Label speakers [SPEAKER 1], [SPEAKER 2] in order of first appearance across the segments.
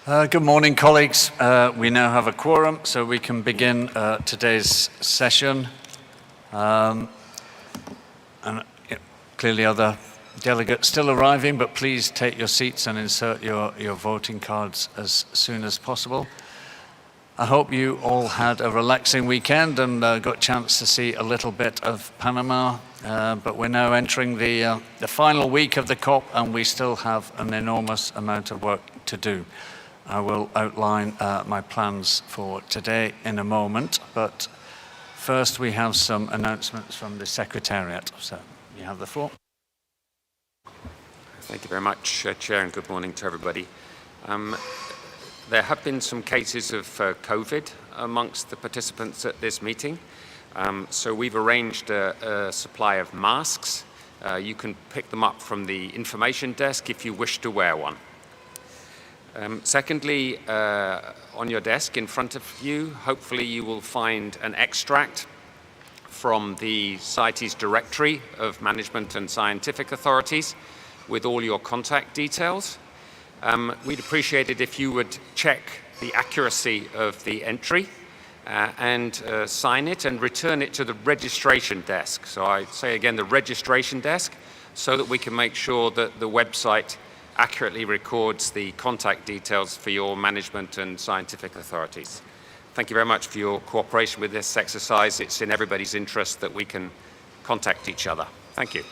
[SPEAKER 1] Good morning, colleagues. We now have a quorum, so we can begin today's session. Clearly other delegates still arriving, but please take your seats and insert your voting cards as soon as possible. I hope you all had a relaxing weekend and got a chance to see a little bit of Panama, but we're now entering the final week of the COP, and we still have an enormous amount of work to do. I will outline my plans for today in a moment, but first we have some announcements from the Secretariat. So you have the floor.
[SPEAKER 2] Thank you very much, Chair, and good morning to everybody. There have been some cases of COVID amongst the participants at this meeting, so we've arranged a supply of masks. You can pick them up from the information desk if you wish to wear one. Secondly, on your desk in front of you, hopefully you will find an extract from the CITES directory of management and scientific authorities with all your contact details. We'd appreciate it if you would check the accuracy of the entry and sign it and return it to the registration desk. So I say again, the registration desk, so that we can make sure that the website accurately records the contact details for your management and scientific authorities. Thank you very much for your cooperation with this exercise. It's in everybody's interest that we can contact each other. Thank you.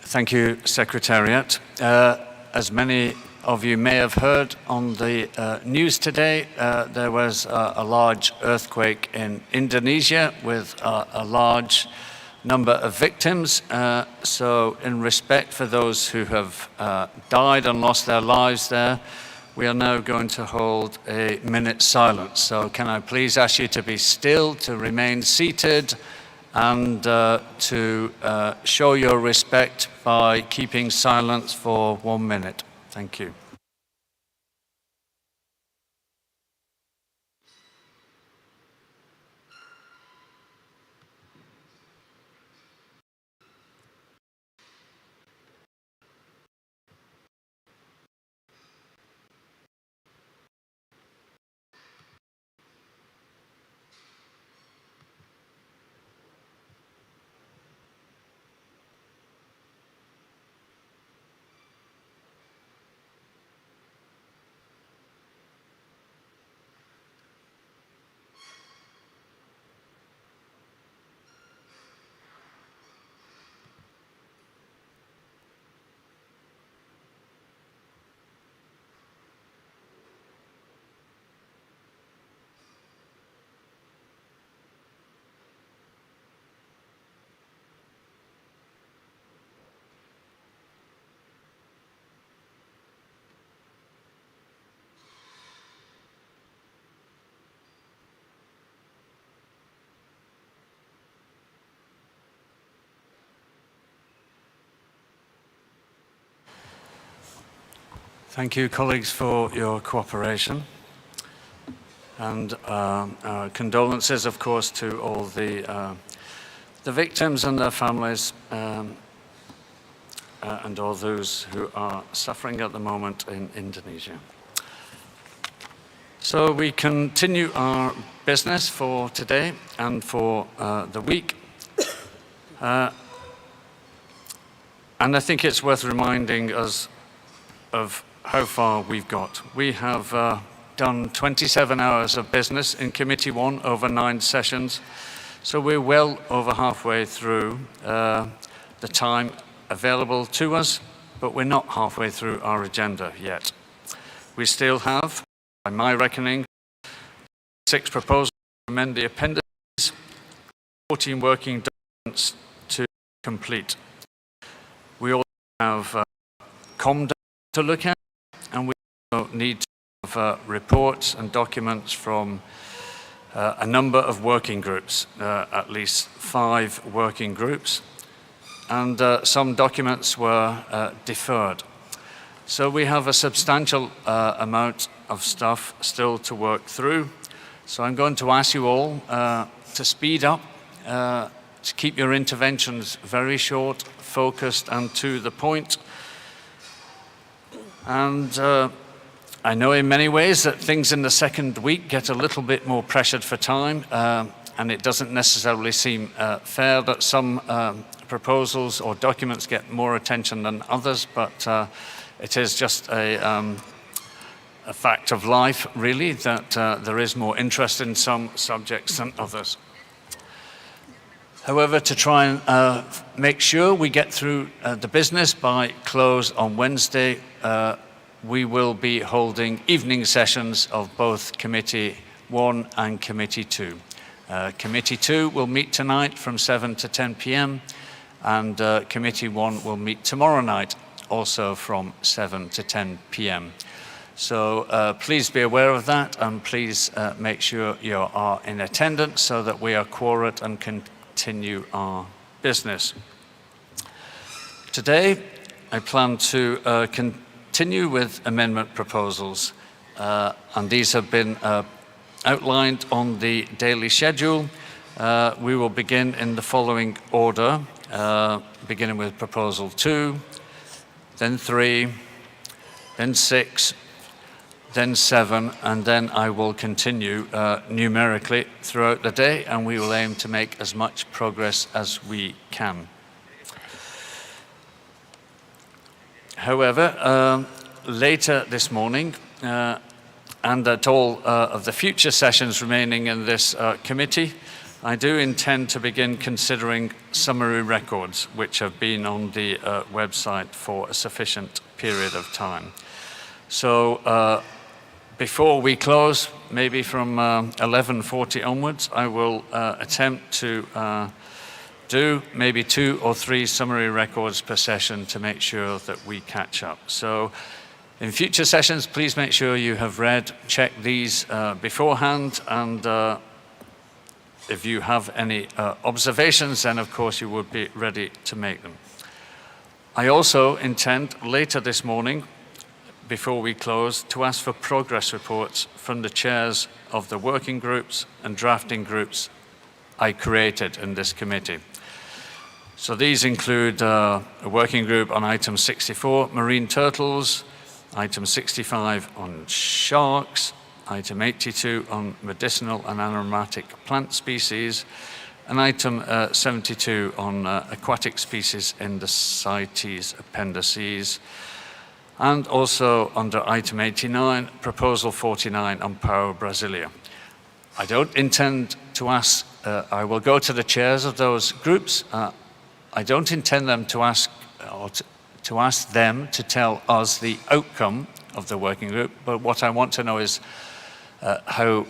[SPEAKER 1] Thank you, Secretariat. As many of you may have heard on the news today, there was a large earthquake in Indonesia with a large number of victims. So in respect for those who have died and lost their lives there, we are now going to hold a minute's silence. So can I please ask you to be still, to remain seated, and to show your respect by keeping silence for 1 minute. Thank you. Thank you, colleagues, for your cooperation. And our condolences, of course, to all the victims and their families, and all those who are suffering at the moment in Indonesia. So we continue our business for today and for the week. And I think it's worth reminding us of how far we've got. We have done 27 hours of business in Committee 1 over 9 sessions, so we're well over halfway through the time available to us, but we're not halfway through our agenda yet. We still have, by my reckoning, 6 proposals to amend the appendices, 14 working documents to complete. We also have COM to look at, and we also need to have reports and documents from a number of working groups, at least 5 working groups, and some documents were deferred. So we have a substantial amount of stuff still to work through. So I'm going to ask you all to speed up to keep your interventions very short, focused, and to the point. And I know in many ways that things in the second week get a little bit more pressured for time, and it doesn't necessarily seem fair that some proposals or documents get more attention than others, but it is just a fact of life, really, that there is more interest in some subjects than others. However, to try and make sure we get through the business by close on Wednesday, we will be holding evening sessions of both Committee 1 and Committee 2. Committee 2 will meet tonight from 7 to 10 p.m. and Committee 1 will meet tomorrow night also from 7 to 10 p.m. So please be aware of that, and please make sure you are in attendance so that we are quorate and continue our business. Today, I plan to continue with amendment proposals, and these have been outlined on the daily schedule. We will begin in the following order, beginning with Proposal 2, then 3, then 6, then 7, and then I will continue numerically throughout the day, and we will aim to make as much progress as we can. However, later this morning, and at all of the future sessions remaining in this committee, I do intend to begin considering summary records which have been on the website for a sufficient period of time. So before we close, maybe from 11:40 onwards, I will attempt to do maybe 2 or 3 summary records per session to make sure that we catch up. So in future sessions, please make sure you have read, checked these beforehand, and if you have any observations, then of course you would be ready to make them. I also intend later this morning, before we close, to ask for progress reports from the chairs of the working groups and drafting groups I created in this committee. So these include a working group on item 64, marine turtles, item 65 on sharks, item 82 on medicinal and aromatic plant species, and item 72 on aquatic species in the CITES appendices, and also under item 89, proposal 49 on Pau Brasilia. I don't intend to ask, I will go to the chairs of those groups. I don't intend them to ask, or to ask them to tell us the outcome of the working group, but what I want to know is how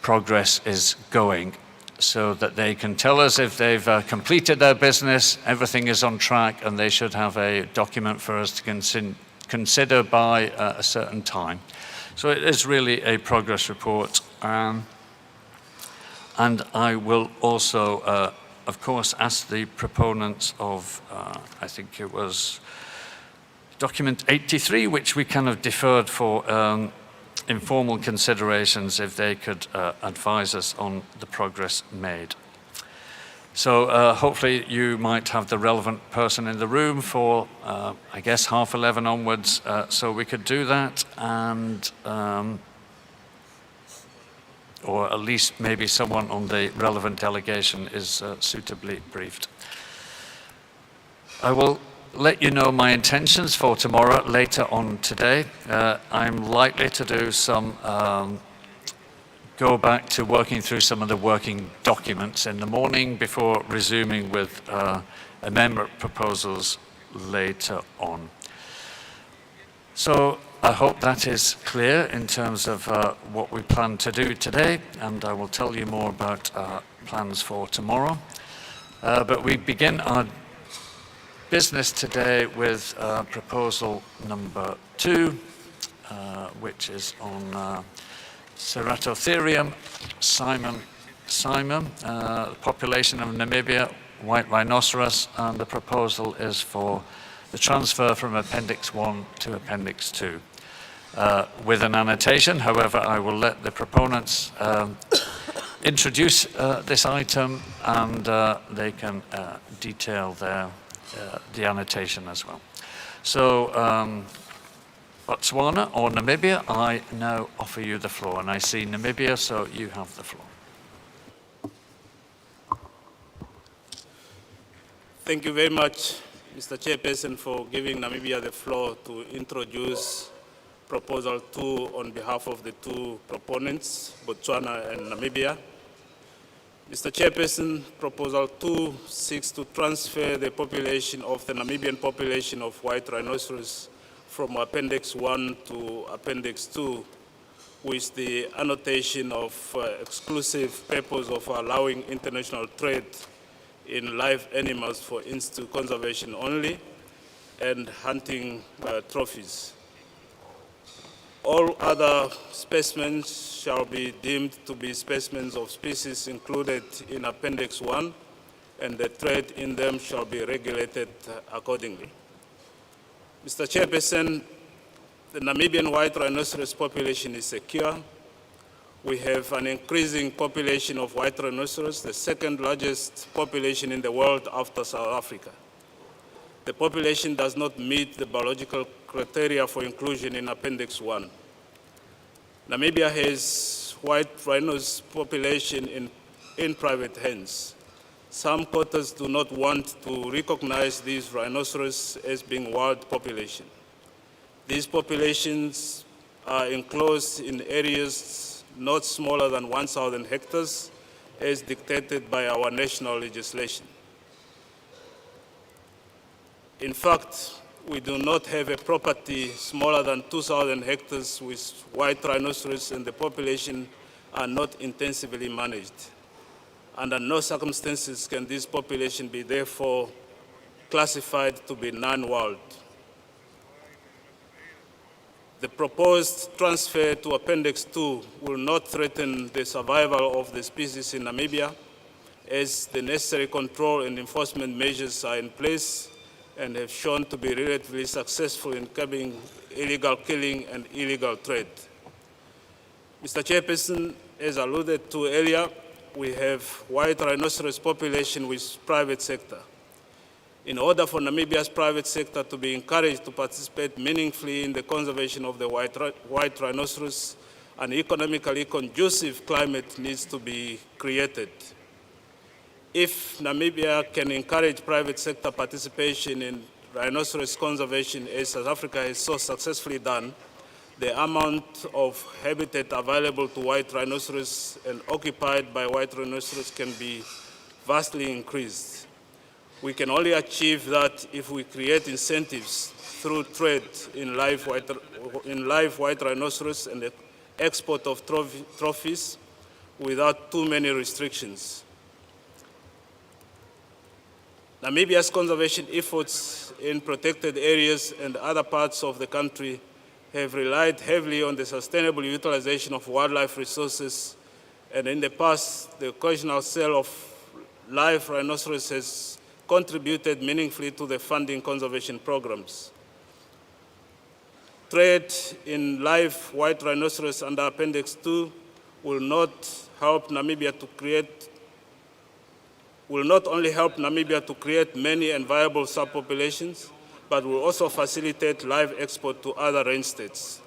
[SPEAKER 1] progress is going, so that they can tell us if they've completed their business, everything is on track, and they should have a document for us to consider by a certain time. So it is really a progress report. And I will also, of course, ask the proponents of, I think it was document 83, which we kind of deferred for informal considerations, if they could advise us on the progress made. So hopefully you might have the relevant person in the room for, I guess, 11:30 onwards, so we could do that, and or at least maybe someone on the relevant delegation is suitably briefed. I will let you know my intentions for tomorrow later on today. I'm likely to do some go back to working through some of the working documents in the morning before resuming with amendment proposals later on. So I hope that is clear in terms of what we plan to do today, and I will tell you more about plans for tomorrow. But we begin our business today with proposal number 2, which is on Ceratotherium simum, population of Namibia, white rhinoceros, and the proposal is for the transfer from Appendix 1 to Appendix 2. With an annotation, however, I will let the proponents introduce this item, and they can detail the annotation as well. So Botswana or Namibia, I now offer you the floor. And I see Namibia, so you have the floor.
[SPEAKER 3] Thank you very much, Mr. Chairperson, for giving Namibia the floor to introduce Proposal 2 on behalf of the two proponents, Botswana and Namibia. Mr. Chairperson, Proposal 2 seeks to transfer the population of the Namibian population of white rhinoceros from Appendix 1 to Appendix 2, with the annotation of exclusive purpose of allowing international trade in live animals for in-situ conservation only and hunting trophies. All other specimens shall be deemed to be specimens of species included in Appendix 1, and the trade in them shall be regulated accordingly. Mr. Chairperson, the Namibian white rhinoceros population is secure. We have an increasing population of white rhinoceros, the second largest population in the world after South Africa. The population does not meet the biological criteria for inclusion in Appendix 1. Namibia has white rhinos population in private hands. Some quarters do not want to recognize these rhinoceros as being wild population. These populations are enclosed in areas not smaller than 1,000 hectares as dictated by our national legislation. In fact, we do not have a property smaller than 2,000 hectares with white rhinoceros, and the population are not intensively managed. Under no circumstances can this population be therefore classified to be non-wild. The proposed transfer to Appendix 2 will not threaten the survival of the species in Namibia, as the necessary control and enforcement measures are in place and have shown to be relatively successful in curbing illegal killing and illegal trade. Mr. Chairperson, as alluded to earlier, we have white rhinoceros population with private sector. In order for Namibia's private sector to be encouraged to participate meaningfully in the conservation of the white rhinoceros, an economically conducive climate needs to be created. If Namibia can encourage private sector participation in rhinoceros conservation, as South Africa has so successfully done, the amount of habitat available to white rhinoceros and occupied by white rhinoceros can be vastly increased. We can only achieve that if we create incentives through trade in live white rhinoceros and the export of trophies without too many restrictions. Namibia's conservation efforts in protected areas and other parts of the country have relied heavily on the sustainable utilization of wildlife resources, and in the past, the occasional sale of live rhinoceros has contributed meaningfully to the funding conservation programs. Trade in live white rhinoceros under Appendix 2 will not only help Namibia to create many and viable subpopulations, but will also facilitate live export to other range states.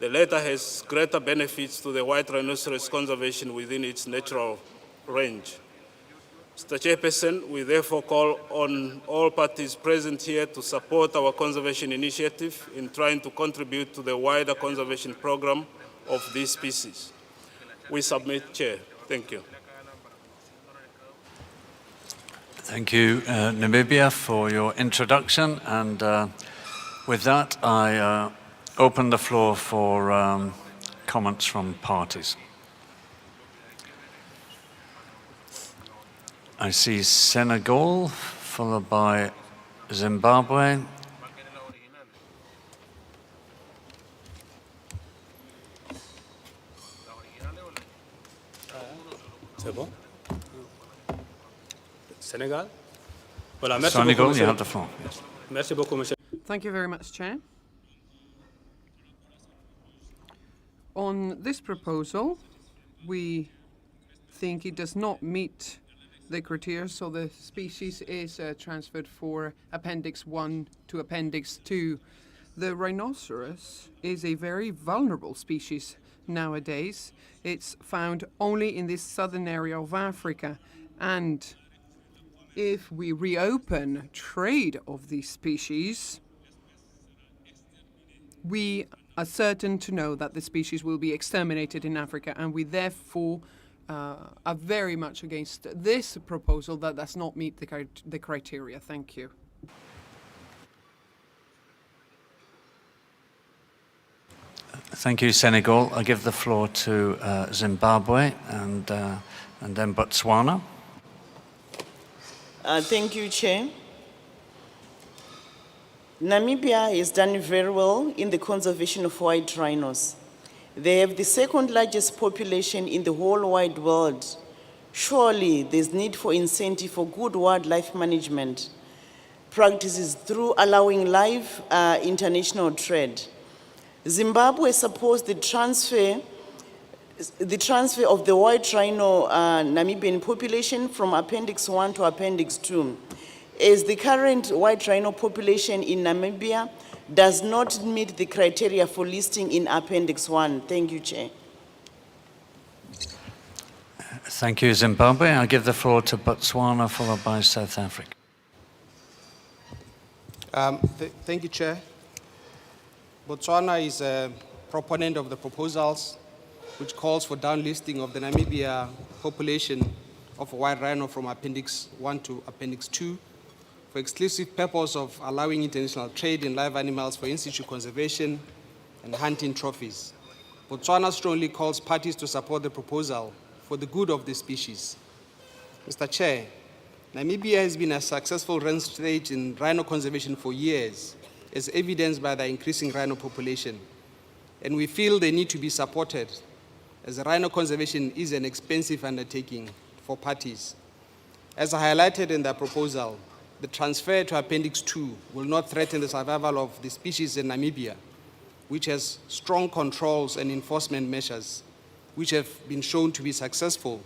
[SPEAKER 3] The latter has greater benefits to the white rhinoceros conservation within its natural range. Mr. Chairperson, we therefore call on all parties present here to support our conservation initiative in trying to contribute to the wider conservation program of these species. We submit, Chair. Thank you.
[SPEAKER 1] Thank you, Namibia, for your introduction. And with that, I open the floor for comments from parties. I see Senegal, followed by Zimbabwe.
[SPEAKER 4] C'est bon? Senegal? Voilà, merci
[SPEAKER 1] Senegal,
[SPEAKER 4] beaucoup,
[SPEAKER 1] you have the floor. Yes.
[SPEAKER 4] Merci beaucoup, monsieur.
[SPEAKER 5] Thank you very much, Chair. On this proposal, we think it does not meet the criteria, so the species is transferred for Appendix 1 to Appendix 2. The rhinoceros is a very vulnerable species nowadays. It's found only in this southern area of Africa, and if we reopen trade of these species, we are certain to know that the species will be exterminated in Africa, and we therefore are very much against this proposal that does not meet the criteria. Thank you.
[SPEAKER 1] Thank you, Senegal. I give the floor to Zimbabwe and then Botswana.
[SPEAKER 6] Thank you, Chair. Namibia has done very well in the conservation of white rhinos. They have the second largest population in the whole wide world. Surely there's need for incentive for good wildlife management practices through allowing live international trade. Zimbabwe supports the transfer of the white rhino Namibian population from Appendix 1 to Appendix 2. As the current white rhino population in Namibia does not meet the criteria for listing in Appendix 1. Thank you, Chair.
[SPEAKER 1] Thank you, Zimbabwe. I give the floor to Botswana, followed by South Africa.
[SPEAKER 7] Thank you, Chair. Botswana is a proponent of the proposals which calls for downlisting of the Namibia population of white rhino from Appendix 1 to Appendix 2 for exclusive purpose of allowing international trade in live animals for in-situ conservation and hunting trophies. Botswana strongly calls parties to support the proposal for the good of the species. Mr. Chair, Namibia has been a successful run state in rhino conservation for years, as evidenced by the increasing rhino population. And we feel they need to be supported, as rhino conservation is an expensive undertaking for parties. As highlighted in the proposal, the transfer to Appendix 2 will not threaten the survival of the species in Namibia, which has strong controls and enforcement measures, which have been shown to be successful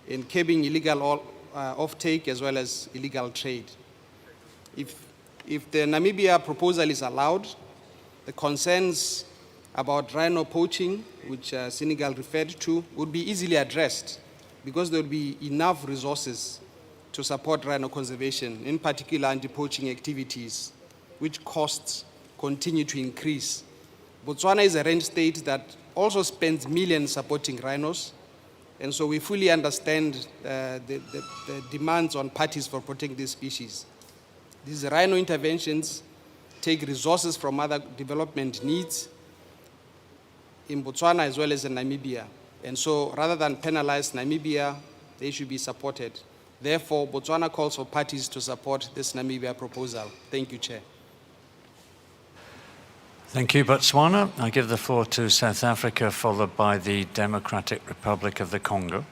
[SPEAKER 7] in curbing illegal offtake as well as illegal trade. If the Namibia proposal is allowed, the concerns about rhino poaching, which Senegal referred to, would be easily addressed because there would be enough resources to support rhino conservation, in particular anti-poaching activities, which costs continue to increase. Botswana is a range state that also spends millions supporting rhinos, and so we fully understand the demands on parties for protecting these species. These rhino interventions take resources from other development needs in Botswana as well as in Namibia. And so rather than penalize Namibia, they should be supported. Therefore, Botswana calls for parties to support this Namibia proposal. Thank you, Chair.
[SPEAKER 1] Thank you, Botswana. I give the floor to South Africa, followed by the Democratic Republic of the Congo.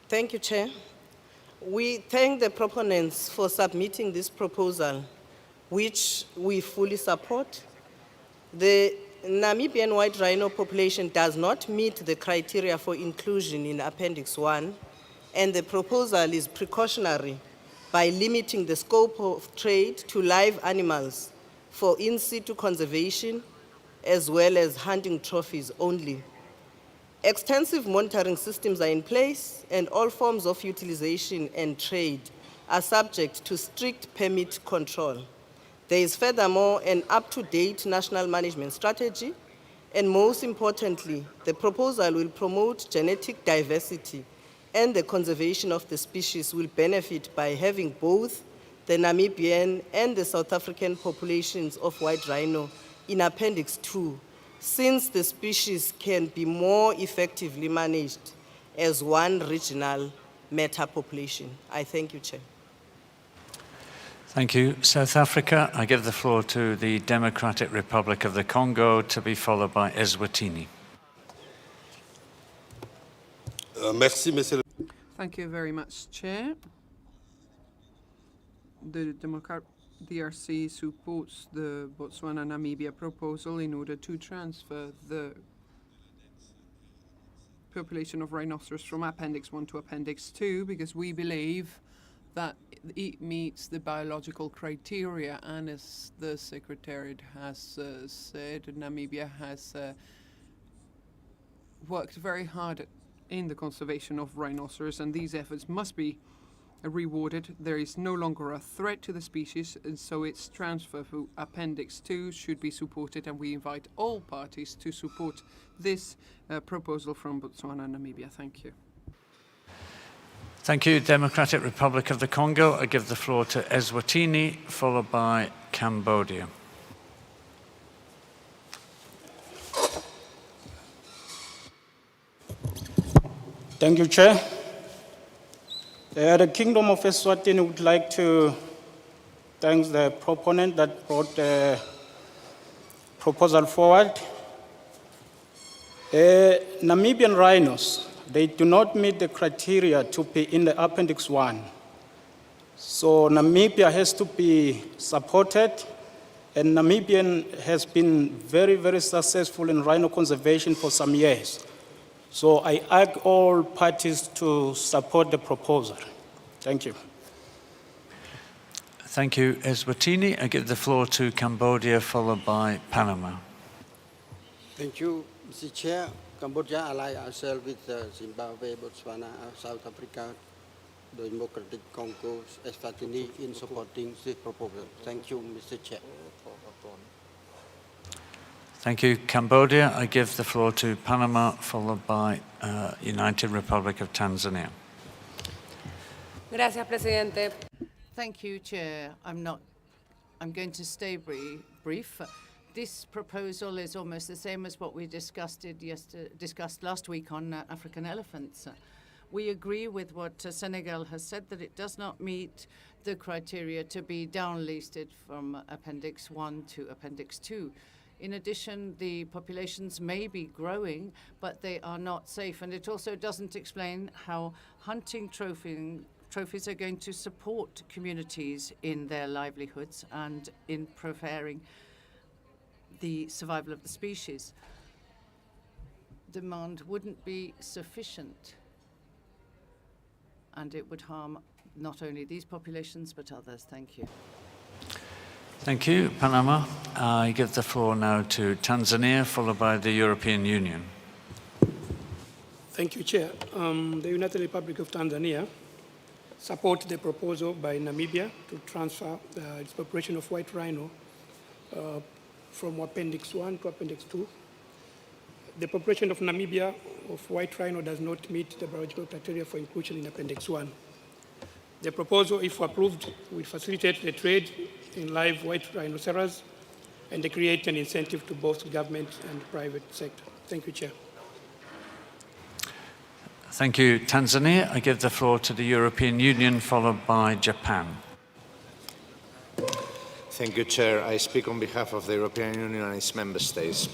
[SPEAKER 8] Thank you, Chair. We thank the proponents for submitting this proposal, which we fully support. The Namibian white rhino population does not meet the criteria for inclusion in Appendix 1, and the proposal is precautionary by limiting the scope of trade to live animals for in-situ conservation as well as hunting trophies only. Extensive monitoring systems are in place, and all forms of utilization and trade are subject to strict permit control. There is furthermore an up-to-date national management strategy, and most importantly, the proposal will promote genetic diversity, and the conservation of the species will benefit by having both the Namibian and the South African populations of white rhino in Appendix 2, since the species can be more effectively managed as one regional meta-population. I thank you, Chair.
[SPEAKER 1] Thank you. South Africa, I give the floor to the Democratic Republic of the Congo, to be followed by Eswatini.
[SPEAKER 9] Merci, Monsieur.
[SPEAKER 5] Thank you very much, Chair. The DRC supports the Botswana-Namibia proposal in order to transfer the population of rhinoceros from Appendix 1 to Appendix 2 because we believe that it meets the biological criteria, and as the Secretariat has said, Namibia has worked very hard in the conservation of rhinoceros, and these efforts must be rewarded. There is no longer a threat to the species, and so its transfer to Appendix 2 should be supported, and we invite all parties to support this proposal from Botswana and Namibia. Thank you.
[SPEAKER 1] Thank you. Democratic Republic of the Congo. I give the floor to Eswatini, followed by Cambodia.
[SPEAKER 10] Thank you, Chair. The Kingdom of Eswatini would like to thank the proponent that brought the proposal forward. Namibian rhinos, they do not meet the criteria to be in the Appendix 1. So Namibia has to be supported, and Namibian has been very, very successful in rhino conservation for some years. So I urge all parties to support the proposal. Thank you.
[SPEAKER 1] Thank you, Eswatini. I give the floor to Cambodia, followed by Panama.
[SPEAKER 11] Thank you, Mr. Chair. Cambodia ally ourselves with Zimbabwe, Botswana, South Africa, the Democratic Congo, Eswatini in supporting this proposal. Thank you, Mr. Chair.
[SPEAKER 1] Thank you, Cambodia. I give the floor to Panama, followed by United Republic of Tanzania.
[SPEAKER 12] Gracias, Presidente.
[SPEAKER 13] Thank you, Chair. I'm going to stay brief. This proposal is almost the same as what we discussed last week on African elephants. We agree with what Senegal has said, that it does not meet the criteria to be downlisted from Appendix 1 to Appendix 2. In addition, the populations may be growing, but they are not safe. And it also doesn't explain how hunting trophies are going to support communities in their livelihoods and in preparing the survival of the species. Demand wouldn't be sufficient, and it would harm not only these populations but others. Thank you.
[SPEAKER 1] Thank you, Panama. I give the floor now to Tanzania, followed by the European Union.
[SPEAKER 14] Thank you, Chair. The United Republic of Tanzania supports the proposal by Namibia to transfer its population of white rhino from Appendix 1 to Appendix 2. The population of Namibia of white rhino does not meet the biological criteria for inclusion in Appendix 1. The proposal, if approved, will facilitate the trade in live white rhinoceros and create an incentive to both government and private sector. Thank you, Chair.
[SPEAKER 1] Thank you, Tanzania. I give the floor to the European Union, followed by Japan.
[SPEAKER 15] Thank you, Chair. I speak on behalf of the European Union and its member states.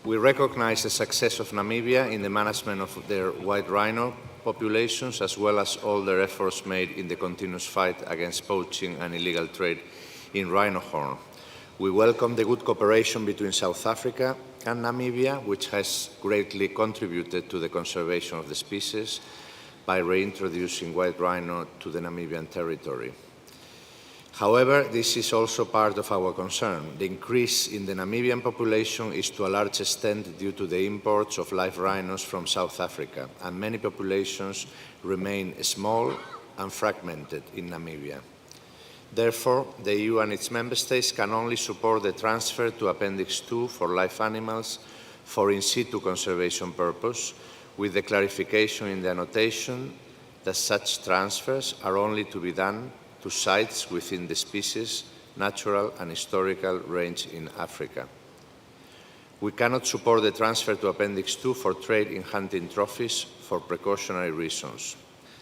[SPEAKER 15] We recognize the success of Namibia in the management of their white rhino populations, as well as all their efforts made in the continuous fight against poaching and illegal trade in rhino horn. We welcome the good cooperation between South Africa and Namibia, which has greatly contributed to the conservation of the species by reintroducing white rhino to the Namibian territory. However, this is also part of our concern. The increase in the Namibian population is to a large extent due to the imports of live rhinos from South Africa, and many populations remain small and fragmented in Namibia. Therefore, the EU and its member states can only support the transfer to Appendix 2 for live animals for in situ conservation purpose, with the clarification in the annotation that such transfers are only to be done to sites within the species' natural and historical range in Africa. We cannot support the transfer to Appendix 2 for trade in hunting trophies for precautionary reasons.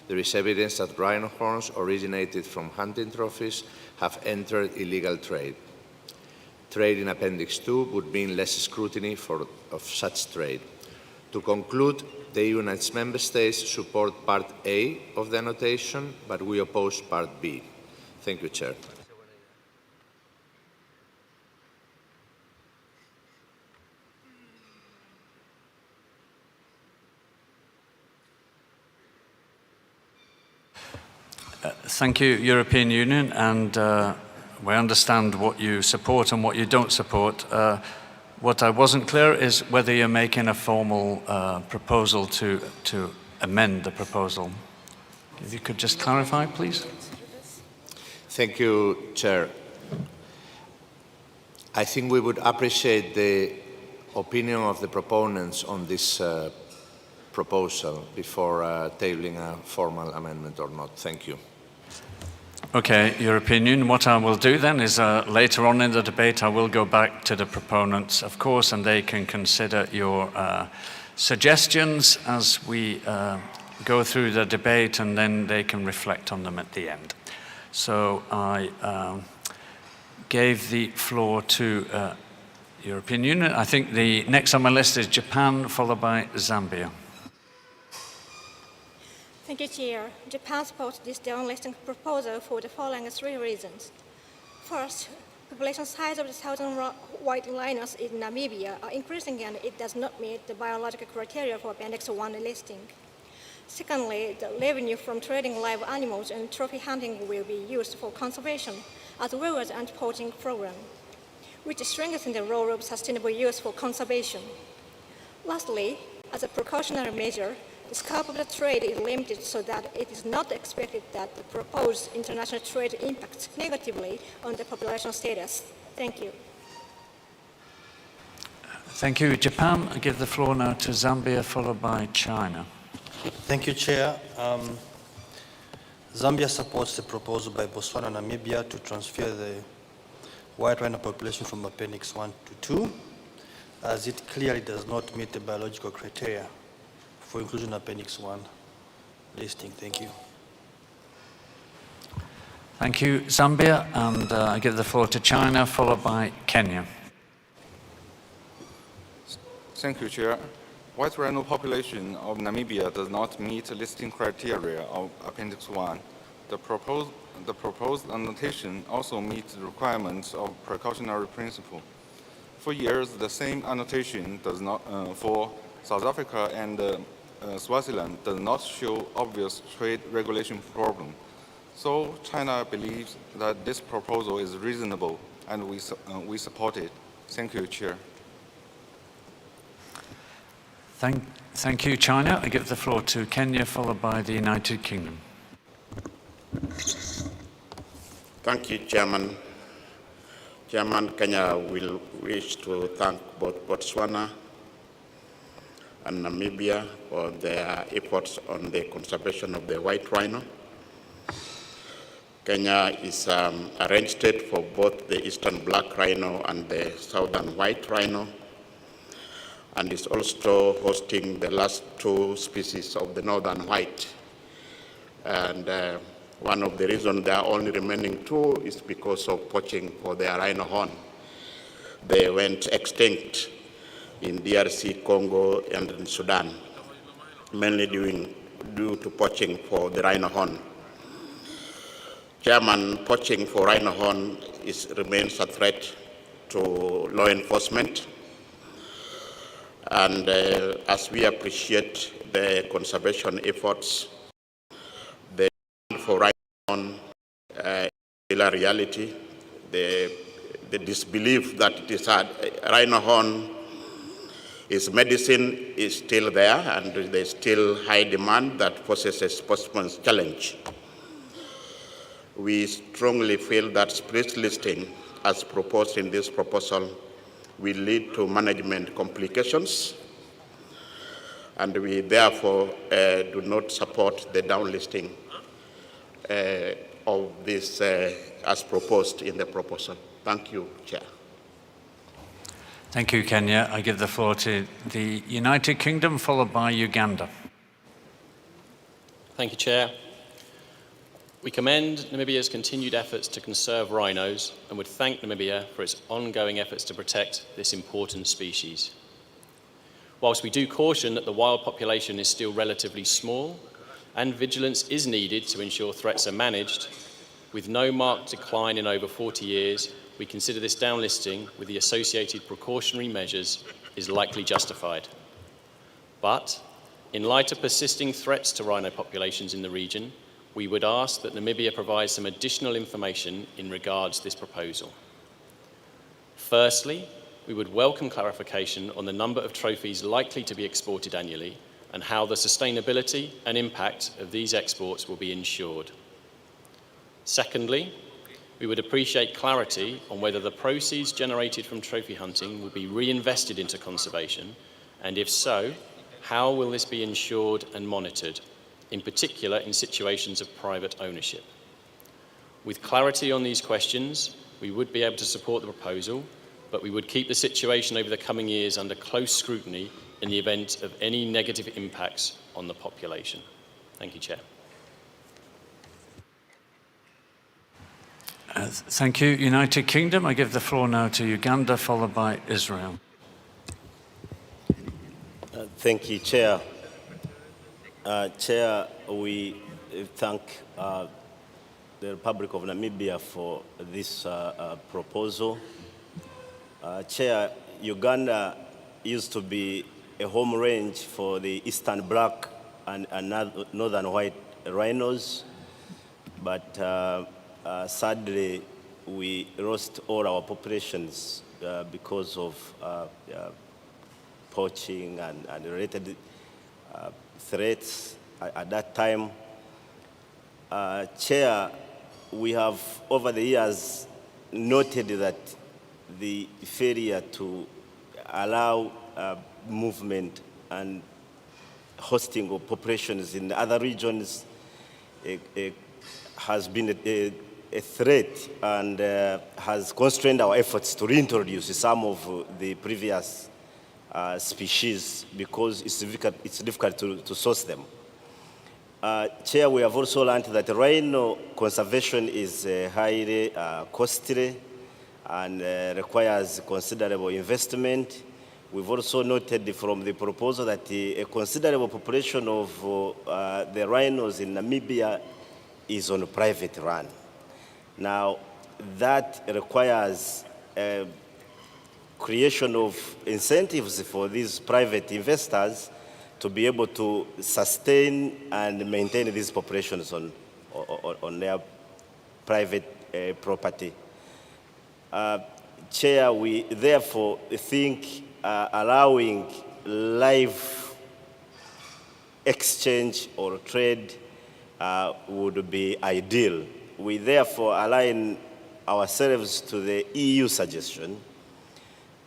[SPEAKER 15] There is evidence that rhino horns originated from hunting trophies have entered illegal trade. Trade in Appendix 2 would mean less scrutiny of such trade. To conclude, the EU and its member states support Part A of the annotation, but we oppose Part B. Thank you, Chair.
[SPEAKER 1] Thank you, European Union, and we understand what you support and what you don't support. What I wasn't clear is whether you're making a formal proposal to amend the proposal. If you could just clarify, please.
[SPEAKER 15] Thank you, Chair. I think we would appreciate the opinion of the proponents on this proposal before tabling a formal amendment or not. Thank you.
[SPEAKER 1] Okay, your opinion. What I will do then is later on in the debate I will go back to the proponents, of course, and they can consider your suggestions as we go through the debate, and then they can reflect on them at the end. So I gave the floor to European Union. I think the next on my list is Japan, followed by Zambia.
[SPEAKER 12] Thank you, Chair. Japan supports this downlisting proposal for the following 3 reasons. First, population size of the southern white rhinos in Namibia are increasing, and it does not meet the biological criteria for Appendix 1 listing. Secondly, the revenue from trading live animals and trophy hunting will be used for conservation, as well as anti-poaching program, which strengthens the role of sustainable use for conservation. Lastly, as a precautionary measure, the scope of the trade is limited so that it is not expected that the proposed international trade impacts negatively on the population status. Thank you.
[SPEAKER 1] Thank you, Japan. I give the floor now to Zambia, followed by China.
[SPEAKER 16] Thank you, Chair. Zambia supports the proposal by Botswana and Namibia to transfer the white rhino population from Appendix 1 to 2, as it clearly does not meet the biological criteria for inclusion in Appendix 1 listing. Thank you.
[SPEAKER 1] Thank you, Zambia. And I give the floor to China, followed by Kenya.
[SPEAKER 17] Thank you, Chair. White rhino population of Namibia does not meet listing criteria of Appendix 1. The proposed annotation also meets the requirements of precautionary principle. For years, the same annotation does not for South Africa and Swaziland does not show obvious trade regulation problem. So China believes that this proposal is reasonable, and we support it. Thank you, Chair.
[SPEAKER 1] Thank you, China. I give the floor to Kenya, followed by the United Kingdom.
[SPEAKER 18] Thank you, Chairman. Chairman, Kenya will wish to thank both Botswana and Namibia for their efforts on the conservation of the white rhino. Kenya is a range state for both the eastern black rhino and the southern white rhino, and is also hosting the last 2 species of the northern white. And one of the reasons there are only remaining 2 is because of poaching for their rhino horn. They went extinct in DRC, Congo, and in Sudan, mainly due to poaching for the rhino horn. Chairman, poaching for rhino horn remains a threat to law enforcement. And as we appreciate the conservation efforts, the demand for rhino horn is still a reality. The disbelief that it is a rhino horn is medicine is still there, and there's still high demand that poses a sportsman's challenge. We strongly feel that split listing, as proposed in this proposal, will lead to management complications, and we therefore do not support the downlisting of this as proposed in the proposal. Thank you, Chair.
[SPEAKER 1] Thank you, Kenya. I give the floor to the United Kingdom, followed by Uganda.
[SPEAKER 19] Thank you, Chair. We commend Namibia's continued efforts to conserve rhinos and would thank Namibia for its ongoing efforts to protect this important species. Whilst we do caution that the wild population is still relatively small and vigilance is needed to ensure threats are managed, with no marked decline in over 40 years, we consider this downlisting with the associated precautionary measures is likely justified. But, in light of persisting threats to rhino populations in the region, we would ask that Namibia provide some additional information in regards to this proposal. Firstly, we would welcome clarification on the number of trophies likely to be exported annually and how the sustainability and impact of these exports will be ensured. Secondly, we would appreciate clarity on whether the proceeds generated from trophy hunting will be reinvested into conservation, and if so, how will this be ensured and monitored, in particular in situations of private ownership? With clarity on these questions, we would be able to support the proposal, but we would keep the situation over the coming years under close scrutiny in the event of any negative impacts on the population. Thank you, Chair.
[SPEAKER 1] Thank you. United Kingdom, I give the floor now to Uganda, followed by Israel.
[SPEAKER 20] Thank you, Chair. Chair, we thank the Republic of Namibia for this proposal. Chair, Uganda used to be a home range for the eastern black and northern white rhinos, but sadly we lost all our populations because of poaching and related threats at that time. Chair, we have over the years noted that the failure to allow movement and hosting of populations in other regions has been a threat and has constrained our efforts to reintroduce some of the previous species because it's difficult to source them. Chair, we have also learned that rhino conservation is highly costly and requires considerable investment. We've also noted from the proposal that a considerable population of the rhinos in Namibia is on private land. Now, that requires creation of incentives for these private investors to be able to sustain and maintain these populations on their private property. Chair, we therefore think allowing live exchange or trade would be ideal. We therefore align ourselves to the EU suggestion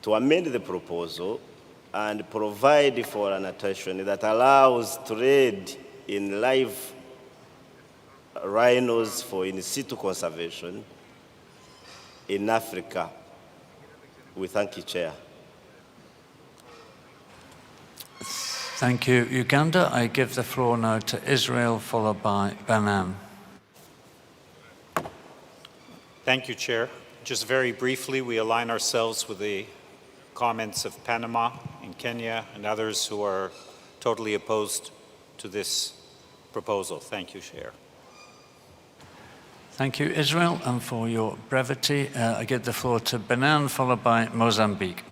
[SPEAKER 20] to amend the proposal and provide for an annotation that allows trade in live rhinos for in situ conservation in Africa. We thank you, Chair.
[SPEAKER 1] Thank you. Uganda, I give the floor now to Israel, followed by Banan.
[SPEAKER 21] Thank you, Chair. Just very briefly, we align ourselves with the comments of Panama and Kenya and others who are totally opposed to this proposal. Thank you, Chair.
[SPEAKER 1] Thank you, Israel, and for your brevity, I give the floor to Benin, followed by Mozambique.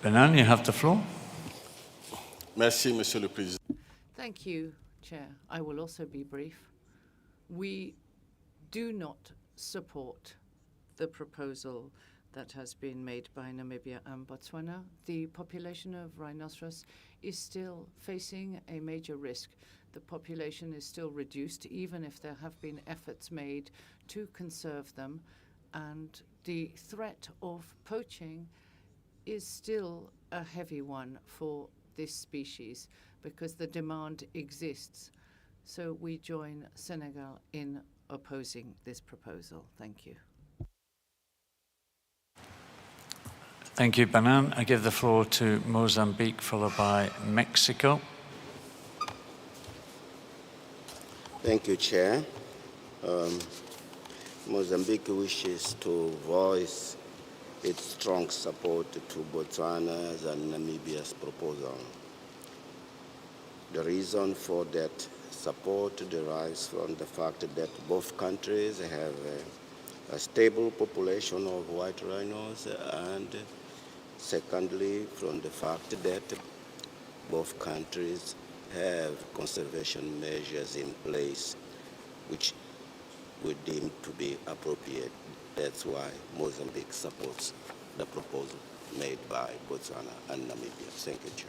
[SPEAKER 1] Benin, you have the floor.
[SPEAKER 9] Merci, Monsieur le Président.
[SPEAKER 13] Thank you, Chair. I will also be brief. We do not support the proposal that has been made by Namibia and Botswana. The population of rhinoceros is still facing a major risk. The population is still reduced, even if there have been efforts made to conserve them, and the threat of poaching is still a heavy one for this species because the demand exists. So we join Senegal in opposing this proposal. Thank you.
[SPEAKER 1] Thank you, Banan. I give the floor to Mozambique, followed by Mexico.
[SPEAKER 22] Thank you, Chair. Mozambique wishes to voice its strong support to Botswana's and Namibia's proposal. The reason for that support derives from the fact that both countries have a stable population of white rhinos, and secondly, from the fact that both countries have conservation measures in place which we deem to be appropriate. That's why Mozambique supports the proposal made by Botswana and Namibia. Thank you, Chair.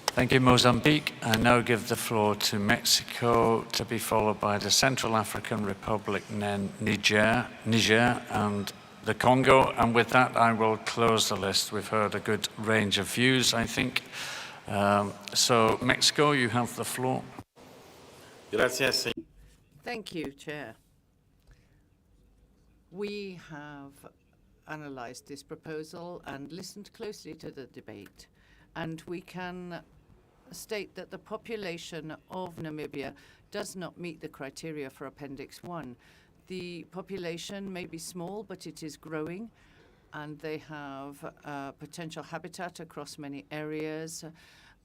[SPEAKER 1] Thank you, Mozambique. I now give the floor to Mexico, to be followed by the Central African Republic, and then Niger, and the Congo. And with that, I will close the list. We've heard a good range of views, I think. So, Mexico, you have the floor.
[SPEAKER 13] Thank you, Chair. We have analysed this proposal and listened closely to the debate, and we can state that the population of Namibia does not meet the criteria for Appendix 1. The population may be small, but it is growing, and they have potential habitat across many areas,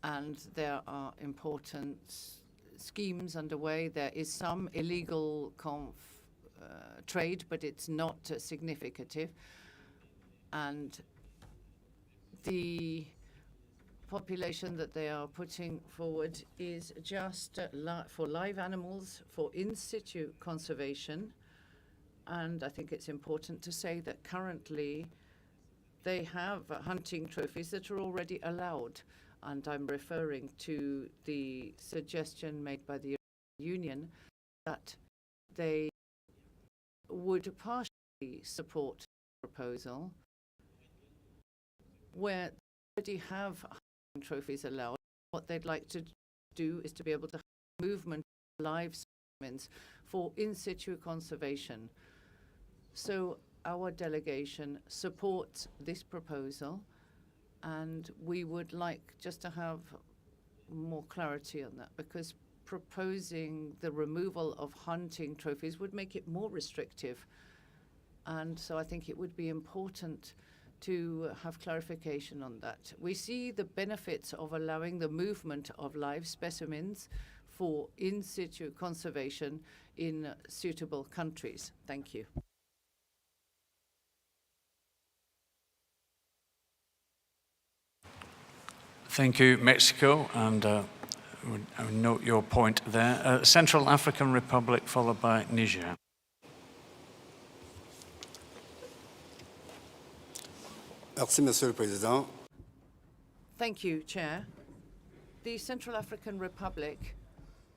[SPEAKER 13] and there are important schemes underway. There is some illegal trade, but it's not significant. And the population that they are putting forward is just for live animals, for in situ conservation. And I think it's important to say that currently they have hunting trophies that are already allowed. And I'm referring to the suggestion made by the European Union that they would partially support the proposal where they already have hunting trophies allowed. What they'd like to do is to be able to have movement of live specimens for in situ conservation. So our delegation supports this proposal, and we would like just to have more clarity on that, because proposing the removal of hunting trophies would make it more restrictive. And so I think it would be important to have clarification on that. We see the benefits of allowing the movement of live specimens for in situ conservation in suitable countries. Thank you.
[SPEAKER 1] Thank you, Mexico, and I would note your point there. Central African Republic, followed by Niger.
[SPEAKER 2] Merci, Monsieur le Président.
[SPEAKER 13] Thank you, Chair. The Central African Republic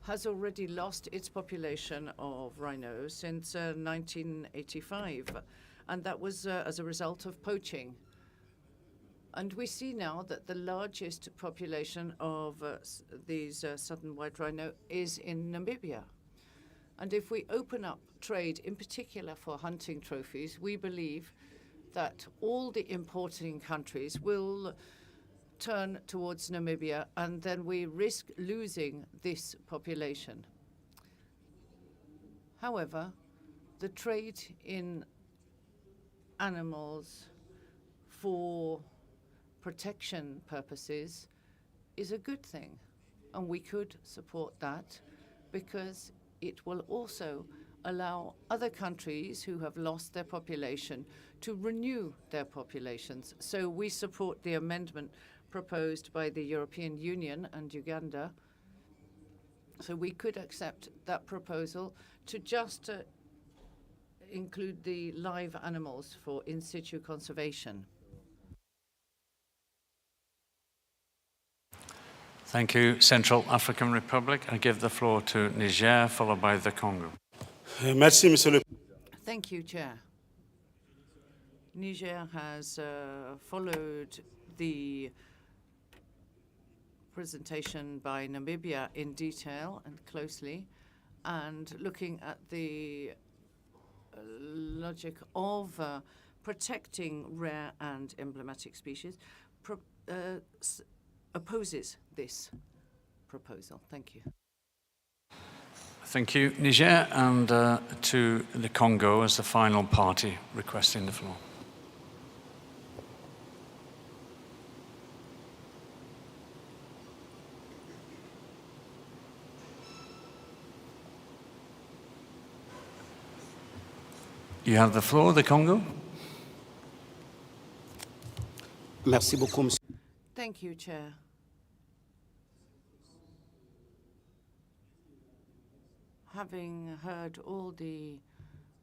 [SPEAKER 13] has already lost its population of rhinos since 1985, and that was as a result of poaching. And we see now that the largest population of these southern white rhino is in Namibia. And if we open up trade, in particular for hunting trophies, we believe that all the importing countries will turn towards Namibia, and then we risk losing this population. However, the trade in animals for protection purposes is a good thing, and we could support that because it will also allow other countries who have lost their population to renew their populations. So we support the amendment proposed by the European Union and Uganda. So we could accept that proposal to just include the live animals for in situ conservation.
[SPEAKER 1] Thank you, Central African Republic. I give the floor to Niger, followed by the Congo.
[SPEAKER 4] Merci, Monsieur le
[SPEAKER 13] Thank you, Chair. Niger has followed the presentation by Namibia in detail and closely, and looking at the logic of protecting rare and emblematic species, opposes this proposal. Thank you.
[SPEAKER 1] Thank you, Niger, and to the Congo as the final party requesting the floor. You have the floor, the Congo.
[SPEAKER 14] Merci beaucoup, Monsieur.
[SPEAKER 13] Thank you, Chair. Having heard all the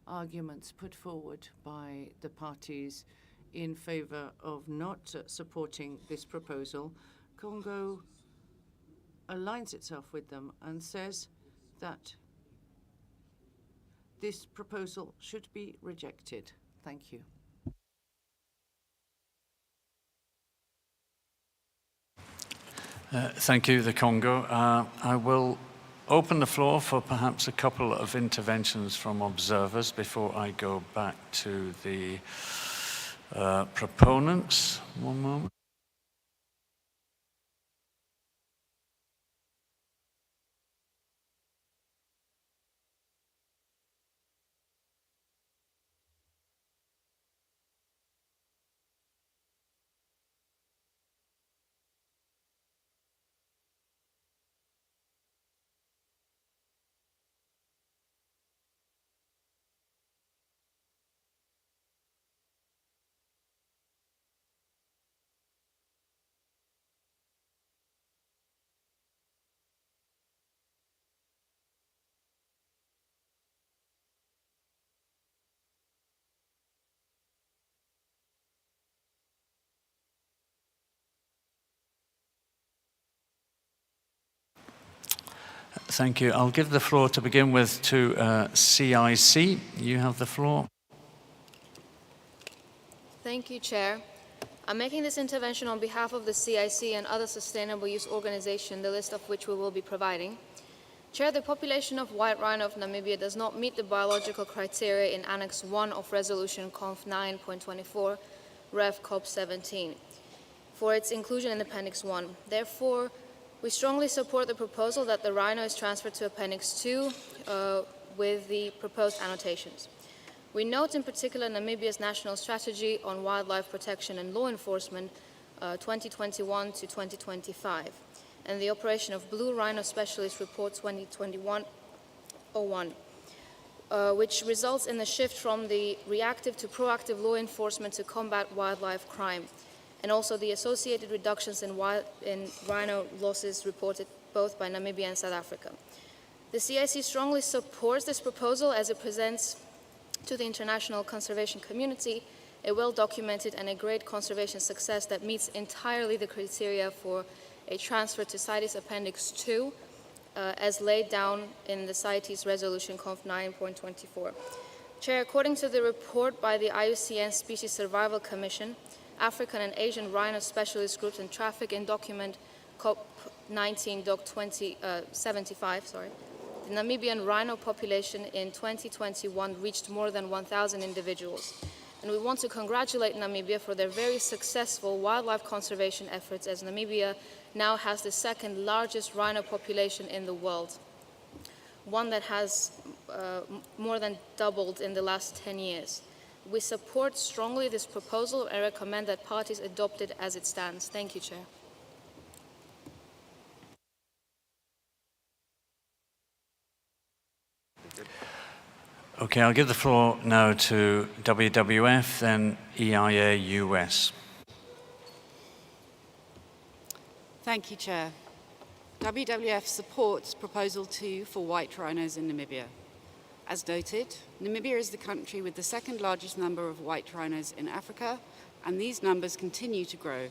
[SPEAKER 13] arguments put forward by the parties in favor of not supporting this proposal, Congo aligns itself with them and says that this proposal should be rejected. Thank you.
[SPEAKER 1] Thank you, the Congo. I will open the floor for perhaps a couple of interventions from observers before I go back to the proponents. One moment. Thank you. I'll give the floor to begin with to CIC. You have the floor.
[SPEAKER 3] Thank you, Chair. I'm making this intervention on behalf of the CIC and other sustainable use organizations, the list of which we will be providing. Chair, the population of white rhino of Namibia does not meet the biological criteria in Annex 1 of Resolution CONF 9.24, Rev CoP19, for its inclusion in Appendix 1. Therefore, we strongly support the proposal that the rhino is transferred to Appendix 2 with the proposed annotations. We note in particular Namibia's National Strategy on Wildlife Protection and Law Enforcement 2021 to 2025 and the operation of Blue Rhino Specialist Report 2021-01, which results in the shift from the reactive to proactive law enforcement to combat wildlife crime, and also the associated reductions in rhino losses reported both by Namibia and South Africa. The CIC strongly supports this proposal as it presents to the international conservation community a well-documented and a great conservation success that meets entirely the criteria for a transfer to CITES Appendix 2 as laid down in the CITES Resolution CONF 9.24. Chair, according to the report by the IUCN Species Survival Commission, African and Asian rhino specialist groups and traffic in document CoP19 Doc 2075, the Namibian rhino population in 2021 reached more than 1,000 individuals. And we want to congratulate Namibia for their very successful wildlife conservation efforts, as Namibia now has the second largest rhino population in the world, one that has more than doubled in the last 10 years. We support strongly this proposal and recommend that parties adopt it as it stands. Thank you, Chair.
[SPEAKER 1] Okay, I'll give the floor now to WWF, then EIA US.
[SPEAKER 6] Thank you, Chair. WWF supports Proposal 2 for white rhinos in Namibia. As noted, Namibia is the country with the second largest number of white rhinos in Africa, and these numbers continue to grow.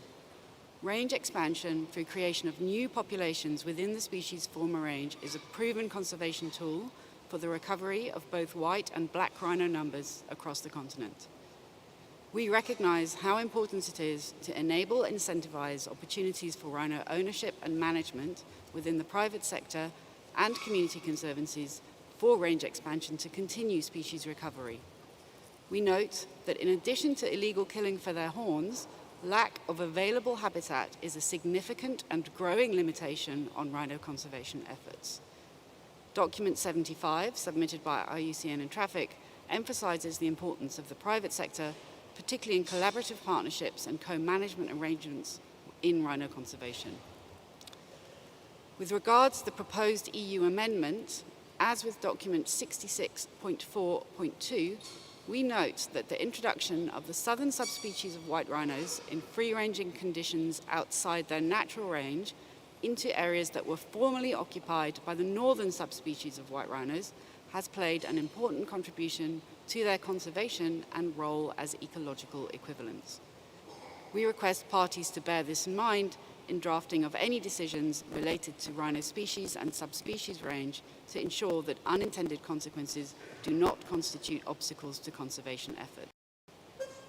[SPEAKER 6] Range expansion through creation of new populations within the species' former range is a proven conservation tool for the recovery of both white and black rhino numbers across the continent. We recognize how important it is to enable and incentivize opportunities for rhino ownership and management within the private sector and community conservancies for range expansion to continue species recovery. We note that in addition to illegal killing for their horns, lack of available habitat is a significant and growing limitation on rhino conservation efforts. Document 75, submitted by IUCN and Traffic, emphasizes the importance of the private sector, particularly in collaborative partnerships and co-management arrangements in rhino conservation. With regards to the proposed EU amendment, as with document 66.4.2, we note that the introduction of the southern subspecies of white rhinos in free-ranging conditions outside their natural range into areas that were formerly occupied by the northern subspecies of white rhinos has played an important contribution to their conservation and role as ecological equivalents. We request parties to bear this in mind in drafting of any decisions related to rhino species and subspecies range to ensure that unintended consequences do not constitute obstacles to conservation effort.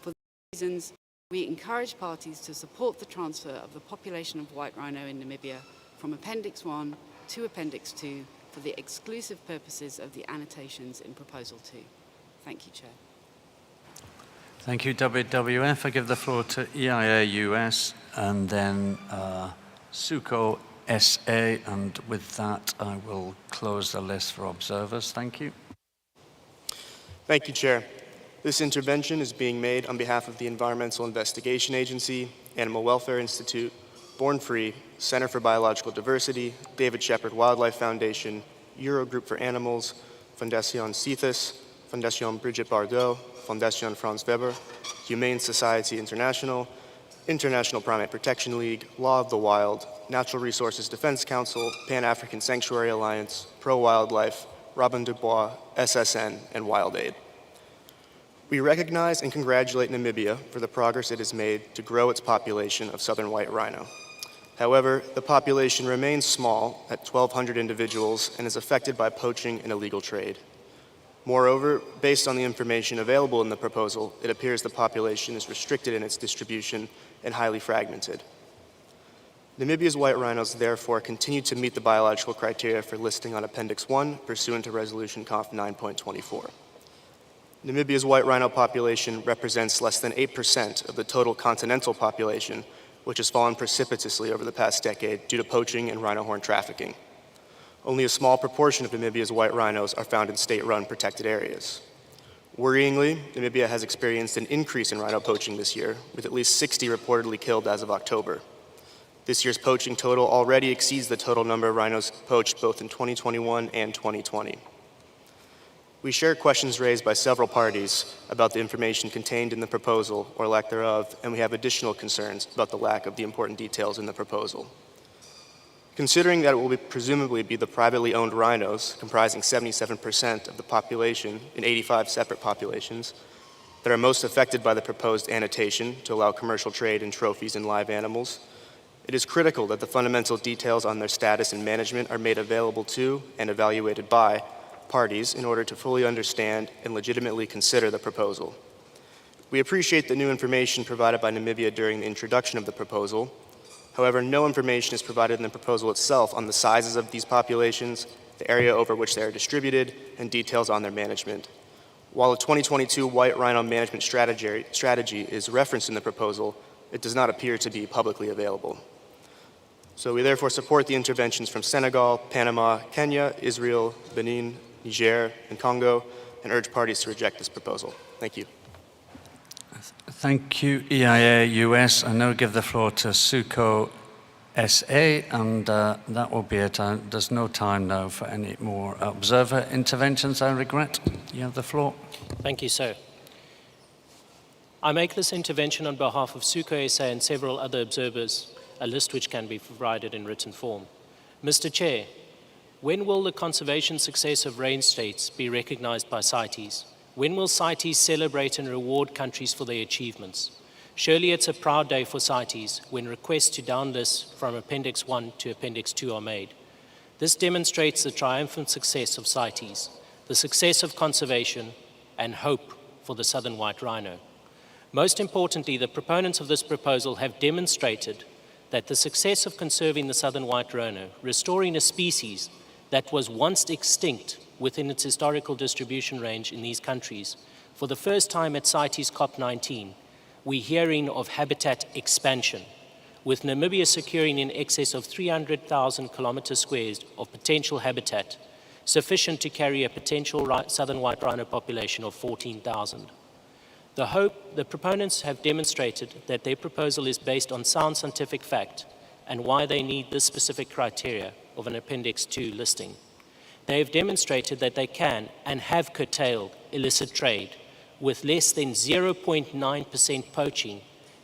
[SPEAKER 6] For these reasons, we encourage parties to support the transfer of the population of white rhino in Namibia from Appendix 1 to Appendix 2 for the exclusive purposes of the annotations in Proposal 2. Thank you, Chair.
[SPEAKER 1] Thank you, WWF. I give the floor to EIA US and then SUCO SA, and with that I will close the list for observers. Thank you.
[SPEAKER 7] Thank you, Chair. This intervention is being made on behalf of the Environmental Investigation Agency, Animal Welfare Institute, Born Free, Center for Biological Diversity, David Shepherd Wildlife Foundation, Eurogroup for Animals, Fondation CITES, Fondation Brigitte Bardot, Fondation Franz Weber, Humane Society International, International Primate Protection League, Law of the Wild, Natural Resources Defense Council, Pan-African Sanctuary Alliance, Pro-Wildlife, Robin du Bois, SSN, and Wild Aid. We recognize and congratulate Namibia for the progress it has made to grow its population of southern white rhino. However, the population remains small at 1,200 individuals and is affected by poaching and illegal trade. Moreover, based on the information available in the proposal, it appears the population is restricted in its distribution and highly fragmented. Namibia's white rhinos therefore continue to meet the biological criteria for listing on Appendix 1 pursuant to Resolution COP 9.24. Namibia's white rhino population represents less than 8% of the total continental population, which has fallen precipitously over the past decade due to poaching and rhino horn trafficking. Only a small proportion of Namibia's white rhinos are found in state-run protected areas. Worryingly, Namibia has experienced an increase in rhino poaching this year, with at least 60 reportedly killed as of October. This year's poaching total already exceeds the total number of rhinos poached both in 2021 and 2020. We share questions raised by several parties about the information contained in the proposal or lack thereof, and we have additional concerns about the lack of the important details in the proposal. Considering that it will presumably be the privately owned rhinos, comprising 77% of the population in 85 separate populations, that are most affected by the proposed annotation to allow commercial trade in trophies and live animals, it is critical that the fundamental details on their status and management are made available to and evaluated by parties in order to fully understand and legitimately consider the proposal. We appreciate the new information provided by Namibia during the introduction of the proposal. However, no information is provided in the proposal itself on the sizes of these populations, the area over which they are distributed, and details on their management. While a 2022 white rhino management strategy is referenced in the proposal, it does not appear to be publicly available. So we therefore support the interventions from Senegal, Panama, Kenya, Israel, Benin, Niger, and Congo, and urge parties to reject this proposal. Thank you.
[SPEAKER 1] Thank you, EIA US. I now give the floor to SUCO SA, and that will be it. There's no time now for any more observer interventions, I regret. You have the floor.
[SPEAKER 8] Thank you, sir. I make this intervention on behalf of SUCO SA and several other observers, a list which can be provided in written form. Mr. Chair, when will the conservation success of range states be recognized by CITES? When will CITES celebrate and reward countries for their achievements? Surely it's a proud day for CITES when requests to downlist from Appendix 1 to Appendix 2 are made. This demonstrates the triumphant success of CITES, the success of conservation, and hope for the southern white rhino. Most importantly, the proponents of this proposal have demonstrated that the success of conserving the southern white rhino, restoring a species that was once extinct within its historical distribution range in these countries. For the first time at CITES CoP19, we're hearing of habitat expansion, with Namibia securing in excess of 300,000 kilometers squared of potential habitat, sufficient to carry a potential southern white rhino population of 14,000. The proponents have demonstrated that their proposal is based on sound scientific fact and why they need this specific criteria of an Appendix 2 listing. They have demonstrated that they can and have curtailed illicit trade with less than 0.9% poaching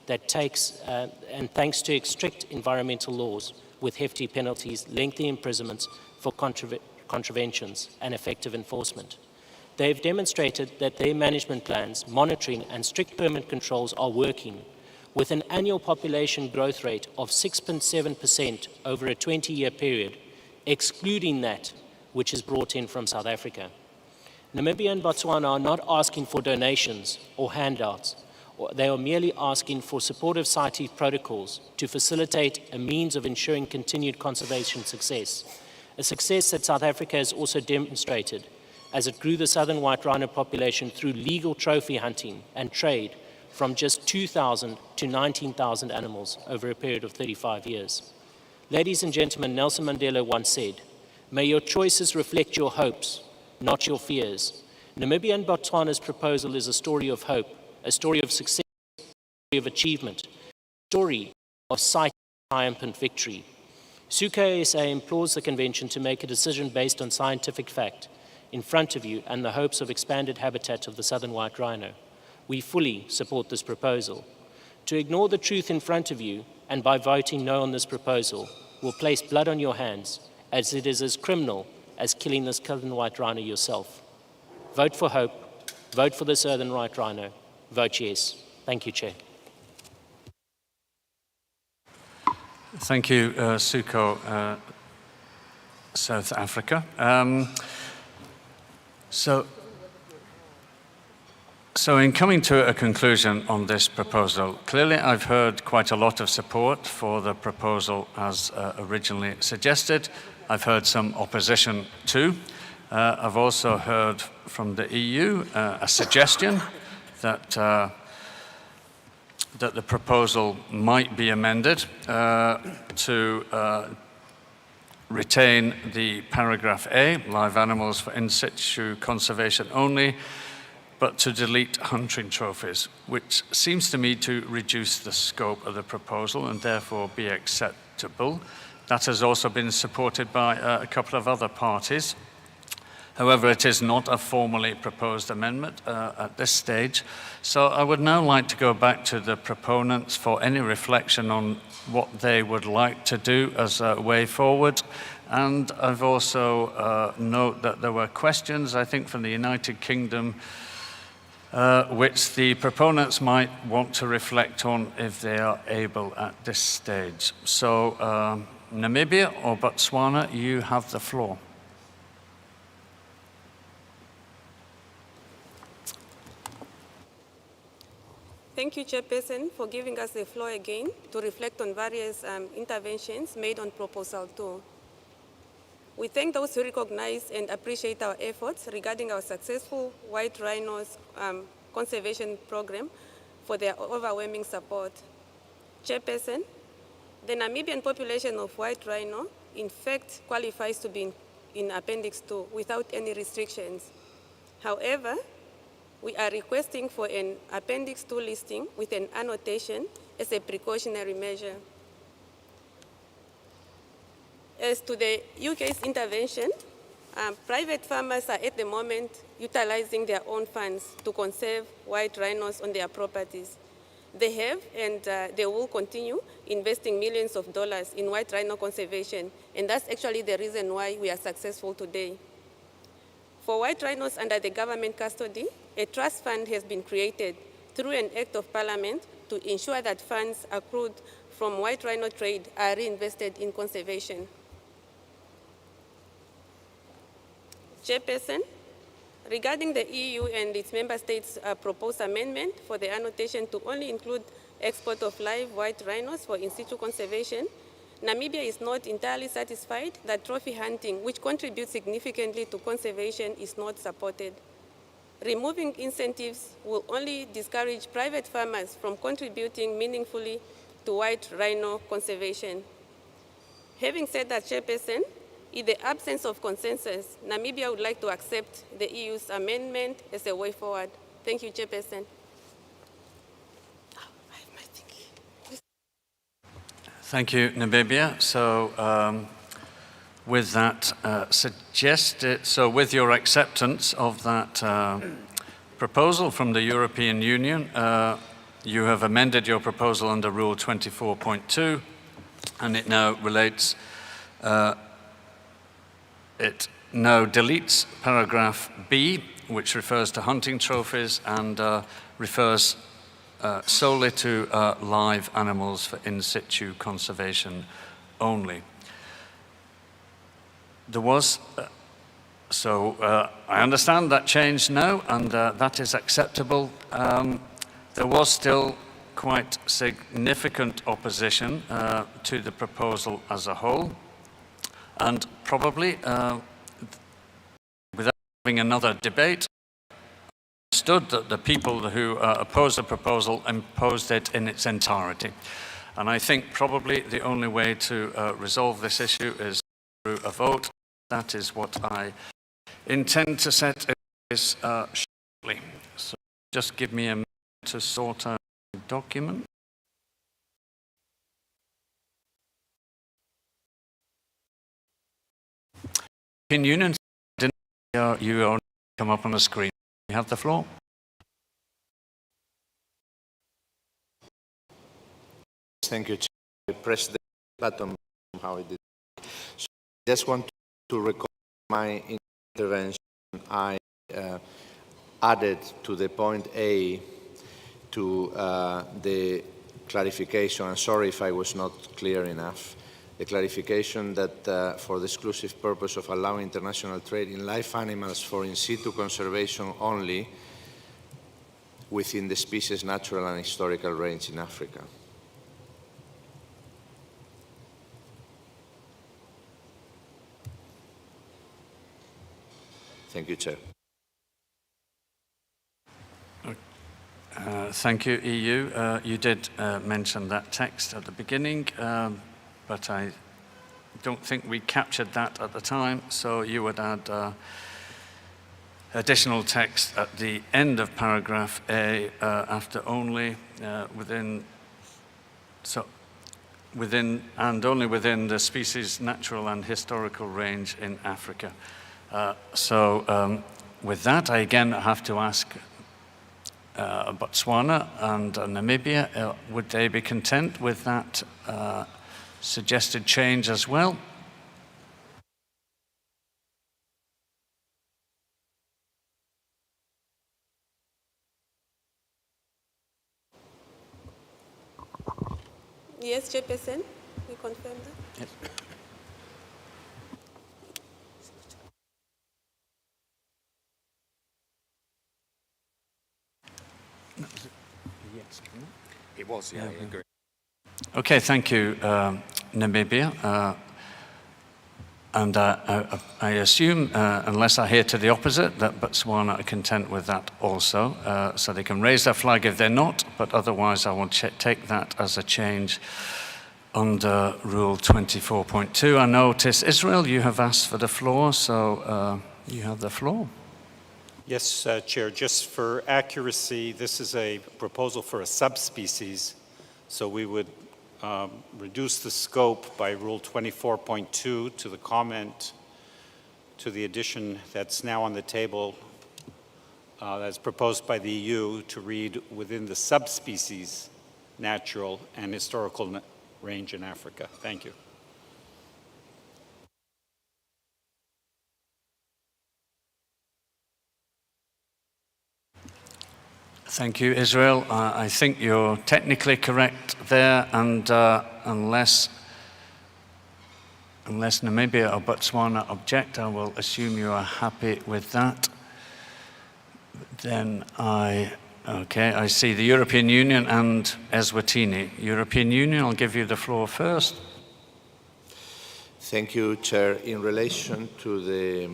[SPEAKER 8] that takes, and thanks to strict environmental laws with hefty penalties, lengthy imprisonments for contraventions, and effective enforcement. They've demonstrated that their management plans, monitoring, and strict permit controls are working, with an annual population growth rate of 6.7% over a 20-year period, excluding that which is brought in from South Africa. Namibia and Botswana are not asking for donations or handouts. They are merely asking for supportive CITES protocols to facilitate a means of ensuring continued conservation success, a success that South Africa has also demonstrated as it grew the southern white rhino population through legal trophy hunting and trade from just 2,000 to 19,000 animals over a period of 35 years. Ladies and gentlemen, Nelson Mandela once said, "May your choices reflect your hopes, not your fears." Namibia and Botswana's proposal is a story of hope, a story of success, a story of achievement, a story of triumphant victory. CoP19 implores the Convention to make a decision based on scientific fact in front of you and the hopes of expanded habitat of the southern white rhino. We fully support this proposal. To ignore the truth in front of you and by voting no on this proposal will place blood on your hands, as it is as criminal as killing this southern white rhino yourself. Vote for hope. Vote for the southern white rhino. Vote yes. Thank you, Chair.
[SPEAKER 1] Thank you, Suko, South Africa. So in coming to a conclusion on this proposal, clearly I've heard quite a lot of support for the proposal as originally suggested. I've heard some opposition too. I've also heard from the EU a suggestion that that the proposal might be amended to retain the paragraph A, live animals for in situ conservation only, but to delete hunting trophies, which seems to me to reduce the scope of the proposal and therefore be acceptable. That has also been supported by a couple of other parties. However, it is not a formally proposed amendment at this stage. So I would now like to go back to the proponents for any reflection on what they would like to do as a way forward. And I've also note that there were questions, I think, from the United Kingdom, which the proponents might want to reflect on if they are able at this stage. So Namibia or Botswana, you have the floor.
[SPEAKER 5] Thank you, Chairperson, for giving us the floor again to reflect on various interventions made on Proposal 2. We thank those who recognize and appreciate our efforts regarding our successful white rhinos conservation program for their overwhelming support. Chairperson, the Namibian population of white rhino, in fact, qualifies to be in Appendix 2 without any restrictions. However, we are requesting for an Appendix 2 listing with an annotation as a precautionary measure. As to the UK's intervention, private farmers are at the moment utilizing their own funds to conserve white rhinos on their properties. They have and they will continue investing millions of dollars in white rhino conservation, and that's actually the reason why we are successful today. For white rhinos under the government custody, a trust fund has been created through an Act of Parliament to ensure that funds accrued from white rhino trade are reinvested in conservation. Chairperson, regarding the EU and its member states' proposed amendment for the annotation to only include export of live white rhinos for in situ conservation, Namibia is not entirely satisfied that trophy hunting, which contributes significantly to conservation, is not supported. Removing incentives will only discourage private farmers from contributing meaningfully to white rhino conservation. Having said that, Chairperson, in the absence of consensus, Namibia would like to accept the EU's amendment as a way forward. Thank you, Chairperson.
[SPEAKER 1] Thank you, Namibia. So with that with your acceptance of that proposal from the European Union. You have amended your proposal under Rule 24.2, and it now relates, it now deletes paragraph B, which refers to hunting trophies and refers solely to live animals for in situ conservation only. There was, I understand that change now, and that is acceptable. There was still quite significant opposition to the proposal as a whole, and probably without having another debate, understood that the people who opposed the proposal imposed it in its entirety. And I think probably the only way to resolve this issue is through a vote. That is what I intend to set this shortly. So just give me a minute to sort out the document. In Union, you only come up on the screen. You have the floor.
[SPEAKER 15] Thank you, Chair. I pressed the button how it did. So I just want to record my intervention. I added to the point A to the clarification. I'm sorry if I was not clear enough. The clarification that for the exclusive purpose of allowing international trade in live animals for in situ conservation only within the species' natural and historical range in Africa. Thank you, Chair.
[SPEAKER 1] Thank you, EU. You did mention that text at the beginning, but I don't think we captured that at the time, so you would add additional text at the end of paragraph A after only within and only within the species' natural and historical range in Africa. With that, I again have to ask Botswana and Namibia, would they be content with that suggested change as well?
[SPEAKER 5] Yes, Chairperson, we confirm that.
[SPEAKER 1] Yes.
[SPEAKER 10] It was, yeah, I agree.
[SPEAKER 1] Okay, thank you, Namibia. And I assume, unless I hear to the opposite, that Botswana are content with that also. So they can raise their flag if they're not, but otherwise I will take that as a change under Rule 24.2. I notice, Israel, you have asked for the floor, so you have the floor.
[SPEAKER 21] Yes, Chair, just for accuracy, this is a proposal for a subspecies, so we would reduce the scope by Rule 24.2 to the comment to the addition that's now on the table that's proposed by the EU to read within the subspecies natural and historical range in Africa. Thank you.
[SPEAKER 1] Thank you, Israel. I think you're technically correct there, and unless Namibia or Botswana object, I will assume you are happy with that. Then I see the European Union and Eswatini. European Union, I'll give you the floor first.
[SPEAKER 15] Thank you, Chair. In relation to the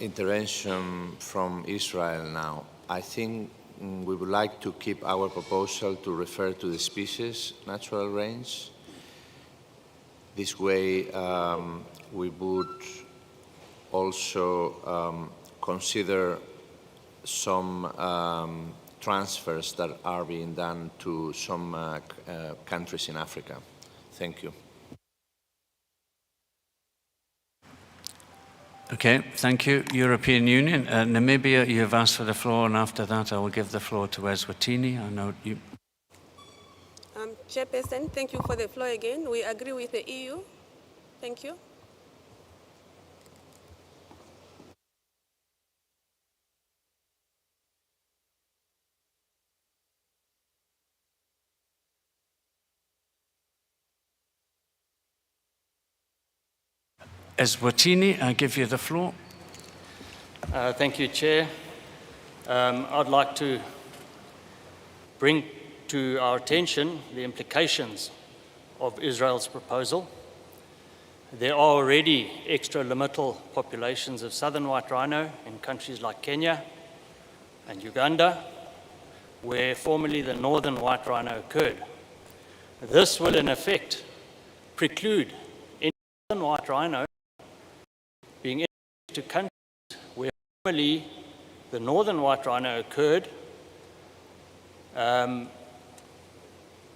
[SPEAKER 15] intervention from Israel now, I think we would like to keep our proposal to refer to the species natural range. This way, we would also consider some transfers that are being done to some countries in Africa. Thank you.
[SPEAKER 1] Okay, thank you. European Union. Namibia, you've asked for the floor, and after that I will give the floor to Eswatini. I know you.
[SPEAKER 5] Chairperson, thank you for the floor again. We agree with the EU. Thank you.
[SPEAKER 1] Eswatini, I give you the floor.
[SPEAKER 11] Thank you, Chair. I'd like to bring to our attention the implications of Israel's proposal. There are already extralimital populations of southern white rhino in countries like Kenya and Uganda, where formerly the northern white rhino occurred. This will, in effect, preclude any southern white rhino being introduced to countries where formerly the northern white rhino occurred.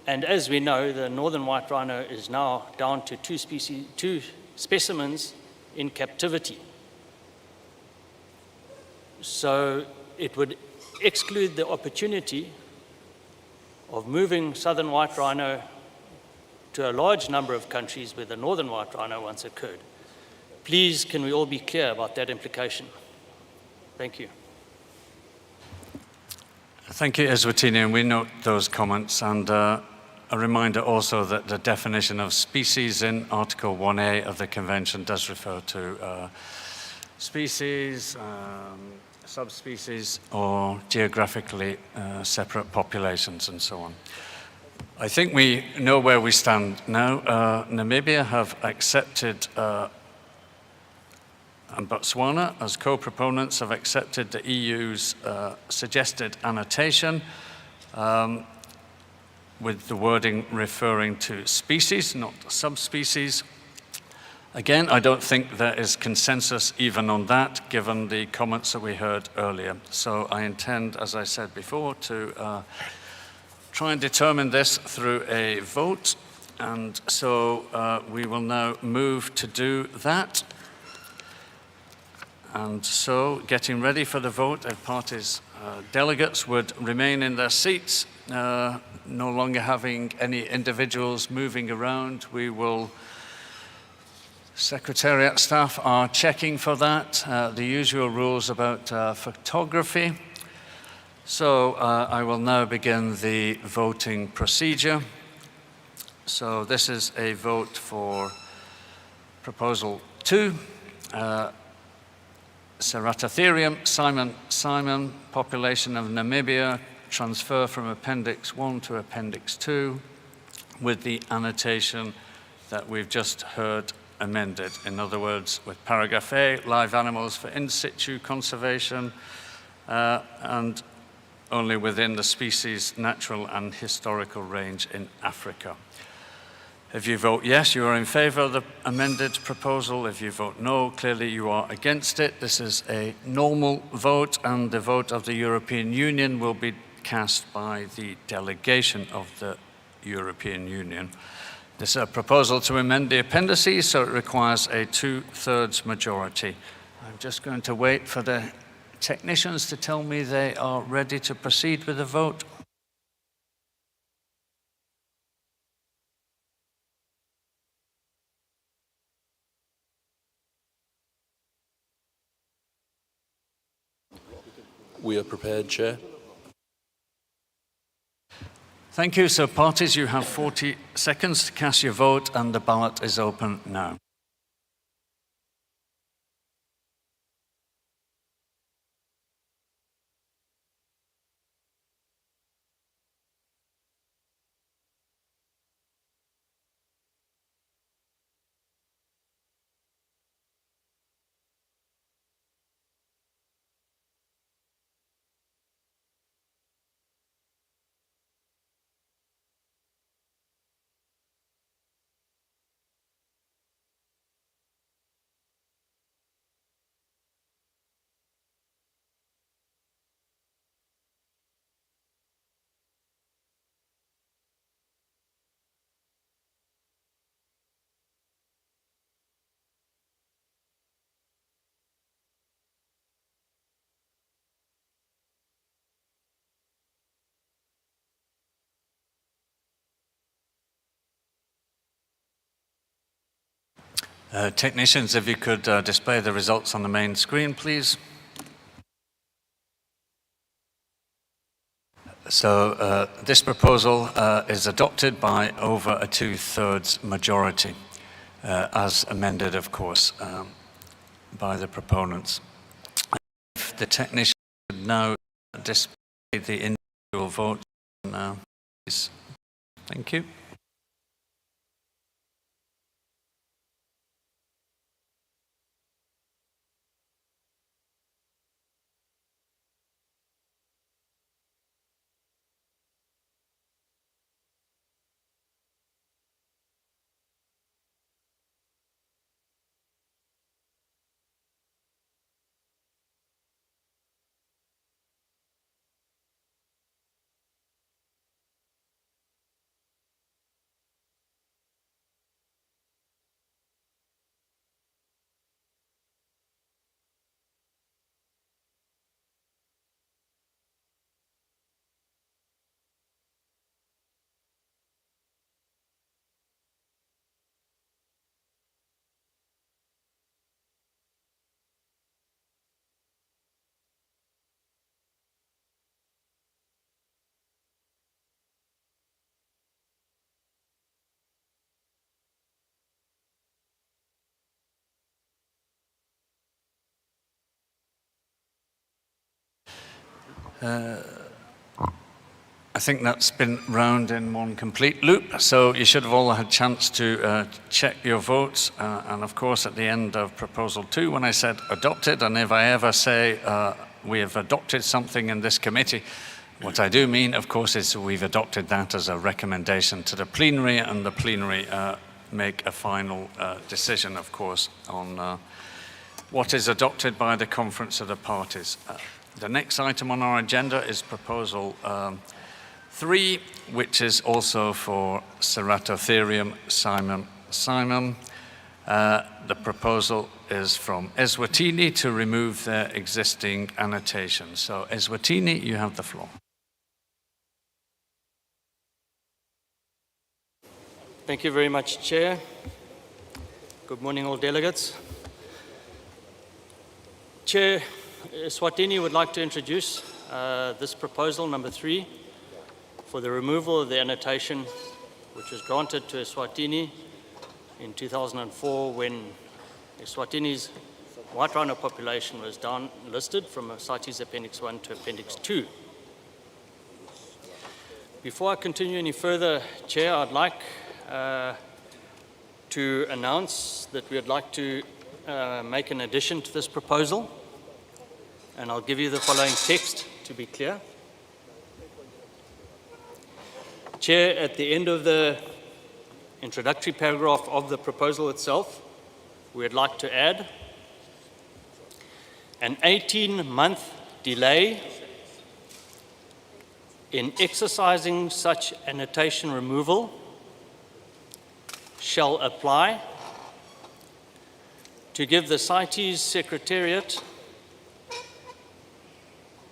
[SPEAKER 11] And as we know, the northern white rhino is now down to two specimens in captivity. So it would exclude the opportunity of moving southern white rhino to a large number of countries where the northern white rhino once occurred. Please, can we all be clear about that implication? Thank you.
[SPEAKER 1] Thank you, Eswatini, and we note those comments. And a reminder also that the definition of species in Article 1A of the Convention does refer to species, subspecies, or geographically separate populations and so on. I think we know where we stand now. Namibia have accepted and Botswana, as co-proponents, have accepted the EU's suggested annotation with the wording referring to species, not subspecies. Again, I don't think there is consensus even on that, given the comments that we heard earlier. So I intend, as I said before, to try and determine this through a vote. And so we will now move to do that. And so, getting ready for the vote, if parties' delegates would remain in their seats, no longer having any individuals moving around, we will, Secretariat staff are checking for that, the usual rules about photography. So I will now begin the voting procedure. So this is a vote for Proposal 2. Ceratotherium simon, population of Namibia, transfer from Appendix 1 to Appendix 2, with the annotation that we've just heard amended. In other words, with Paragraph A, live animals for in situ conservation, and only within the species' natural and historical range in Africa. If you vote yes, you are in favor of the amended proposal. If you vote no, clearly you are against it. This is a normal vote, and the vote of the European Union will be cast by the delegation of the European Union. This is a proposal to amend the appendices, so it requires a 2/3 majority. I'm just going to wait for the technicians to tell me they are ready to proceed with the vote.
[SPEAKER 12] We are prepared, Chair.
[SPEAKER 1] Thank you. So parties, you have 40 seconds to cast your vote, and the ballot is open now. Technicians, if you could display the results on the main screen, please. So this proposal is adopted by over a 2/3 majority, as amended, of course, by the proponents. If the technician could now display the individual votes now, please. Thank you. I think that's been round in one complete loop, so you should have all had a chance to check your votes, and of course at the end of Proposal 2 when I said adopted, and if I ever say we have adopted something in this committee, what I do mean, of course, is we've adopted that as a recommendation to the plenary, and the plenary make a final decision, of course, on what is adopted by the Conference of the Parties. The next item on our agenda is Proposal 3, which is also for Ceratotherium simum. The proposal is from Eswatini to remove their existing annotation. So Eswatini, you have the floor.
[SPEAKER 11] Thank you very much, Chair. Good morning, all delegates. Chair, Eswatini would like to introduce this proposal, number 3, for the removal of the annotation which was granted to Eswatini in 2004 when Eswatini's white rhino population was downlisted from CITES Appendix 1 to Appendix 2. Before I continue any further, Chair, I'd like to announce that we would like to make an addition to this proposal, and I'll give you the following text to be clear. Chair, at the end of the introductory paragraph of the proposal itself, we would like to add an 18-month delay in exercising such annotation removal shall apply to give the CITES Secretariat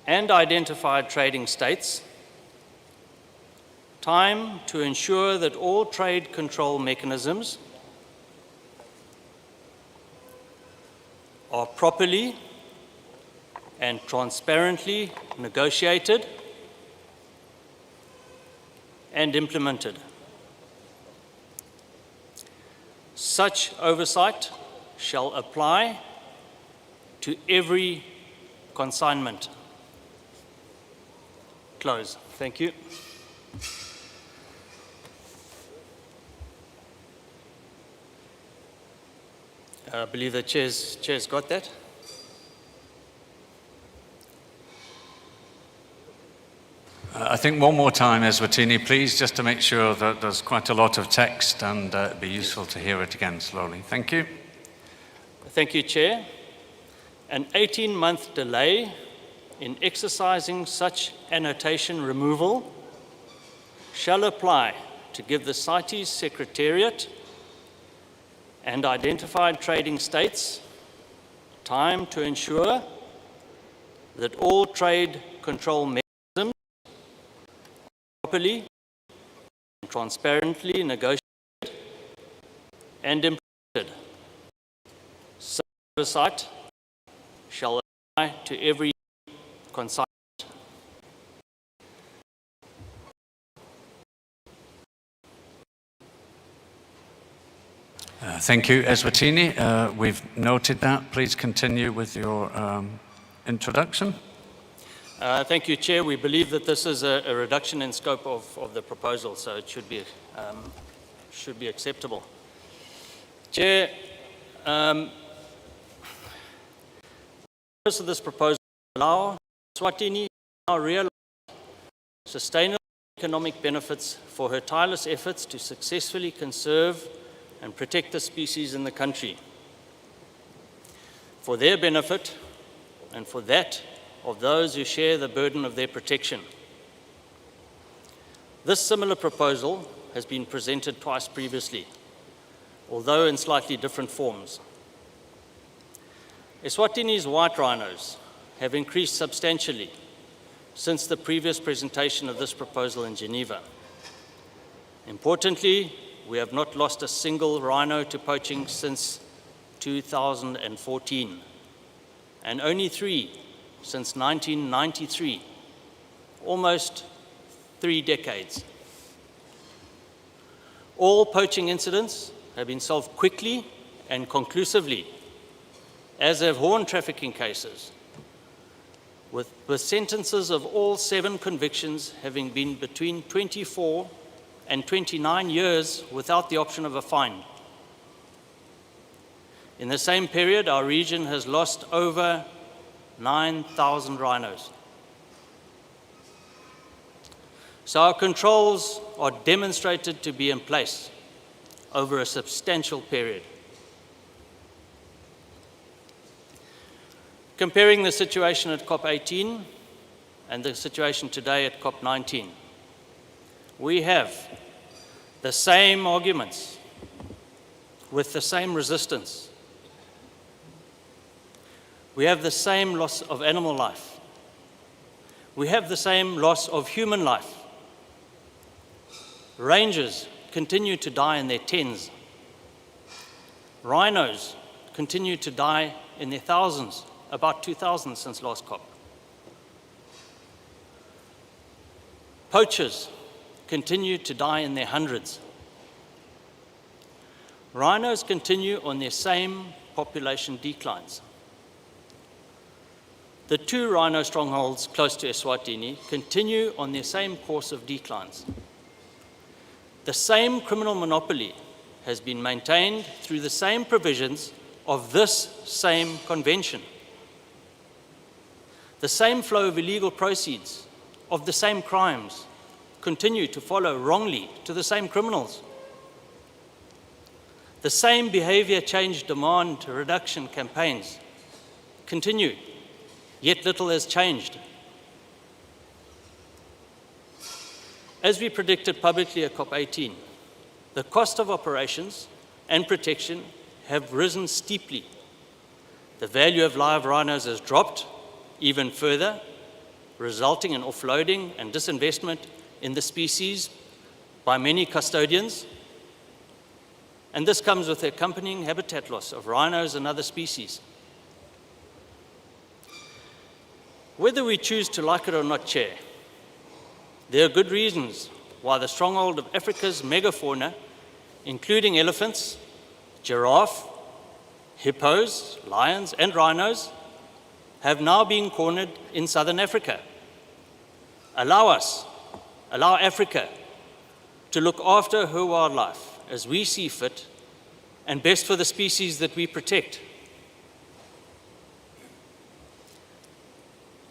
[SPEAKER 11] and identified trading states time to ensure that all trade control mechanisms are properly and transparently negotiated and implemented. Such oversight shall apply to every consignment. Close. Thank you. I believe the chair's got that.
[SPEAKER 1] I think one more time, Eswatini, please, just to make sure that there's quite a lot of text, and it'd be useful to hear it again slowly. Thank you.
[SPEAKER 11] Thank you, Chair. An 18-month delay in exercising such annotation removal shall apply to give the CITES Secretariat and identified trading states time to ensure that all trade control mechanisms are properly and transparently negotiated and implemented. oversight shall apply to every consignment.
[SPEAKER 1] Thank you, Eswatini. We've noted that. Please continue with your introduction.
[SPEAKER 11] Thank you, Chair. We believe that this is a reduction in scope of the proposal, so it should be acceptable. Chair, the purpose of this proposal is to allow Eswatini to now realize sustainable economic benefits for her tireless efforts to successfully conserve and protect the species in the country. For their benefit and for that of those who share the burden of their protection. This similar proposal has been presented twice previously, although in slightly different forms. Eswatini's white rhinos have increased substantially since the previous presentation of this proposal in Geneva. Importantly, we have not lost a single rhino to poaching since 2014, and only 3 since 1993, almost 3 decades. All poaching incidents have been solved quickly and conclusively, as have horn trafficking cases, with sentences of all 7 convictions having been between 24 and 29 years without the option of a fine. In the same period, our region has lost over 9,000 rhinos. So our controls are demonstrated to be in place over a substantial period. Comparing the situation at COP18 and the situation today at COP19, we have the same arguments with the same resistance. We have the same loss of animal life. We have the same loss of human life. Rangers continue to die in their tens. Rhinos continue to die in their thousands, about 2,000 since last COP. Poachers continue to die in their hundreds. Rhinos continue on their same population declines. The 2 rhino strongholds close to Eswatini continue on their same course of declines. The same criminal monopoly has been maintained through the same provisions of this same convention. The same flow of illegal proceeds of the same crimes continue to follow wrongly to the same criminals. The same behavior change demand reduction campaigns continue, yet little has changed. As we predicted publicly at COP18, the cost of operations and protection have risen steeply. The value of live rhinos has dropped even further, resulting in offloading and disinvestment in the species by many custodians. And this comes with the accompanying habitat loss of rhinos and other species. Whether we choose to like it or not, Chair, there are good reasons why the stronghold of Africa's megafauna, including elephants, giraffe, hippos, lions, and rhinos, have now been cornered in southern Africa. Allow Africa to look after her wildlife as we see fit and best for the species that we protect.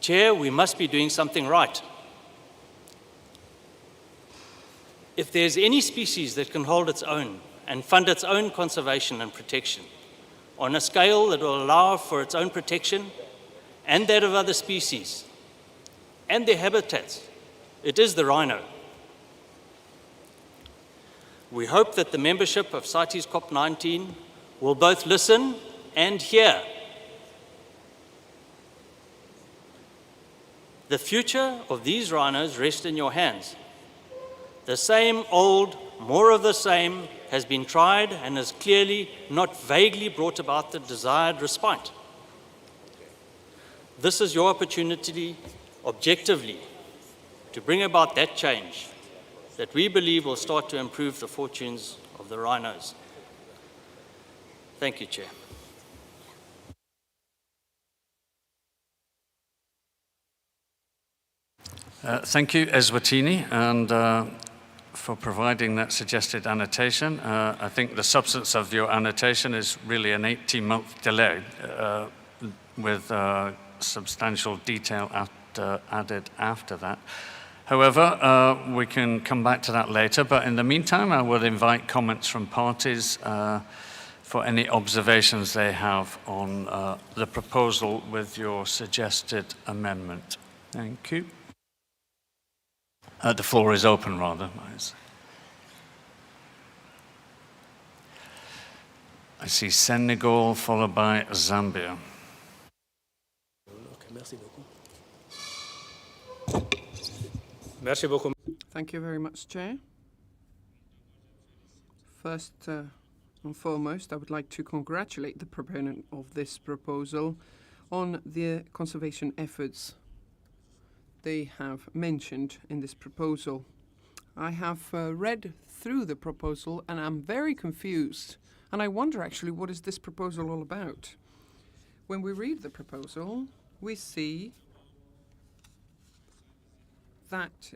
[SPEAKER 11] Chair, we must be doing something right. If there's any species that can hold its own and fund its own conservation and protection on a scale that will allow for its own protection and that of other species and their habitats, it is the rhino. We hope that the membership of CITES COP19 will both listen and hear. The future of these rhinos rests in your hands. The same old, more of the same, has been tried and has clearly not vaguely brought about the desired respite. This is your opportunity, objectively, to bring about that change that we believe will start to improve the fortunes of the rhinos. Thank you, Chair.
[SPEAKER 1] Thank you, Eswatini, and for providing that suggested annotation. I think the substance of your annotation is really an 18-month delay with substantial detail added after that. However, we can come back to that later, but in the meantime, I would invite comments from parties for any observations they have on the proposal with your suggested amendment. Thank you. The floor is open, rather. I see Senegal, followed by Zambia.
[SPEAKER 16] Thank you very much, Chair. First and foremost, I would like to congratulate the proponent of this proposal on the conservation efforts they have mentioned in this proposal. I have read through the proposal and I'm very confused, and I wonder actually what is this proposal all about. When we read the proposal, we see that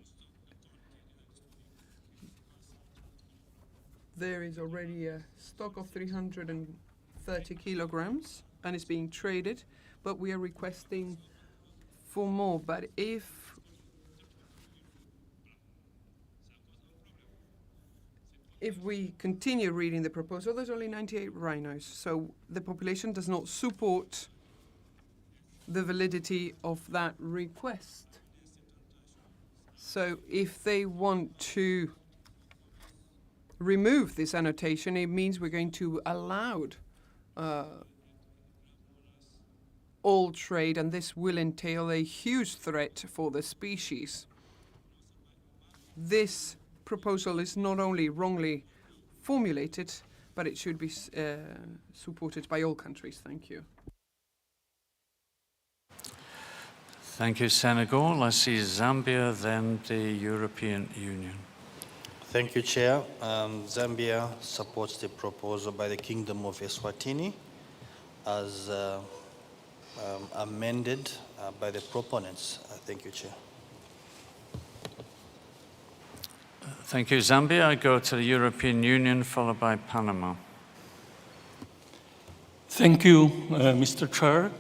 [SPEAKER 16] there is already a stock of 330 kilograms and it's being traded, but we are requesting for more. But if we continue reading the proposal, there's only 98 rhinos, so the population does not support the validity of that request. So if they want to remove this annotation, it means we're going to allow all trade, and this will entail a huge threat for the species. This proposal is not only wrongly formulated, but it should be supported by all countries. Thank you.
[SPEAKER 1] Thank you, Senegal. I see Zambia, then the European Union.
[SPEAKER 17] Thank you, Chair. Zambia supports the proposal by the Kingdom of Eswatini as amended by the proponents. Thank you, Chair.
[SPEAKER 1] Thank you, Zambia. I go to the European Union, followed by Panama.
[SPEAKER 23] Thank you, Mr. Chair.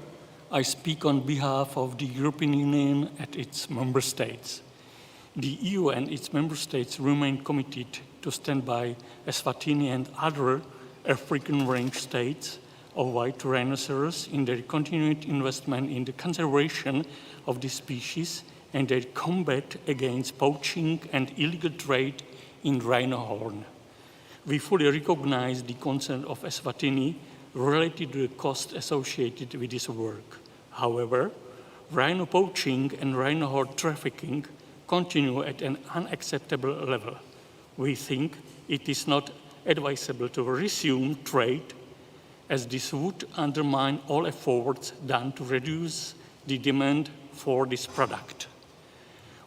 [SPEAKER 23] I speak on behalf of the European Union and its member states. The EU and its member states remain committed to stand by Eswatini and other African range states of white rhinoceros in their continued investment in the conservation of the species and their combat against poaching and illegal trade in rhino horn. We fully recognize the concern of Eswatini related to the cost associated with this work. However, rhino poaching and rhino horn trafficking continue at an unacceptable level. We think it is not advisable to resume trade, as this would undermine all efforts done to reduce the demand for this product.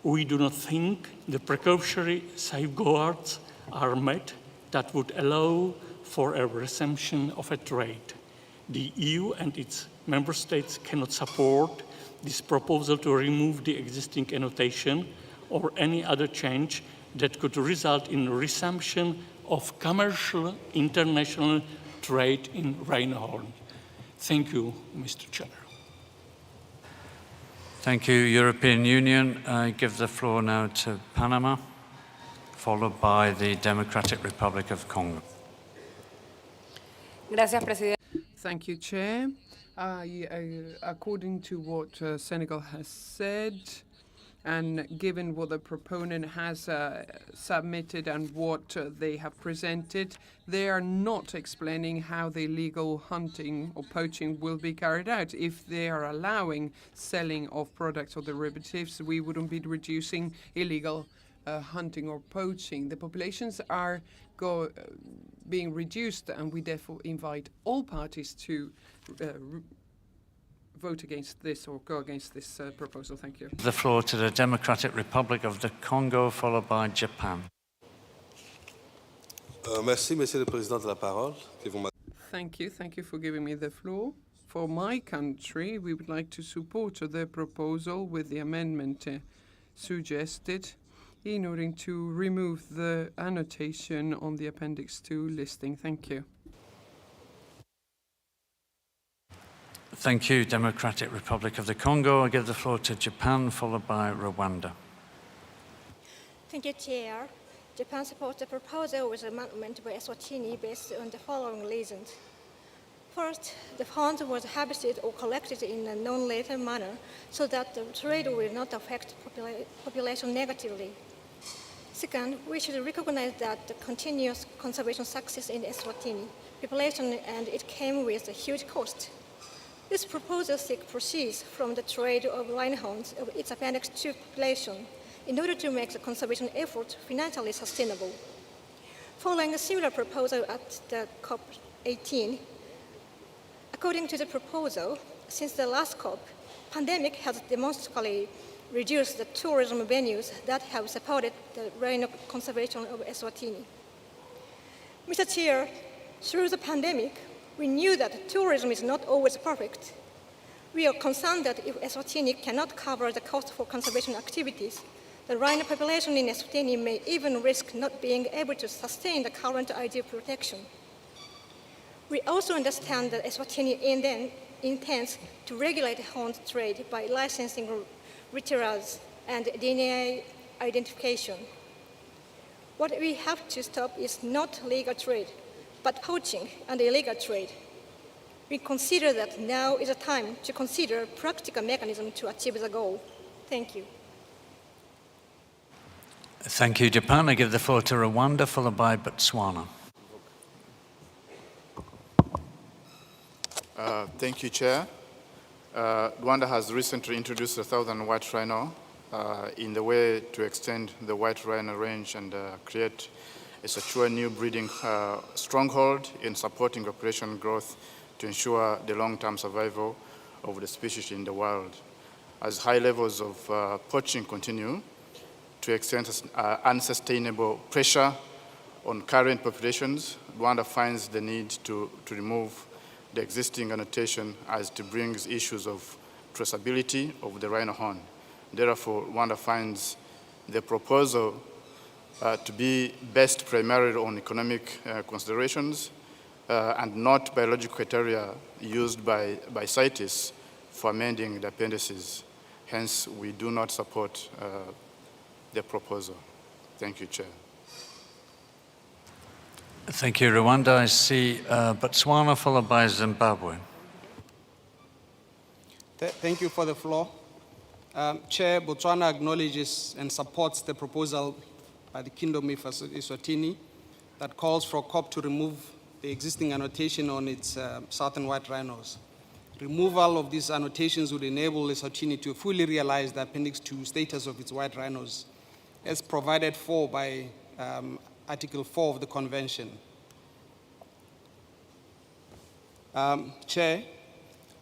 [SPEAKER 23] We do not think the precautionary safeguards are met that would allow for a resumption of a trade. The EU and its member states cannot support this proposal to remove the existing annotation or any other change that could result in resumption of commercial international trade in rhino horn. Thank you, Mr. Chair.
[SPEAKER 1] Thank you, European Union. I give the floor now to Panama, followed by the Democratic Republic of Congo.
[SPEAKER 16] Thank you, Chair. According to what Senegal has said, and given what the proponent has submitted and what they have presented, they are not explaining how the illegal hunting or poaching will be carried out. If they are allowing selling of products or derivatives, we wouldn't be reducing illegal hunting or poaching. The populations are being reduced, and we therefore invite all parties to vote against this or go against this proposal. Thank you.
[SPEAKER 1] The floor to the Democratic Republic of the Congo, followed by Japan.
[SPEAKER 18] Merci, Monsieur le Président, de la parole.
[SPEAKER 16] Thank you for giving me the floor. For my country, we would like to support the proposal with the amendment suggested in order to remove the annotation on the Appendix 2 listing. Thank you.
[SPEAKER 1] Thank you, Democratic Republic of the Congo. I give the floor to Japan, followed by Rwanda.
[SPEAKER 19] Thank you, Chair. Japan supports the proposal with amendment by Eswatini based on the following reasons. First, the funds was harvested or collected in a non-lethal manner so that the trade will not affect population negatively. Second, we should recognize that the continuous conservation success in Eswatini population and it came with a huge cost. This proposal seeks proceeds from the trade of rhinos of its Appendix 2 population in order to make the conservation effort financially sustainable. Following a similar proposal at the CoP19, according to the proposal, since the last COP, pandemic has demonstrably reduced the tourism venues that have supported the rhino conservation of Eswatini. Mr. Chair, through the pandemic, we knew that tourism is not always perfect. We are concerned that if Eswatini cannot cover the cost for conservation activities, the rhino population in Eswatini may even risk not being able to sustain the current ideal protection. We also understand that Eswatini intends to regulate horned trade by licensing rituals and DNA identification. What we have to stop is not legal trade, but poaching and illegal trade. We consider that now is a time to consider practical mechanism to achieve the goal. Thank you.
[SPEAKER 1] Thank you, Japan. I give the floor to Rwanda, followed by Botswana.
[SPEAKER 20] Thank you, Chair. Rwanda has recently introduced the southern white rhino in the way to extend the white rhino range and create a secure new breeding stronghold in supporting population growth to ensure the long-term survival of the species in the wild. As high levels of poaching continue to extend unsustainable pressure on current populations, Rwanda finds the need to remove the existing annotation as it brings issues of traceability of the rhino horn. Therefore, Rwanda finds the proposal to be based primarily on economic considerations and not biological criteria used by CITES for amending the appendices. Hence, we do not support the proposal. Thank you, Chair.
[SPEAKER 1] Thank you, Rwanda. I see Botswana, followed by Zimbabwe.
[SPEAKER 24] Thank you for the floor. Chair, Botswana acknowledges and supports the proposal by the Kingdom of Eswatini that calls for COP to remove the existing annotation on its southern white rhinos. Removal of these annotations would enable Eswatini to fully realize the Appendix 2 status of its white rhinos as provided for by Article 4 of the Convention. Chair,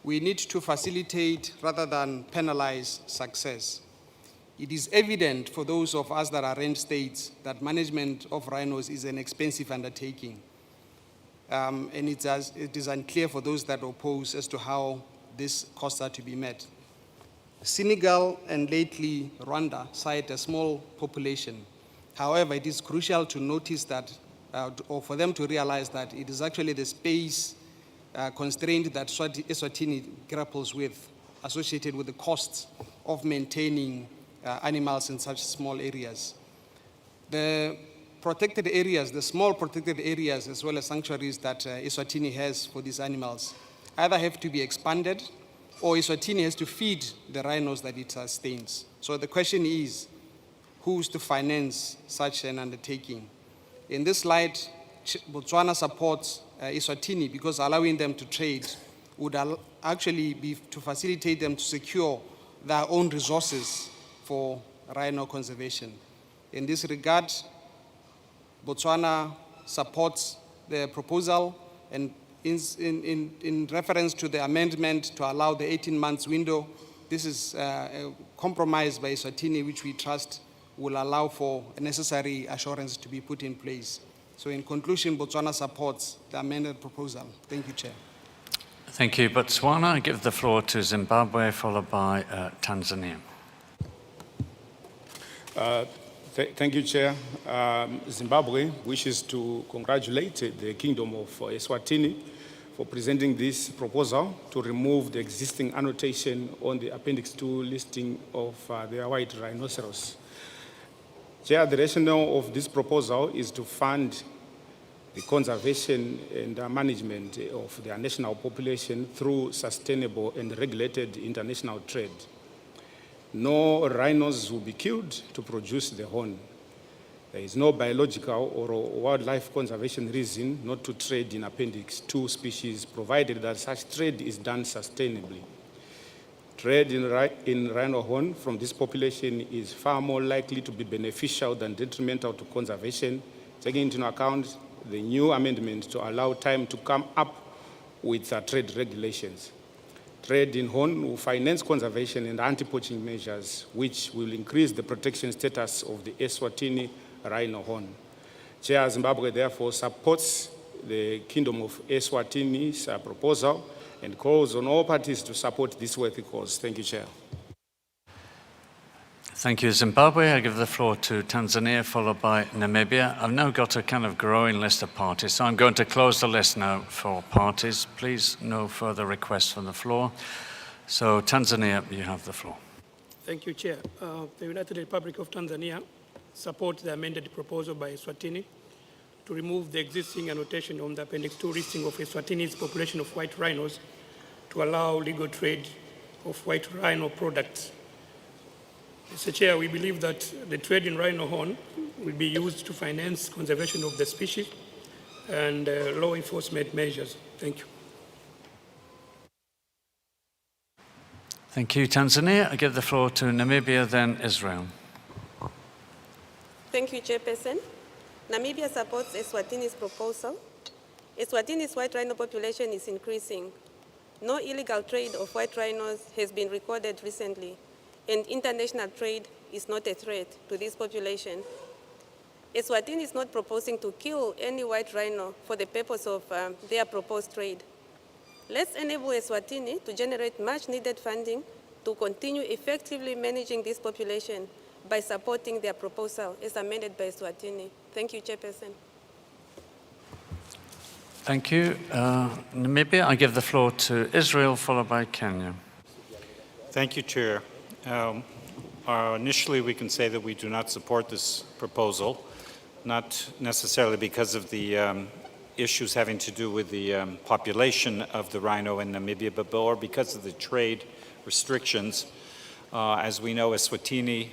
[SPEAKER 24] we need to facilitate rather than penalize success. It is evident for those of us that are range states that management of rhinos is an expensive undertaking. And it is unclear for those that oppose as to how these costs are to be met. Senegal and lately Rwanda cite a small population. However, it is crucial to notice that, or for them to realize that it is actually the space constraint that Eswatini grapples with, associated with the costs of maintaining animals in such small areas. The protected areas, the small protected areas, as well as sanctuaries that Eswatini has for these animals, either have to be expanded or Eswatini has to feed the rhinos that it sustains. So the question is, who's to finance such an undertaking? In this light, Botswana supports Eswatini because allowing them to trade would actually be to facilitate them to secure their own resources for rhino conservation. In this regard, Botswana supports the proposal, and in reference to the amendment to allow the 18 months window, this is a compromise by Eswatini, which we trust will allow for necessary assurance to be put in place. So in conclusion, Botswana supports the amended proposal. Thank you, Chair.
[SPEAKER 1] Thank you. Botswana, I give the floor to Zimbabwe, followed by Tanzania.
[SPEAKER 2] Thank you, Chair. Zimbabwe wishes to congratulate the Kingdom of Eswatini for presenting this proposal to remove the existing annotation on the Appendix 2 listing of their white rhinoceros. Chair, the rationale of this proposal is to fund the conservation and management of their national population through sustainable and regulated international trade. No rhinos will be killed to produce the horn. There is no biological or wildlife conservation reason not to trade in Appendix 2 species, provided that such trade is done sustainably. Trade in rhino horn from this population is far more likely to be beneficial than detrimental to conservation, taking into account the new amendment to allow time to come up with trade regulations. Trade in horn will finance conservation and anti-poaching measures, which will increase the protection status of the Eswatini rhino horn. Chair, Zimbabwe therefore supports the Kingdom of Eswatini's proposal and calls on all parties to support this worthy cause. Thank you, Chair.
[SPEAKER 1] Thank you, Zimbabwe. I give the floor to Tanzania, followed by Namibia. I've now got a kind of growing list of parties, so I'm going to close the list now for parties. Please, no further requests from the floor. So, Tanzania, you have the floor.
[SPEAKER 14] Thank you, Chair. The United Republic of Tanzania supports the amended proposal by Eswatini to remove the existing annotation on the Appendix 2 listing of Eswatini's population of white rhinos to allow legal trade of white rhino products. Mr. Chair, we believe that the trade in rhino horn will be used to finance conservation of the species and law enforcement measures. Thank you.
[SPEAKER 1] Thank you, Tanzania. I give the floor to Namibia, then Israel.
[SPEAKER 5] Thank you, Chairperson. Namibia supports Eswatini's proposal. Eswatini's white rhino population is increasing. No illegal trade of white rhinos has been recorded recently, and international trade is not a threat to this population. Eswatini is not proposing to kill any white rhino for the purpose of their proposed trade. Let's enable Eswatini to generate much-needed funding to continue effectively managing this population by supporting their proposal as amended by Eswatini. Thank you, Chairperson.
[SPEAKER 1] Thank you. Namibia, I give the floor to Israel, followed by Kenya.
[SPEAKER 21] Thank you, Chair. Initially, we can say that we do not support this proposal, not necessarily because of the issues having to do with the population of the rhino in Namibia, but more because of the trade restrictions. As we know, Eswatini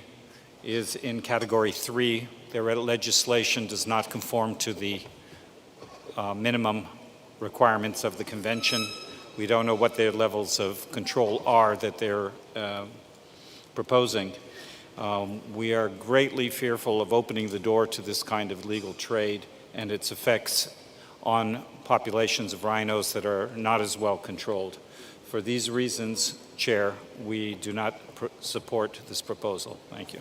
[SPEAKER 21] is in Category 3. Their legislation does not conform to the minimum requirements of the convention. We don't know what their levels of control are that they're proposing. We are greatly fearful of opening the door to this kind of legal trade and its effects on populations of rhinos that are not as well controlled. For these reasons, Chair, we do not support this proposal. Thank you.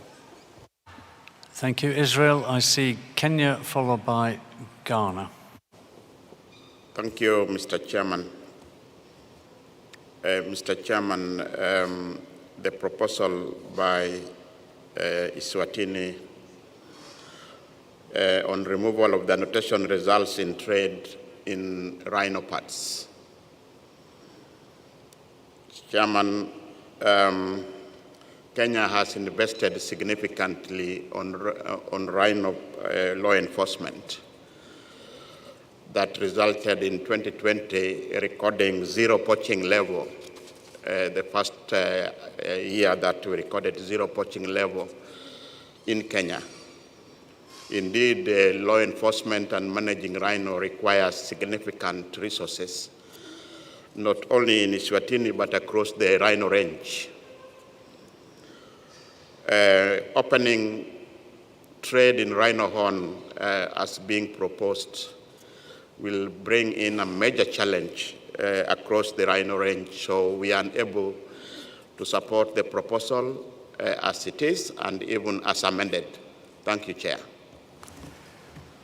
[SPEAKER 1] Thank you, Israel. I see Kenya, followed by Ghana.
[SPEAKER 4] Thank you, Mr. Chairman. Mr. Chairman, the proposal by Eswatini on removal of the annotation results in trade in rhino parts. Chairman, Kenya has invested significantly on rhino law enforcement that resulted in 2020 recording zero poaching level, the first year that we recorded zero poaching level in Kenya. Indeed, law enforcement and managing rhino requires significant resources, not only in Eswatini but across the rhino range. Opening trade in rhino horn as being proposed will bring in a major challenge across the rhino range, so we are unable to support the proposal as it is and even as amended. Thank you, Chair.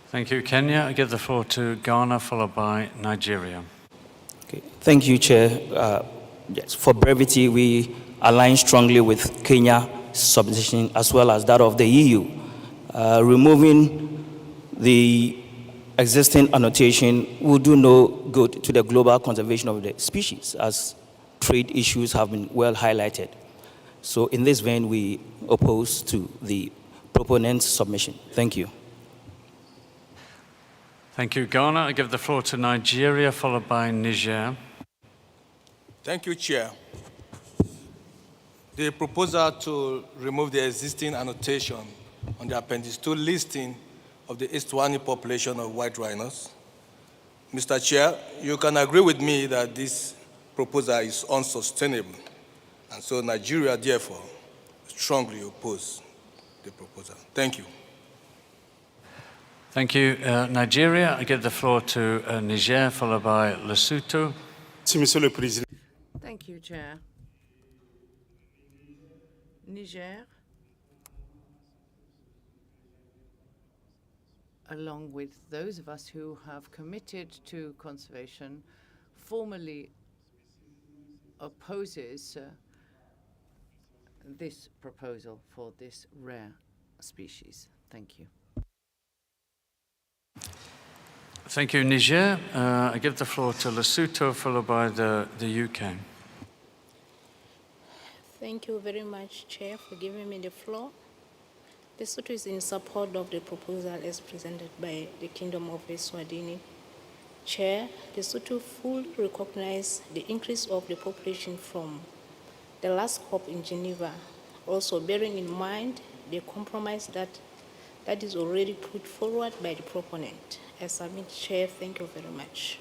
[SPEAKER 1] Thank you, Kenya. I give the floor to Ghana, followed by Nigeria.
[SPEAKER 3] Okay. Thank you, Chair. Yes, for brevity, we align strongly with Kenya's submission as well as that of the EU. Removing the existing annotation will do no good to the global conservation of the species, as trade issues have been well highlighted. So in this vein, we oppose to the proponent's submission. Thank you.
[SPEAKER 1] Thank you, Ghana. I give the floor to Nigeria, followed by Niger.
[SPEAKER 18] Thank you, Chair. The proposal to remove the existing annotation on the Appendix 2 listing of the Eswatini population of white rhinos. Mr. Chair, you can agree with me that this proposal is unsustainable, and so Nigeria, therefore, strongly opposes the proposal. Thank you.
[SPEAKER 1] Thank you, Nigeria. I give the floor to Niger, followed by Lesotho.
[SPEAKER 16] Thank you, Chair. Niger, along with those of us who have committed to conservation, formally opposes this proposal for this rare species. Thank you.
[SPEAKER 1] Thank you, Niger. I give the floor to Lesotho, followed by the UK.
[SPEAKER 9] Thank you very much, Chair, for giving me the floor. Lesotho is in support of the proposal as presented by the Kingdom of Eswatini. Chair, Lesotho fully recognizes the increase of the population from the last COP in Geneva, also bearing in mind the compromise that is already put forward by the proponent. As submitted, Chair, thank you very much.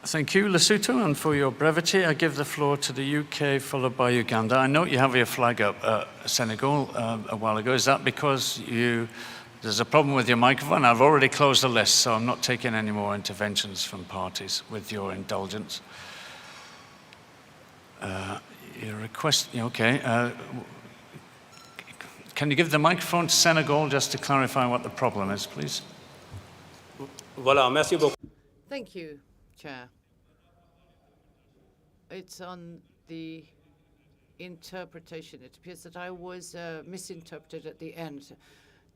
[SPEAKER 1] Thank you, Lesotho, and for your brevity, I give the floor to the UK, followed by Uganda. I note you have your flag up, Senegal, a while ago. Is that because there's a problem with your microphone? I've already closed the list, so I'm not taking any more interventions from parties, with your indulgence. Your request, okay. Can you give the microphone to Senegal just to clarify what the problem is, please?
[SPEAKER 13] Voilà, merci beaucoup.
[SPEAKER 16] Thank you, Chair. It's on the interpretation. It appears that I was misinterpreted at the end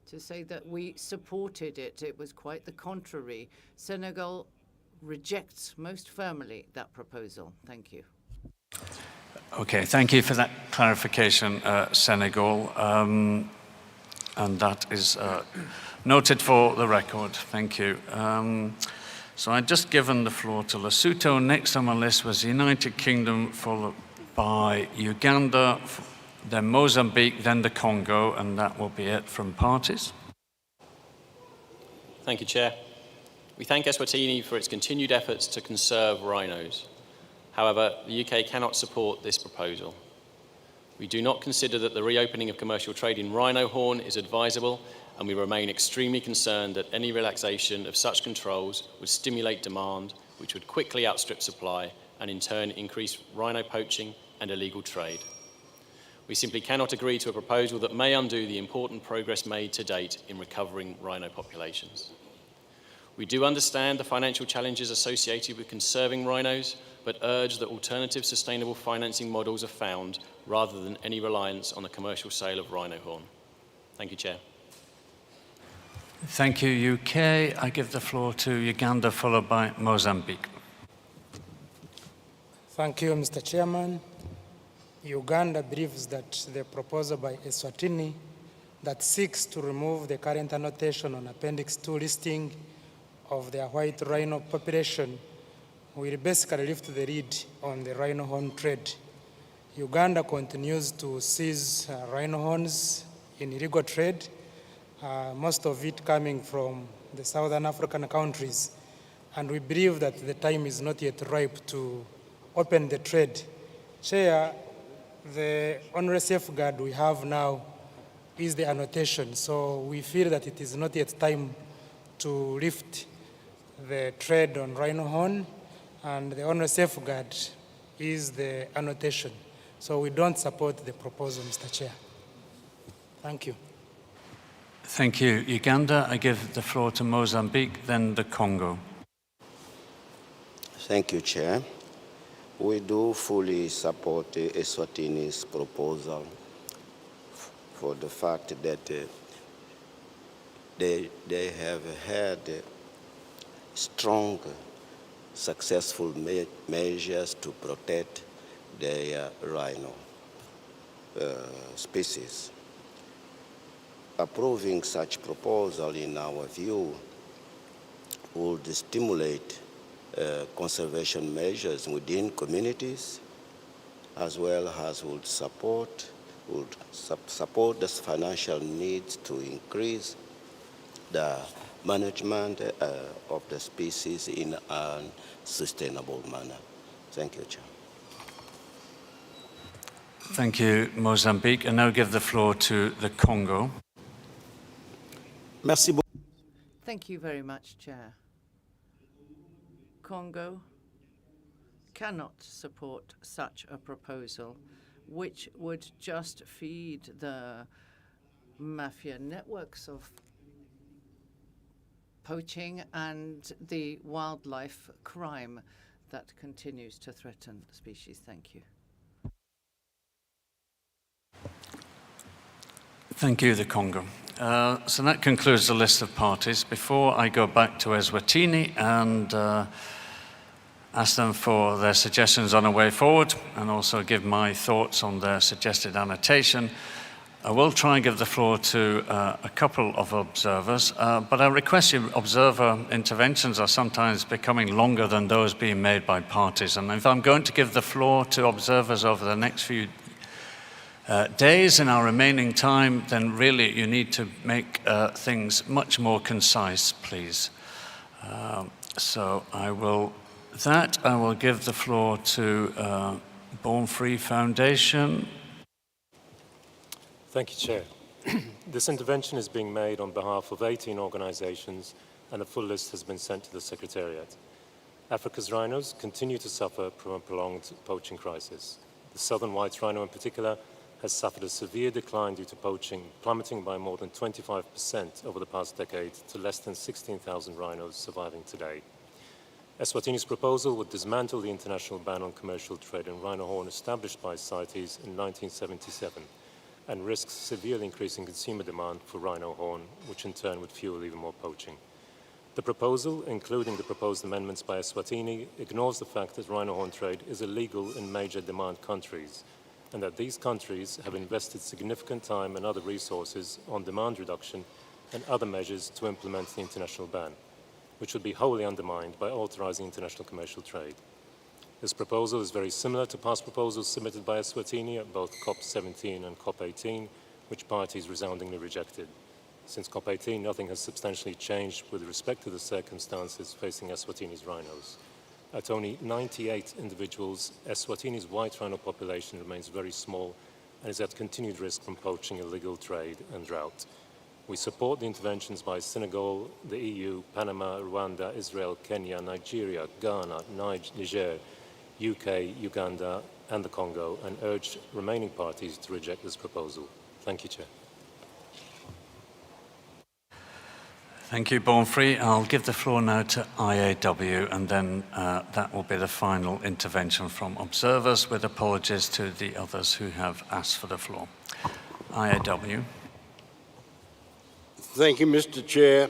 [SPEAKER 16] to say that we supported it. It was quite the contrary. Senegal rejects most firmly that proposal. Thank you.
[SPEAKER 1] Okay, thank you for that clarification, Senegal. And that is noted for the record. Thank you. So I'd just given the floor to Lesotho. Next on my list was the United Kingdom, followed by Uganda, then Mozambique, then the Congo, and that will be it from parties.
[SPEAKER 22] Thank you, Chair. We thank Eswatini for its continued efforts to conserve rhinos. However, the UK cannot support this proposal. We do not consider that the reopening of commercial trade in rhino horn is advisable, and we remain extremely concerned that any relaxation of such controls would stimulate demand, which would quickly outstrip supply and in turn increase rhino poaching and illegal trade. We simply cannot agree to a proposal that may undo the important progress made to date in recovering rhino populations. We do understand the financial challenges associated with conserving rhinos, but urge that alternative sustainable financing models are found rather than any reliance on the commercial sale of rhino horn. Thank you, Chair.
[SPEAKER 1] Thank you, UK. I give the floor to Uganda, followed by Mozambique.
[SPEAKER 25] Thank you, Mr. Chairman. Uganda believes that the proposal by Eswatini that seeks to remove the current annotation on Appendix 2 listing of their white rhino population will basically lift the lid on the rhino horn trade. Uganda continues to seize rhino horns in illegal trade, most of it coming from the Southern African countries. And we believe that the time is not yet ripe to open the trade. Chair, the only safeguard we have now is the annotation. So we feel that it is not yet time to lift the trade on rhino horn, and the only safeguard is the annotation. So we don't support the proposal, Mr. Chair. Thank you.
[SPEAKER 1] Thank you. Uganda, I give the floor to Mozambique, then the Congo.
[SPEAKER 6] Thank you, Chair. We do fully support Eswatini's proposal for the fact that they have had strong, successful measures to protect their rhino species. Approving such proposal, in our view, would stimulate conservation measures within communities, as well as would support the financial needs to increase the management of the species in a sustainable manner. Thank you, Chair.
[SPEAKER 1] Thank you, Mozambique. I now give the floor to the Congo.
[SPEAKER 7] Thank you very much, Chair. Congo cannot support such a proposal, which would just feed the mafia networks of poaching and the wildlife crime that continues to threaten the species. Thank you.
[SPEAKER 1] Thank you, the Congo. So that concludes the list of parties. Before I go back to Eswatini and ask them for their suggestions on a way forward, and also give my thoughts on their suggested annotation, I will try and give the floor to a couple of observers, but I request you, observer interventions are sometimes becoming longer than those being made by parties. And if I'm going to give the floor to observers over the next few days in our remaining time, then really you need to make things much more concise, please. So I will give the floor to Born Free Foundation.
[SPEAKER 8] Thank you, Chair. This intervention is being made on behalf of 18 organizations, and a full list has been sent to the Secretariat. Africa's rhinos continue to suffer from a prolonged poaching crisis. The southern white rhino in particular has suffered a severe decline due to poaching, plummeting by more than 25% over the past decade to less than 16,000 rhinos surviving today. Eswatini's proposal would dismantle the international ban on commercial trade in rhino horn established by CITES in 1977 and risks severely increasing consumer demand for rhino horn, which in turn would fuel even more poaching. The proposal, including the proposed amendments by Eswatini, ignores the fact that rhino horn trade is illegal in major demand countries, and that these countries have invested significant time and other resources on demand reduction and other measures to implement the international ban, which would be wholly undermined by authorizing international commercial trade. This proposal is very similar to past proposals submitted by Eswatini at both COP17 and COP18, which parties resoundingly rejected. Since COP18, nothing has substantially changed with respect to the circumstances facing Eswatini's rhinos. At only 98 individuals, Eswatini's white rhino population remains very small and is at continued risk from poaching, illegal trade and drought. We support the interventions by Senegal, the EU, Panama, Rwanda, Israel, Kenya, Nigeria, Ghana, Niger, UK, Uganda and the Congo, and urge remaining parties to reject this proposal. Thank you, Chair.
[SPEAKER 1] Thank you, Born Free. I'll give the floor now to IAW, and then that will be the final intervention from observers, with apologies to the others who have asked for the floor. IAW.
[SPEAKER 10] Thank you, Mr. Chair.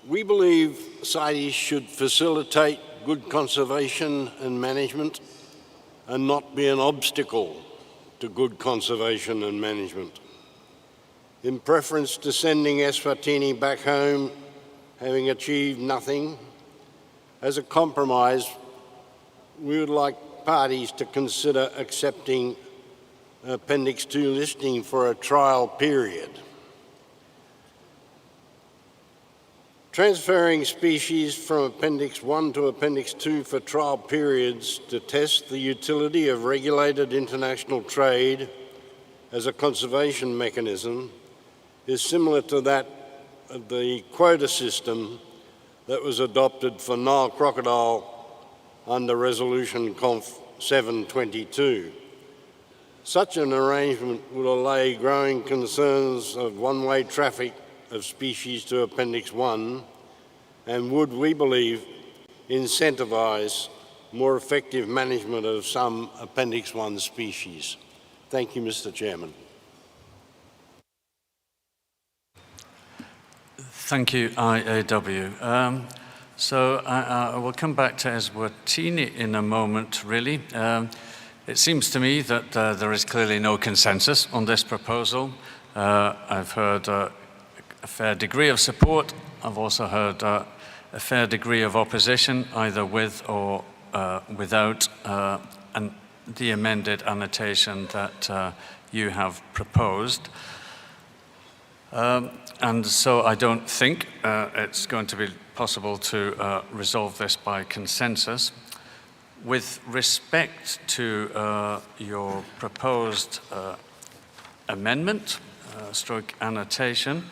[SPEAKER 10] We believe CITES should facilitate good conservation and management and not be an obstacle to good conservation and management. In preference to sending Eswatini back home having achieved nothing, as a compromise, we would like parties to consider accepting Appendix 2 listing for a trial period. Transferring species from Appendix 1 to Appendix 2 for trial periods to test the utility of regulated international trade as a conservation mechanism is similar to that of the quota system that was adopted for Nile crocodile under Resolution Conf 722. Such an arrangement would allay growing concerns of one-way traffic of species to Appendix 1 and would, we believe, incentivise more effective management of some Appendix 1 species. Thank you, Mr. Chairman.
[SPEAKER 1] Thank you, IAW. So I will come back to Eswatini in a moment, really. It seems to me that there is clearly no consensus on this proposal. I've heard a fair degree of support. I've also heard a fair degree of opposition, either with or without the amended annotation that you have proposed. And so I don't think it's going to be possible to resolve this by consensus. With respect to your proposed amendment, stroke annotation,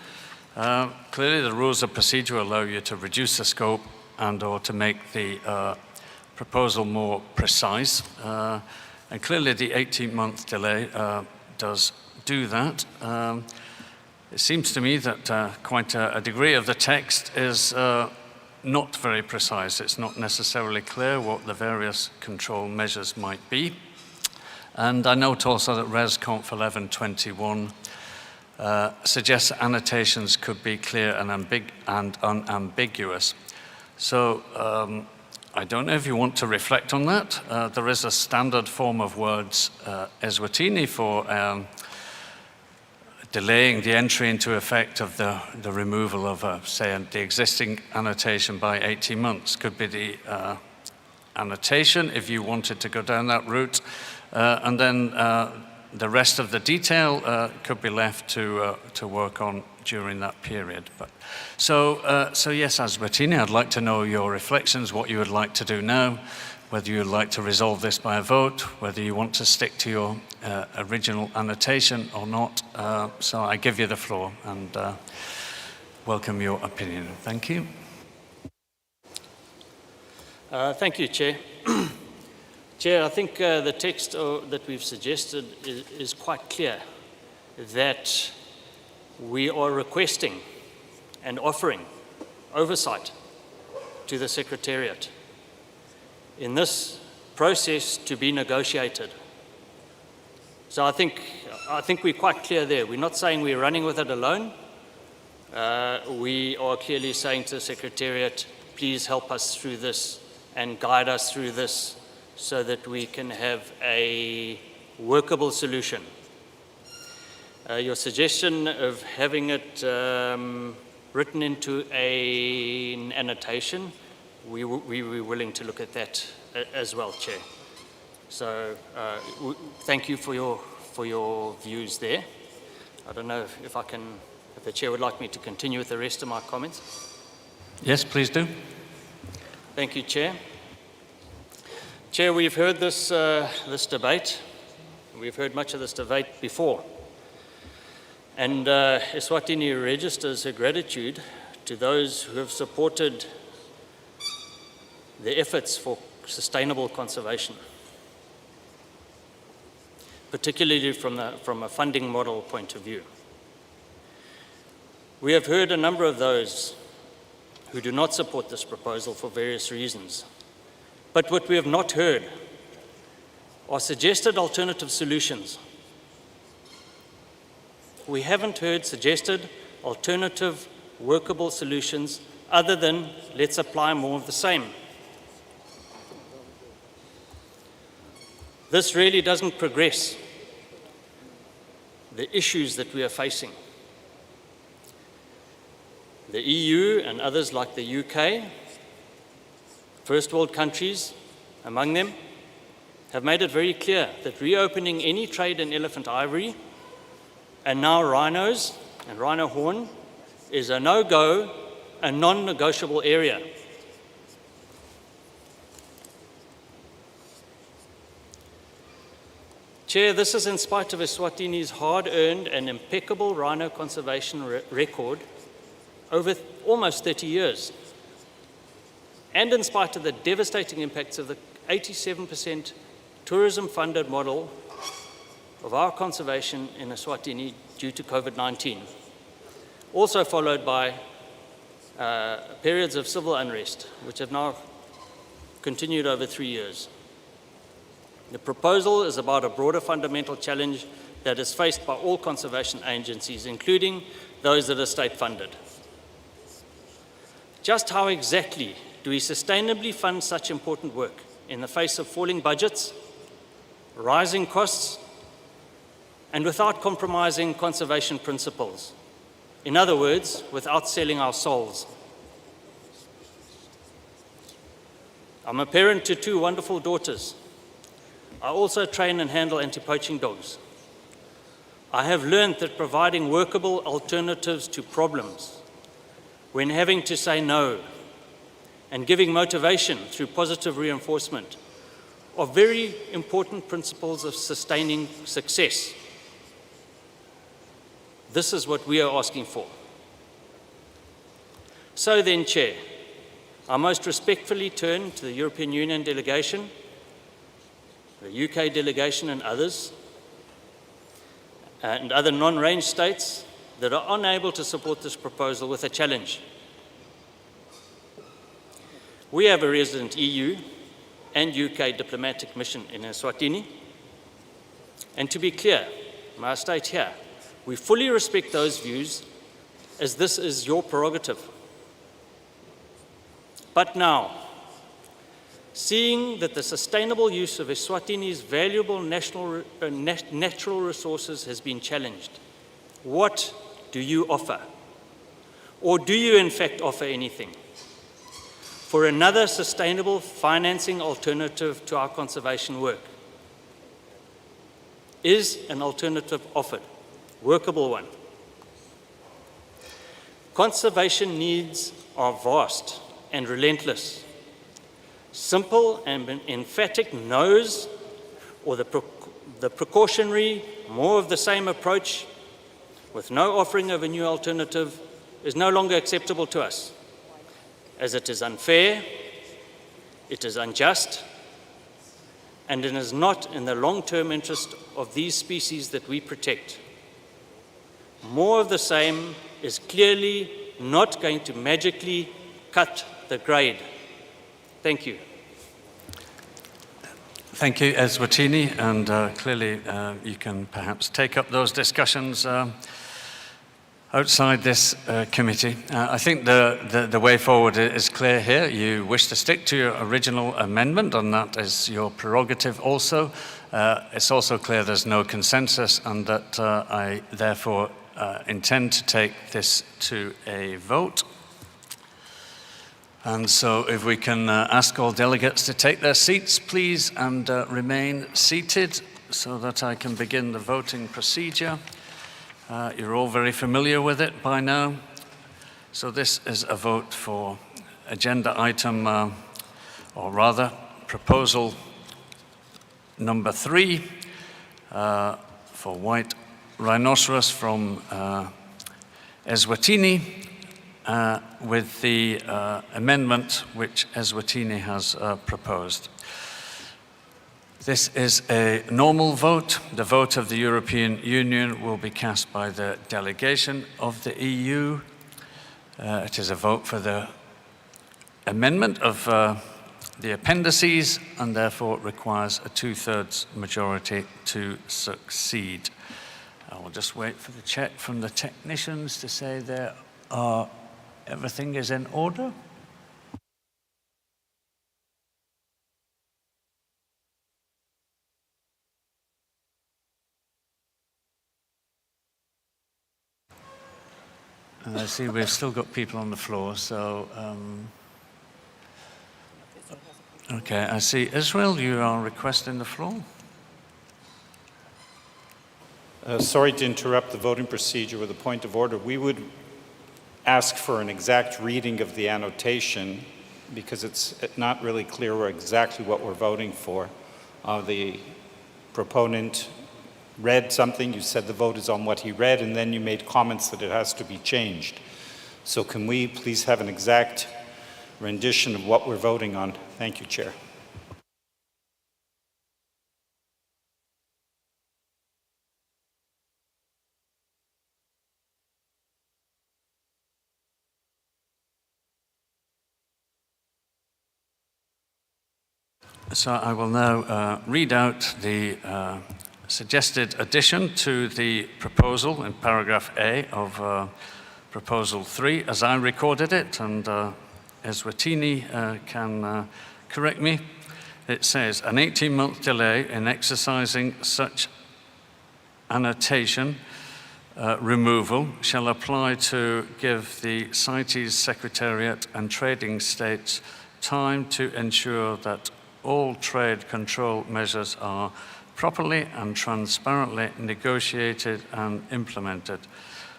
[SPEAKER 1] clearly the rules of procedure allow you to reduce the scope and or to make the proposal more precise. And clearly the 18-month delay does do that. It seems to me that quite a degree of the text is not very precise. It's not necessarily clear what the various control measures might be. And I note also that Res Conf 1121 suggests annotations could be clear and unambiguous. So I don't know if you want to reflect on that. There is a standard form of words, Eswatini, for delaying the entry into effect of the removal of, say, the existing annotation by 18 months. Could be the annotation if you wanted to go down that route. And then the rest of the detail could be left to work on during that period. But, so yes, Eswatini, I'd like to know your reflections, what you would like to do now, whether you would like to resolve this by a vote, whether you want to stick to your original annotation or not. So I give you the floor and welcome your opinion. Thank you.
[SPEAKER 11] Thank you, Chair. Chair, I think the text that we've suggested is quite clear, that we are requesting and offering oversight to the Secretariat in this process to be negotiated. So I think we're quite clear there. We're not saying we're running with it alone. We are clearly saying to the Secretariat, please help us through this and guide us through this so that we can have a workable solution. Your suggestion of having it written into an annotation, we were willing to look at that as well, Chair. So thank you for your views there. I don't know if the Chair would like me to continue with the rest of my comments.
[SPEAKER 1] Yes, please do.
[SPEAKER 11] Thank you, Chair. Chair, we've heard this debate. We've heard much of this debate before. And Eswatini registers her gratitude to those who have supported the efforts for sustainable conservation, particularly from a funding model point of view. We have heard a number of those who do not support this proposal for various reasons. But what we have not heard are suggested alternative solutions. We haven't heard suggested alternative workable solutions other than let's apply more of the same. This really doesn't progress the issues that we are facing. The EU and others like the UK, first world countries among them, have made it very clear that reopening any trade in elephant ivory and now rhinos and rhino horn is a no-go a non-negotiable area. Chair, this is in spite of Eswatini's hard-earned and impeccable rhino conservation record over almost 30 years, and in spite of the devastating impacts of the 87% tourism-funded model of our conservation in Eswatini due to COVID-19, also followed by periods of civil unrest, which have now continued over 3 years. The proposal is about a broader fundamental challenge that is faced by all conservation agencies, including those that are state-funded. Just how exactly do we sustainably fund such important work in the face of falling budgets, rising costs, and without compromising conservation principles? In other words, without selling our souls. I'm a parent to 2 wonderful daughters. I also train and handle anti-poaching dogs. I have learned that providing workable alternatives to problems, when having to say no, and giving motivation through positive reinforcement, are very important principles of sustaining success. This is what we are asking for. So then, Chair, I most respectfully turn to the European Union delegation, the UK delegation and others, and other non-range states that are unable to support this proposal with a challenge. We have a resident EU and UK diplomatic mission in Eswatini, and to be clear, may I state here, we fully respect those views as this is your prerogative. But now, seeing that the sustainable use of Eswatini's valuable natural resources has been challenged, what do you offer? Or do you in fact offer anything for another sustainable financing alternative to our conservation work? Is an alternative offered? Workable one? Conservation needs are vast and relentless. Simple and emphatic no's, or the precautionary, more of the same approach with no offering of a new alternative is no longer acceptable to us, as it is unfair, it is unjust, and it is not in the long-term interest of these species that we protect. More of the same is clearly not going to magically cut the grade. Thank you.
[SPEAKER 1] Thank you, Eswatini, and clearly you can perhaps take up those discussions outside this committee. I think the way forward is clear here. You wish to stick to your original amendment, and that is your prerogative also. It's also clear there's no consensus, and that I therefore intend to take this to a vote. And so if we can ask all delegates to take their seats, please, and remain seated so that I can begin the voting procedure. You're all very familiar with it by now. So this is a vote for agenda item, or rather, proposal number 3 for white rhinoceros from Eswatini, with the amendment which Eswatini has proposed. This is a normal vote. The vote of the European Union will be cast by the delegation of the EU. It is a vote for the amendment of the appendices, and therefore requires a 2/3 majority to succeed. I will just wait for the check from the technicians to say everything is in order. And I see we've still got people on the floor, so okay, I see Israel, you are requesting the floor.
[SPEAKER 21] Sorry to interrupt the voting procedure with a point of order. We would ask for an exact reading of the annotation because it's not really clear exactly what we're voting for. The proponent read something, you said the vote is on what he read, and then you made comments that it has to be changed. So can we please have an exact rendition of what we're voting on? Thank you, Chair.
[SPEAKER 1] So I will now read out the suggested addition to the proposal in paragraph A of proposal 3 as I recorded it, and Eswatini can correct me. It says, an 18-month delay in exercising such annotation removal shall apply to give the CITES Secretariat and trading states time to ensure that all trade control measures are properly and transparently negotiated and implemented.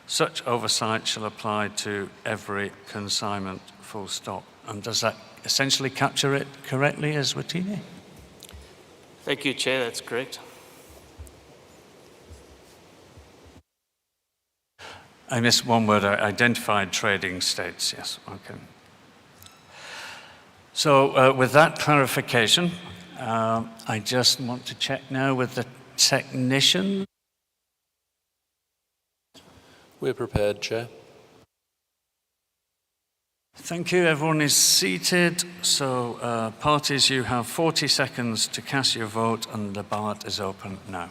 [SPEAKER 1] Such oversight shall apply to every consignment, full stop. And does that essentially capture it correctly, Eswatini?
[SPEAKER 11] Thank you, Chair. That's correct.
[SPEAKER 1] I missed one word, identified trading states, yes, okay. So with that clarification, I just want to check now with the technician.
[SPEAKER 12] We're prepared, Chair.
[SPEAKER 1] Thank you. Everyone is seated. So parties, you have 40 seconds to cast your vote, and the ballot is open now.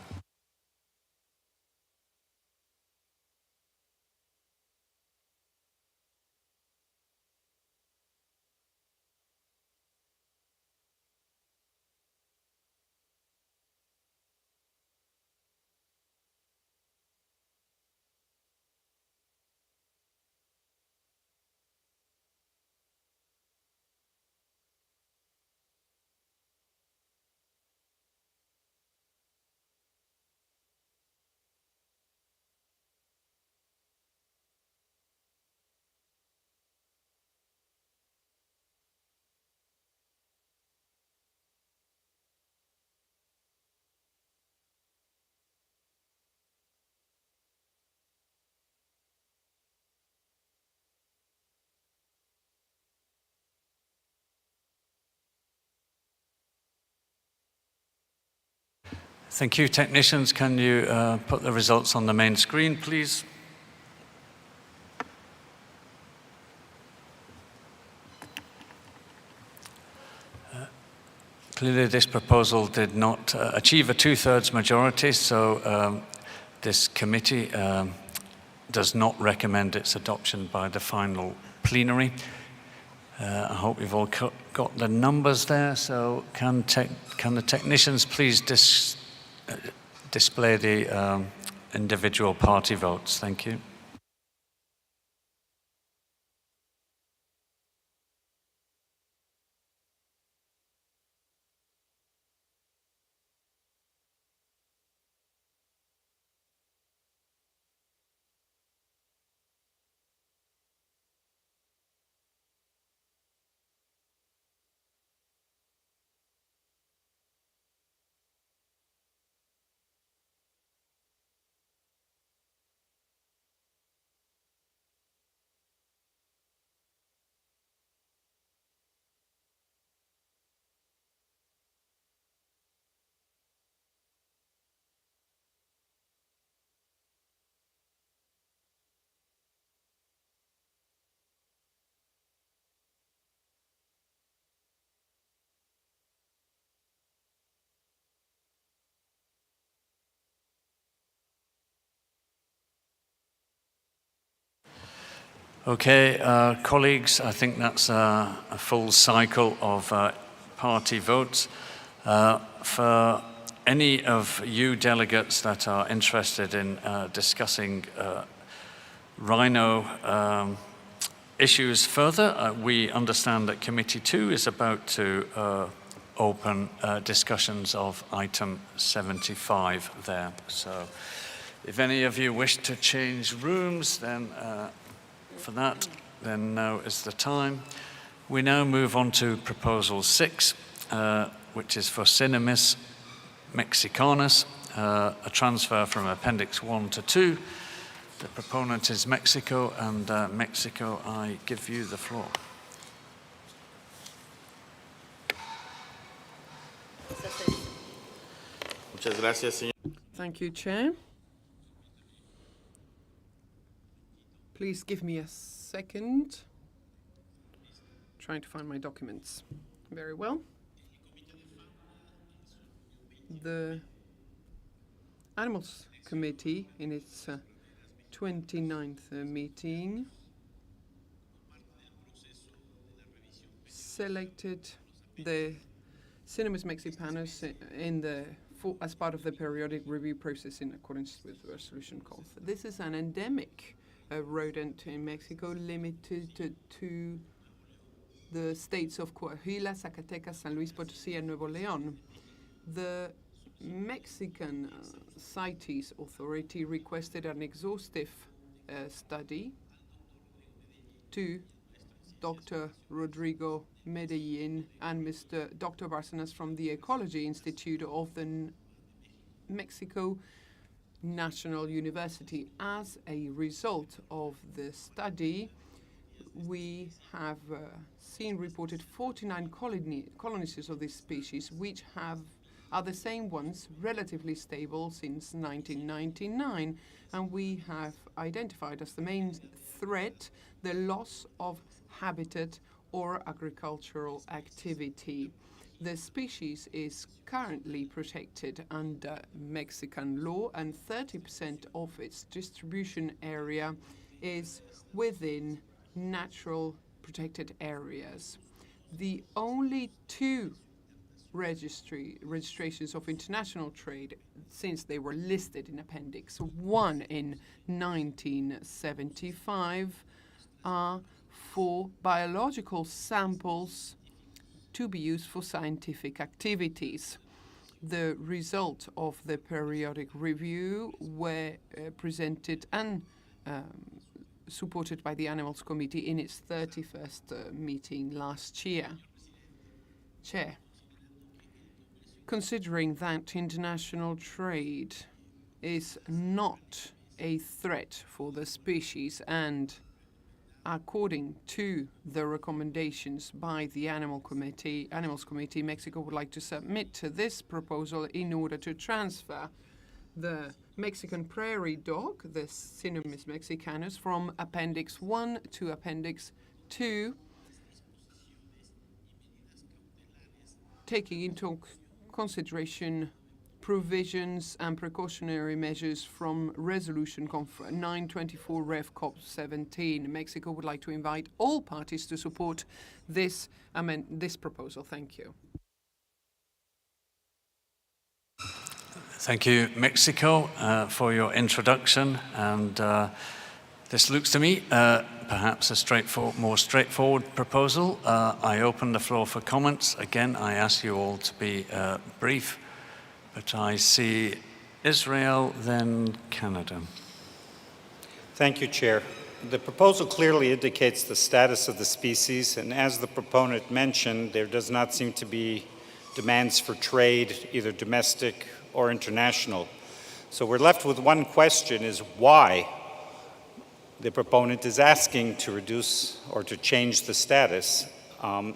[SPEAKER 1] Thank you. Technicians, can you put the results on the main screen, please? Clearly, this proposal did not achieve a two-thirds majority, so this committee does not recommend its adoption by the final plenary. I hope you've all got the numbers there, so can the technicians please display the individual party votes? Thank you. Okay, colleagues, I think that's a full cycle of party votes. For any of you delegates that are interested in discussing rhino issues further, we understand that Committee 2 is about to open discussions of item 75 there. So if any of you wish to change rooms, then for that. Then now is the time. We now move on to Proposal 6, which is for Cinemis mexicanus, a transfer from Appendix 1 to 2. The proponent is Mexico, and Mexico, I give you the floor.
[SPEAKER 16] Thank you, Chair. Please give me a second. Trying to find my documents. Very well. The Animals Committee, in its 29th meeting, selected the Cinemis mexicanus as part of the periodic review process in accordance with Resolution CoP. This is an endemic rodent in Mexico, limited to the states of Coahuila, Zacatecas, San Luis Potosí, and Nuevo León. The Mexican CITES authority requested an exhaustive study to Dr. Rodrigo Medellin and Dr. Bárcenas from the Ecology Institute of the Mexico National University. As a result of the study, we have seen reported 49 colonies of this species, which are the same ones, relatively stable since 1999, and we have identified as the main threat the loss of habitat or agricultural activity. The species is currently protected under Mexican law, and 30% of its distribution area is within natural protected areas. The only two registrations of international trade since they were listed in Appendix 1 in 1975 are for biological samples to be used for scientific activities. The result of the periodic review were presented and supported by the Animals Committee in its 31st meeting last year. Chair, considering that international trade is not a threat for the species, and according to the recommendations by the Animals Committee, Mexico would like to submit to this proposal in order to transfer the Mexican prairie dog, the Cinemis mexicanus, from Appendix 1 to Appendix 2, taking into consideration provisions and precautionary measures from Resolution 924 Rev CoP17. Mexico would like to invite all parties to support this proposal. Thank you.
[SPEAKER 1] Thank you, Mexico, for your introduction. And this looks to me perhaps a more straightforward proposal. I open the floor for comments. Again, I ask you all to be brief. But I see Israel, then Canada.
[SPEAKER 21] Thank you, Chair. The proposal clearly indicates the status of the species, and as the proponent mentioned, there does not seem to be demands for trade, either domestic or international. So we're left with one question, is why the proponent is asking to reduce or to change the status.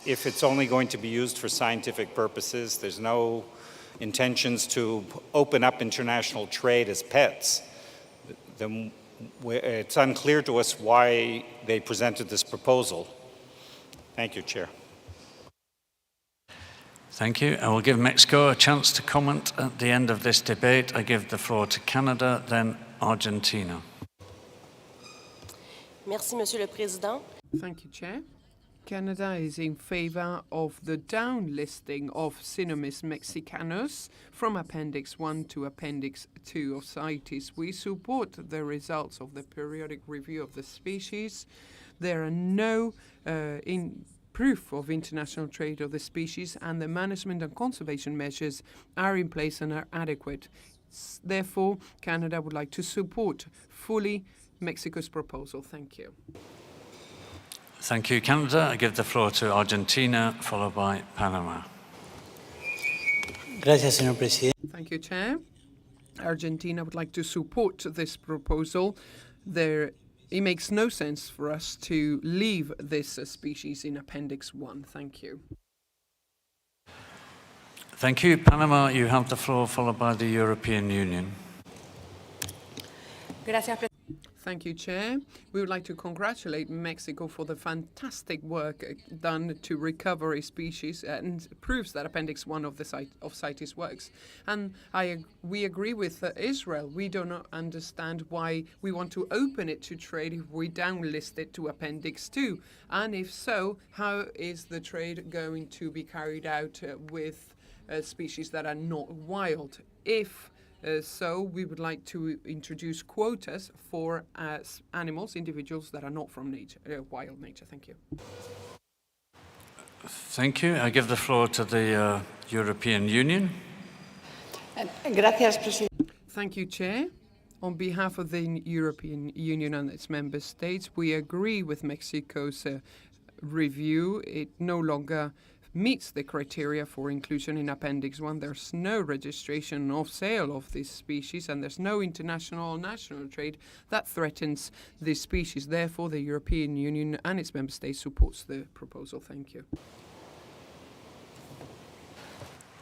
[SPEAKER 21] If it's only going to be used for scientific purposes, there's no intentions to open up international trade as pets, then it's unclear to us why they presented this proposal. Thank you, Chair.
[SPEAKER 1] Thank you. I will give Mexico a chance to comment at the end of this debate. I give the floor to Canada, then Argentina.
[SPEAKER 15] Merci, Monsieur le Président.
[SPEAKER 16] Thank you, Chair. Canada is in favor of the downlisting of Cinemis mexicanus from Appendix 1 to Appendix 2 of CITES. We support the results of the periodic review of the species. There are no proof of international trade of the species, and the management and conservation measures are in place and are adequate. Therefore, Canada would like to support fully Mexico's proposal. Thank you.
[SPEAKER 1] Thank you, Canada. I give the floor to Argentina, followed by Panama.
[SPEAKER 15] Gracias, señor presidente.
[SPEAKER 16] Thank you, Chair. Argentina would like to support this proposal. It makes no sense for us to leave this species in Appendix 1. Thank you.
[SPEAKER 1] Thank you. Panama, you have the floor, followed by the European Union.
[SPEAKER 16] Thank you, Chair. We would like to congratulate Mexico for the fantastic work done to recover a species and proves that Appendix 1 of CITES works. And we agree with Israel. We do not understand why we want to open it to trade if we downlist it to Appendix 2. And if so, how is the trade going to be carried out with species that are not wild? So we would like to introduce quotas for animals, individuals that are not from nature, wild nature. Thank you.
[SPEAKER 1] Thank you. I give the floor to the European Union.
[SPEAKER 16] Thank you, Chair. On behalf of the European Union and its member states, we agree with Mexico's review. It no longer meets the criteria for inclusion in Appendix 1. There's no registration of sale of this species, and there's no international or national trade that threatens this species. Therefore, the European Union and its member states supports the proposal. Thank you.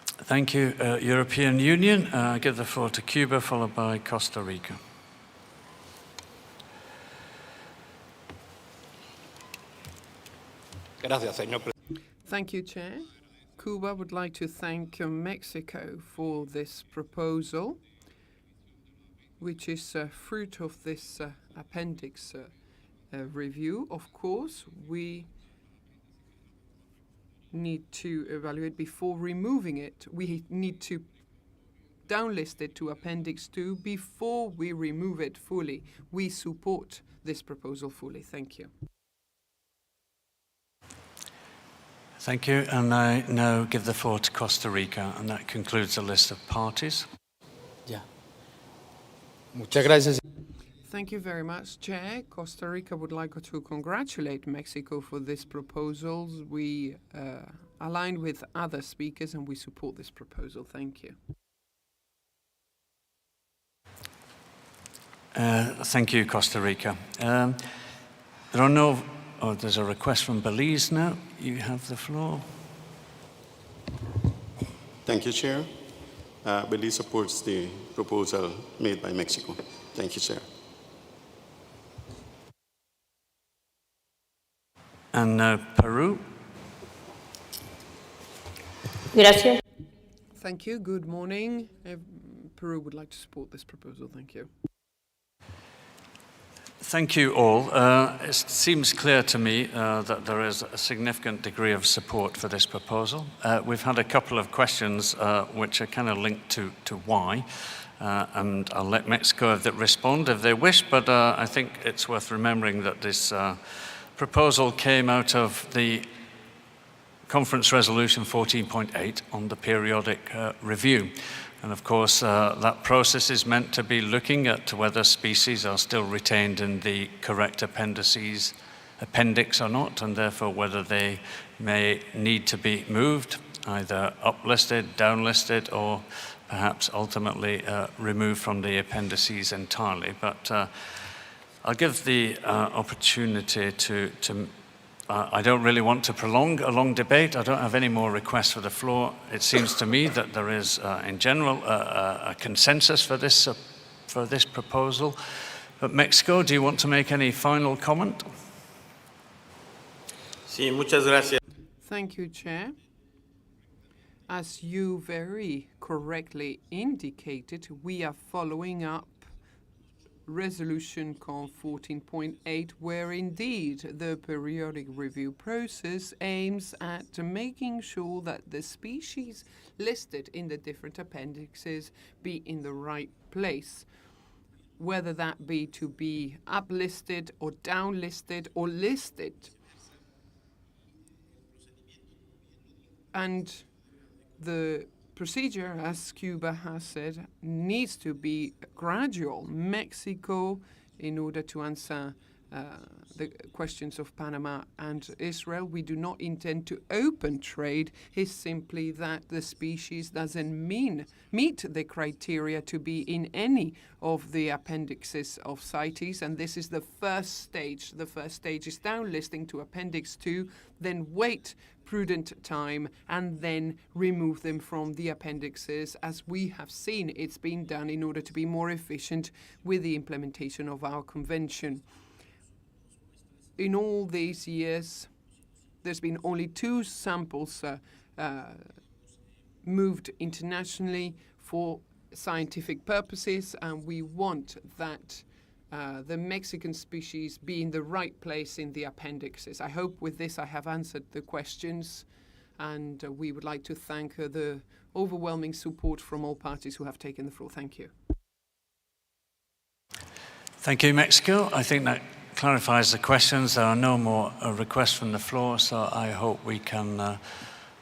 [SPEAKER 1] Thank you, European Union. I give the floor to Cuba, followed by Costa Rica.
[SPEAKER 13] Gracias, señor presidente.
[SPEAKER 16] Thank you, Chair. Cuba would like to thank Mexico for this proposal, which is a fruit of this appendix review. Of course, we need to evaluate before removing it. We need to downlist it to Appendix 2 before we remove it fully. We support this proposal fully. Thank you.
[SPEAKER 1] Thank you, and I now give the floor to Costa Rica, and that concludes the list of parties.
[SPEAKER 15] Muchas gracias.
[SPEAKER 16] Thank you very much, Chair. Costa Rica would like to congratulate Mexico for this proposal. We align with other speakers and we support this proposal. Thank you.
[SPEAKER 1] Thank you, Costa Rica. There are no... Oh, there's a request from Belize now. You have the floor.
[SPEAKER 17] Thank you, Chair. Belize supports the proposal made by Mexico. Thank you, Chair.
[SPEAKER 1] And now Peru.
[SPEAKER 16] Gracias. Thank you. Good morning. Peru would like to support this proposal. Thank you.
[SPEAKER 1] Thank you all. It seems clear to me that there is a significant degree of support for this proposal. We've had a couple of questions which are kind of linked to why, and I'll let Mexico respond if they wish, but I think it's worth remembering that this proposal came out of the Conference Resolution 14.8 on the periodic review. And of course, that process is meant to be looking at whether species are still retained in the correct appendix or not, and therefore whether they may need to be moved, either uplisted, downlisted, or perhaps ultimately removed from the appendices entirely. But I'll give the opportunity to I don't really want to prolong a long debate. I don't have any more requests for the floor. It seems to me that there is, in general, a consensus for this proposal. But Mexico, do you want to make any final comment?
[SPEAKER 15] Sí, muchas gracias.
[SPEAKER 16] Thank you, Chair. As you very correctly indicated, we are following up Resolution COP 14.8, where indeed the periodic review process aims at making sure that the species listed in the different appendixes be in the right place, whether that be to be uplisted or downlisted or listed. And the procedure, as Cuba has said, needs to be gradual. Mexico, in order to answer the questions of Panama and Israel. We do not intend to open trade. It's simply that the species doesn't meet the criteria to be in any of the appendixes of CITES, and this is the first stage. The first stage is downlisting to Appendix 2, then wait prudent time, and then remove them from the appendixes, as we have seen it's been done in order to be more efficient with the implementation of our convention. In all these years, there's been only 2 samples moved internationally for scientific purposes, and we want that the Mexican species be in the right place in the appendixes. I hope with this I have answered the questions, and we would like to thank the overwhelming support from all parties who have taken the floor. Thank you.
[SPEAKER 1] Thank you, Mexico. I think that clarifies the questions. There are no more requests from the floor, so I hope we can,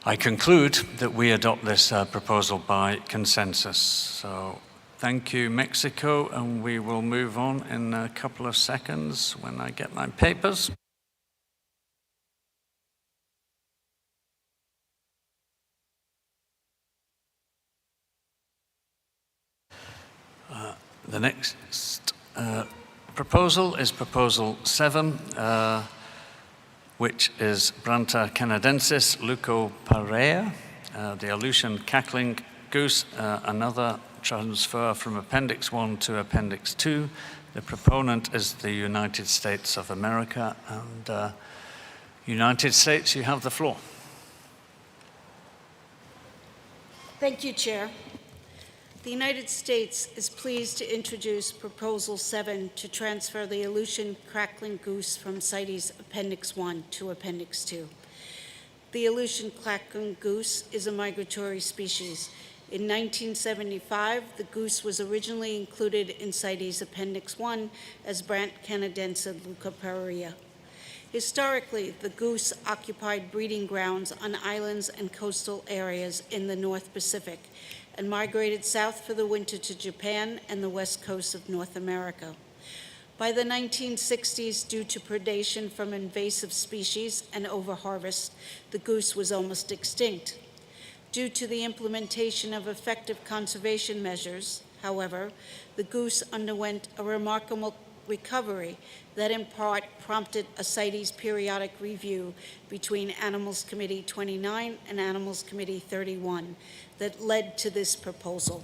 [SPEAKER 1] I conclude that we adopt this proposal by consensus. So thank you, Mexico, and we will move on in a couple of seconds when I get my papers. The next proposal is Proposal 7, which is Branta canadensis leucoparrea, the Aleutian cackling goose, another transfer from Appendix 1 to Appendix 2. The proponent is the United States of America, and United States, you have the floor.
[SPEAKER 2] Thank you, Chair. The United States is pleased to introduce Proposal 7 to transfer the Aleutian crackling goose from CITES Appendix 1 to Appendix 2. The Aleutian crackling goose is a migratory species. In 1975, the goose was originally included in CITES Appendix 1 as Branta canadensis leucoparrea. Historically, the goose occupied breeding grounds on islands and coastal areas in the North Pacific and migrated south for the winter to Japan and the west coast of North America. By the 1960s, due to predation from invasive species and overharvest, the goose was almost extinct. Due to the implementation of effective conservation measures, however, the goose underwent a remarkable recovery that in part prompted a CITES periodic review between Animals Committee 29 and Animals Committee 31 that led to this proposal.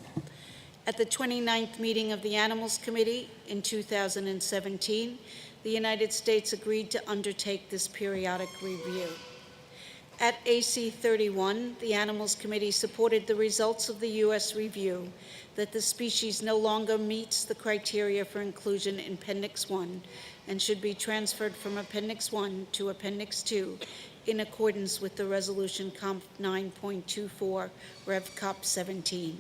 [SPEAKER 2] At the 29th meeting of the Animals Committee in 2017, the United States agreed to undertake this periodic review. At AC 31, the Animals Committee supported the results of the U.S. review that the species no longer meets the criteria for inclusion in Appendix 1 and should be transferred from Appendix 1 to Appendix 2 in accordance with the Resolution COP 9.24 Rev COP 17.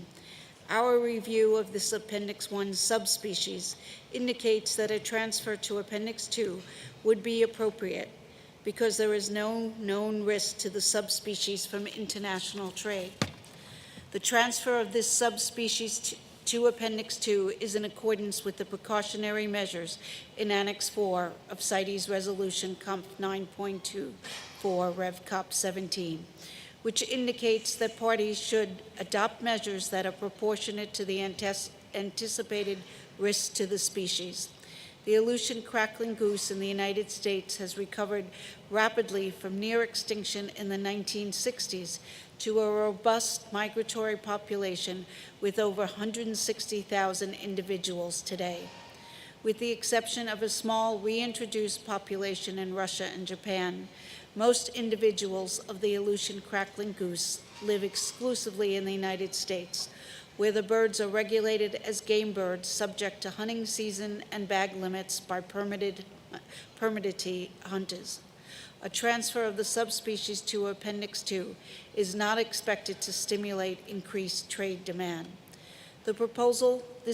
[SPEAKER 2] Our review of this Appendix 1 subspecies indicates that a transfer to Appendix 2 would be appropriate because there is no known risk to the subspecies from international trade. The transfer of this subspecies to Appendix 2 is in accordance with the precautionary measures in Annex 4 of CITES Resolution COP 9.24 Rev COP 17, which indicates that parties should adopt measures that are proportionate to the anticipated risks to the species. The Aleutian crackling goose in the United States has recovered rapidly from near extinction in the 1960s to a robust migratory population with over 160,000 individuals today. With the exception of a small reintroduced population in Russia and Japan, most individuals of the Aleutian crackling goose live exclusively in the United States, where the birds are regulated as game birds subject to hunting season and bag limits by permitted hunters. A transfer of the subspecies to Appendix 2 is not expected to stimulate increased trade demand. This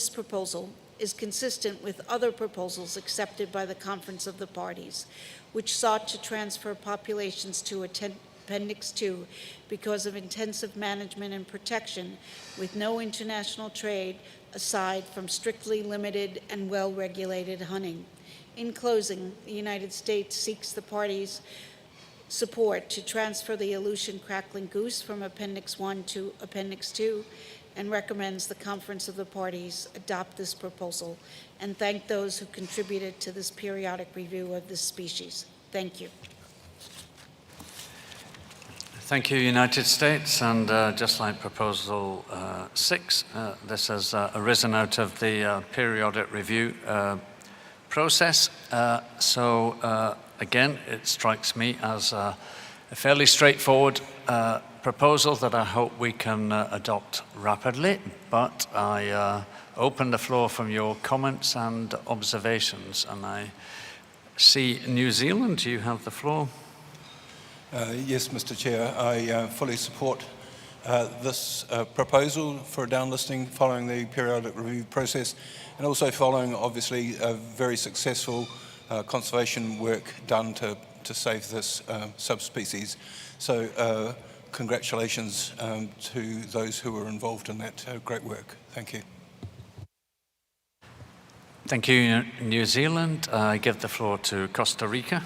[SPEAKER 2] proposal is consistent with other proposals accepted by the Conference of the Parties, which sought to transfer populations to Appendix 2 because of intensive management and protection with no international trade aside from strictly limited and well-regulated hunting. In closing, the United States seeks the parties' support to transfer the Aleutian crackling goose from Appendix 1 to Appendix 2 and recommends the Conference of the Parties adopt this proposal and thank those who contributed to this periodic review of this species. Thank you.
[SPEAKER 1] Thank you, United States. And just like Proposal 6, this has arisen out of the periodic review process. Again, it strikes me as a fairly straightforward proposal that I hope we can adopt rapidly, but I open the floor from your comments and observations, and I see New Zealand, you have the floor.
[SPEAKER 14] Yes, Mr. Chair, I fully support this proposal for a downlisting following the periodic review process and also following, obviously, a very successful conservation work done to save this subspecies. So congratulations to those who were involved in that great work. Thank you.
[SPEAKER 1] Thank you, New Zealand. I give the floor to Costa Rica.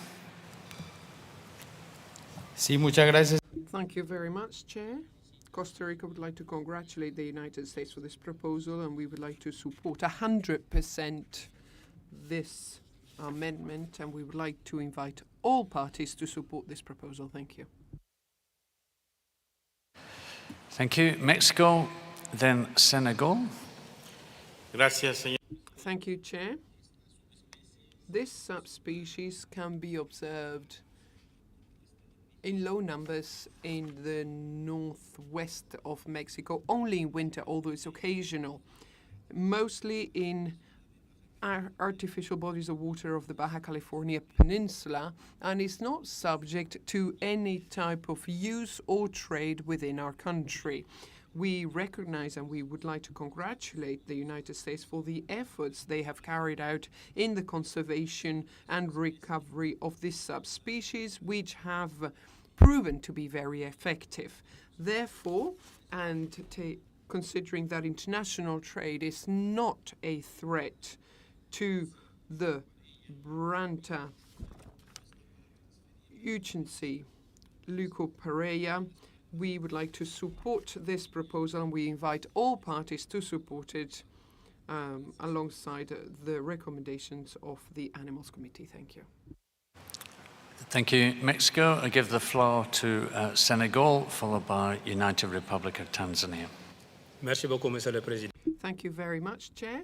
[SPEAKER 15] Sí, muchas gracias.
[SPEAKER 16] Thank you very much, Chair. Costa Rica would like to congratulate the United States for this proposal, and we would like to support 100% this amendment, and we would like to invite all parties to support this proposal. Thank you.
[SPEAKER 1] Thank you. Mexico, then Senegal.
[SPEAKER 15] Gracias, señor.
[SPEAKER 16] Thank you, Chair. This subspecies can be observed in low numbers in the northwest of Mexico, only in winter, although it's occasional, mostly in artificial bodies of water of the Baja California Peninsula, and is not subject to any type of use or trade within our country. We recognize and we would like to congratulate the United States for the efforts they have carried out in the conservation and recovery of this subspecies, which have proven to be very effective. Therefore, and considering that international trade is not a threat to the Branta Ucensi leucopereia, we would like to support this proposal, and we invite all parties to support it alongside the recommendations of the Animals Committee. Thank you.
[SPEAKER 1] Thank you, Mexico. I give the floor to Senegal, followed by United Republic of Tanzania.
[SPEAKER 15] Merci beaucoup, Monsieur le Président.
[SPEAKER 16] Thank you very much, Chair.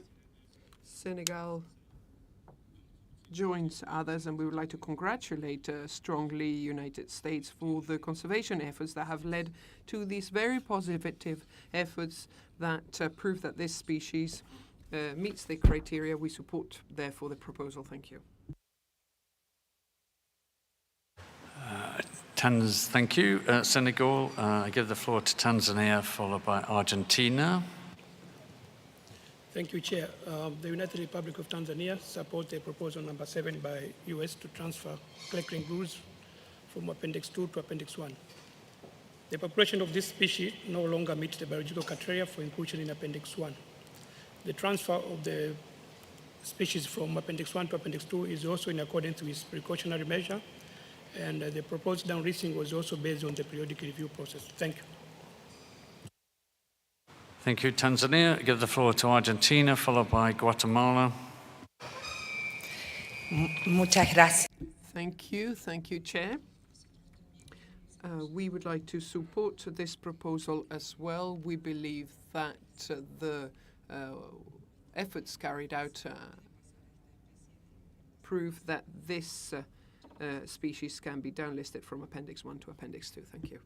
[SPEAKER 16] Senegal joins others, and we would like to congratulate strongly United States for the conservation efforts that have led to these very positive efforts that prove that this species meets the criteria. We support, therefore, the proposal. Thank you.
[SPEAKER 1] Thank you, Senegal. I give the floor to Tanzania, followed by Argentina.
[SPEAKER 19] Thank you, Chair. The United Republic of Tanzania supports the proposal number 7 by US to transfer crackling goose from Appendix 2 to Appendix 1. The population of this species no longer meets the biological criteria for inclusion in Appendix 1. The transfer of the species from Appendix 1 to Appendix 2 is also in accordance with precautionary measure, and the proposed downlisting was also based on the periodic review process. Thank you.
[SPEAKER 1] Thank you, Tanzania. I give the floor to Argentina, followed by Guatemala.
[SPEAKER 20] Muchas gracias.
[SPEAKER 16] Thank you, Chair. We would like to support this proposal as well. We believe that the efforts carried out prove that this species can be downlisted from Appendix 1 to Appendix 2. Thank you.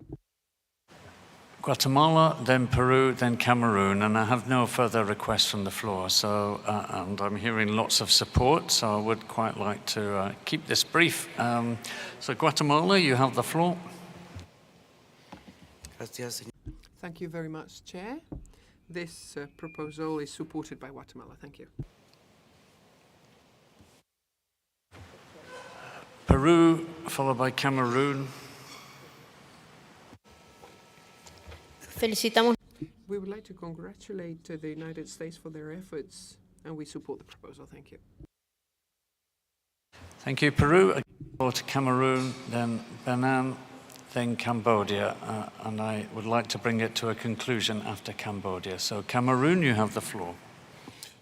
[SPEAKER 1] Guatemala, then Peru, then Cameroon, and I have no further requests from the floor. So, and I'm hearing lots of support, so I would quite like to keep this brief. So, Guatemala, you have the floor.
[SPEAKER 16] Thank you very much, Chair. This proposal is supported by Guatemala. Thank you.
[SPEAKER 1] Peru, followed by Cameroon.
[SPEAKER 9] Felicitamos.
[SPEAKER 16] We would like to congratulate the United States for their efforts, and we support the proposal. Thank you.
[SPEAKER 1] Thank you, Peru. I go to Cameroon, then Benin, then Cambodia, and I would like to bring it to a conclusion after Cambodia. So Cameroon, you have the floor.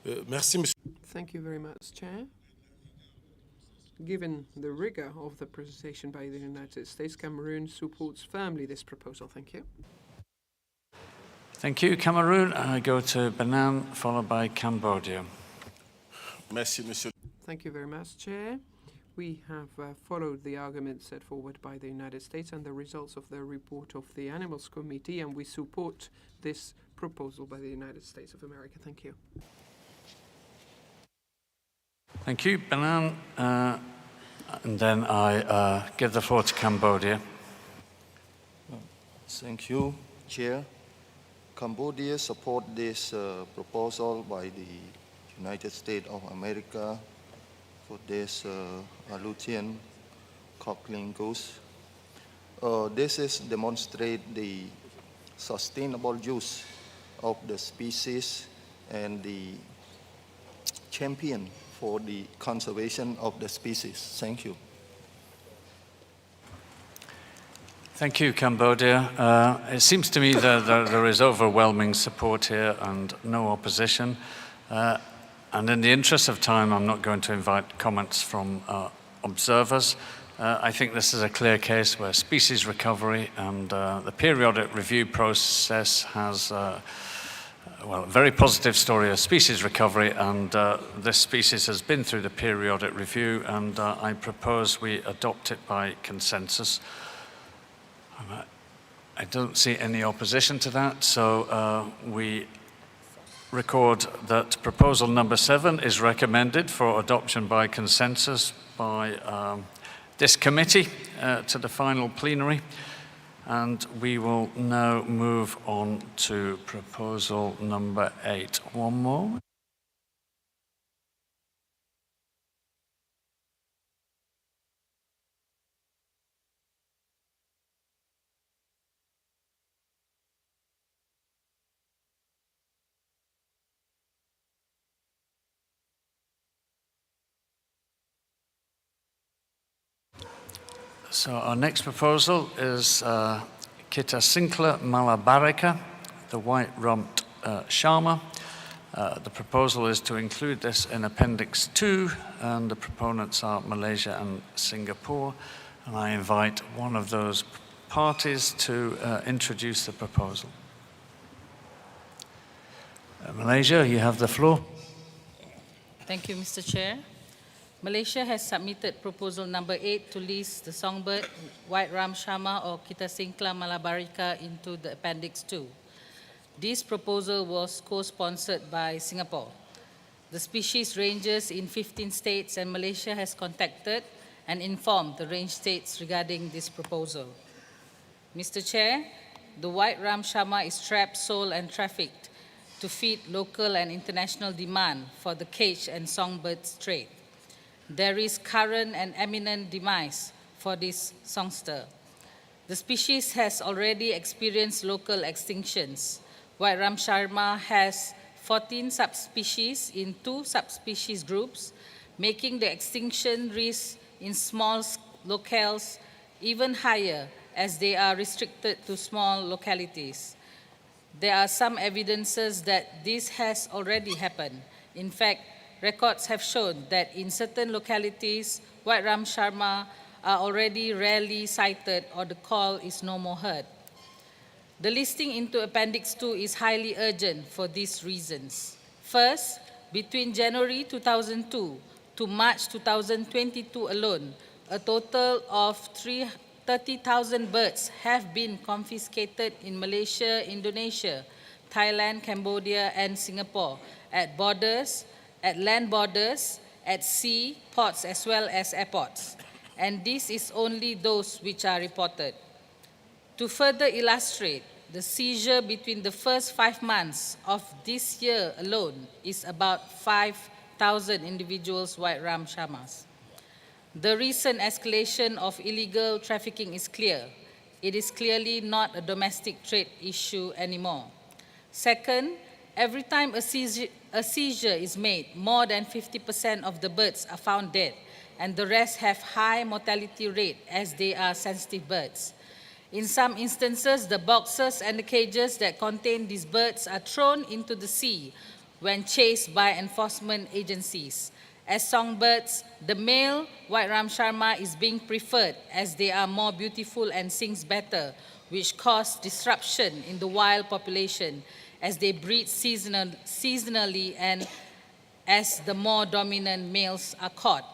[SPEAKER 16] Thank you very much, Chair. Given the rigor of the presentation by the United States, Cameroon supports firmly this proposal. Thank you.
[SPEAKER 1] Thank you, Cameroon. I go to Benin, followed by Cambodia.
[SPEAKER 16] Thank you very much, Chair. We have followed the arguments set forward by the United States and the results of the report of the Animals Committee, and we support this proposal by the United States of America. Thank you.
[SPEAKER 1] Thank you, Benin. And then I give the floor to Cambodia.
[SPEAKER 4] Thank you, Chair. Cambodia supports this proposal by the United States of America for this Aleutian crackling goose. This is demonstrate the sustainable use of the species and the champion for the conservation of the species. Thank you.
[SPEAKER 1] Thank you, Cambodia. It seems to me that there is overwhelming support here and no opposition. And in the interest of time, I'm not going to invite comments from observers. I think this is a clear case where species recovery and the periodic review process has well, a very positive story of species recovery, and this species has been through the periodic review, and I propose we adopt it by consensus. I don't see any opposition to that, so we record that proposal number 7 is recommended for adoption by consensus by this committee to the final plenary. And we will now move on to proposal number 8. One more. So our next proposal is Quitasincla malabarica, the white-rumped shama. The proposal is to include this in Appendix 2, and the proponents are Malaysia and Singapore. And I invite one of those parties to introduce the proposal. Malaysia, you have the floor.
[SPEAKER 5] Thank you, Mr. Chair. Malaysia has submitted proposal number 8 to list the songbird, white-rumped shama or Quitasincla malabarica into the Appendix 2. This proposal was co-sponsored by Singapore. The species ranges in 15 states, and Malaysia has contacted and informed the range states regarding this proposal. Mr. Chair, the white-rumped shama is trapped, sold and trafficked to feed local and international demand for the cage and songbirds trade. There is current and imminent demise for this songster. The species has already experienced local extinctions. White-rumped shama has 14 subspecies in 2 subspecies groups, making the extinction risk in small locales even higher as they are restricted to small localities. There are some evidences that this has already happened. In fact, records have shown that in certain localities, white-rumped shama are already rarely sighted or the call is no more heard. The listing into Appendix 2 is highly urgent for these reasons. First, between January 2002 to March 2022 alone, a total of 30,000 birds have been confiscated in Malaysia, Indonesia, Thailand, Cambodia, and Singapore at borders, at land borders, at sea, ports, as well as airports. And this is only those which are reported. To further illustrate, the seizure between the first 5 months of this year alone is about 5,000 individuals white-rumped shamas. The recent escalation of illegal trafficking is clear. It is clearly not a domestic trade issue anymore. Second, every time a seizure is made, more than 50% of the birds are found dead, and the rest have high mortality rate as they are sensitive birds. In some instances, the boxes and the cages that contain these birds are thrown into the sea when chased by enforcement agencies. As songbirds, the male white-rumped shama is being preferred as they are more beautiful and sings better, which cause disruption in the wild population as they breed seasonally and as the more dominant males are caught.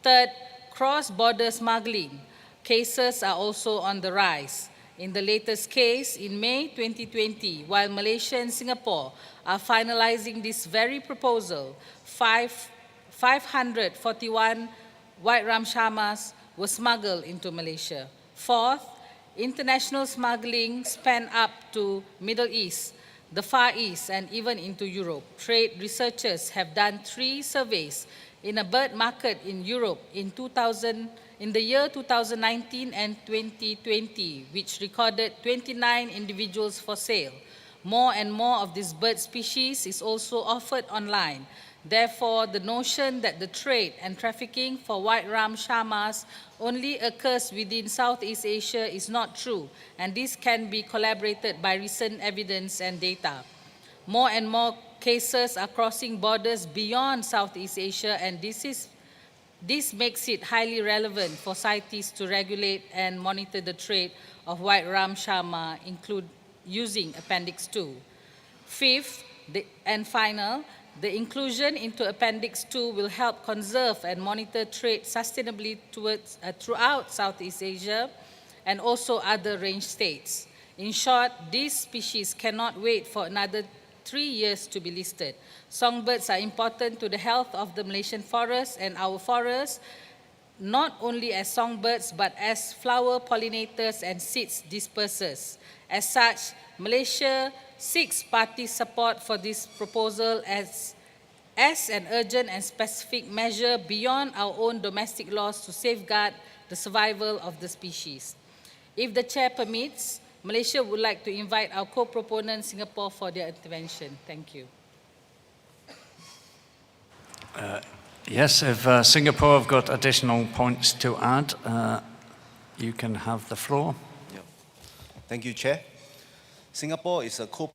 [SPEAKER 5] Third, cross-border smuggling cases are also on the rise. In the latest case, in May 2020, while Malaysia and Singapore are finalizing this very proposal, 541 white-rumped shamas were smuggled into Malaysia. Fourth, international smuggling span up to Middle East, the Far East, and even into Europe. Trade researchers have done 3 surveys in a bird market in Europe in the year 2019 and 2020, which recorded 29 individuals for sale. More and more of this bird species is also offered online. Therefore, the notion that the trade and trafficking for white-rumped shamas only occurs within Southeast Asia is not true, and this can be corroborated by recent evidence and data. More and more cases are crossing borders beyond Southeast Asia, and this makes it highly relevant for CITES to regulate and monitor the trade of white-rumped shama, using Appendix 2. Fifth, and final, the inclusion into Appendix 2 will help conserve and monitor trade sustainably throughout Southeast Asia and also other range states. In short, these species cannot wait for another 3 years to be listed. Songbirds are important to the health of the Malaysian forests and our forests, not only as songbirds, but as flower pollinators and seeds dispersers. As such, Malaysia seeks party support for this proposal as an urgent and specific measure beyond our own domestic laws to safeguard the survival of the species. If the chair permits, Malaysia would like to invite our co-proponent Singapore for their intervention. Thank you.
[SPEAKER 1] Yes, if Singapore have got additional points to add, you can have the floor.
[SPEAKER 3] Yep. Thank you, Chair. Singapore is a co-proponent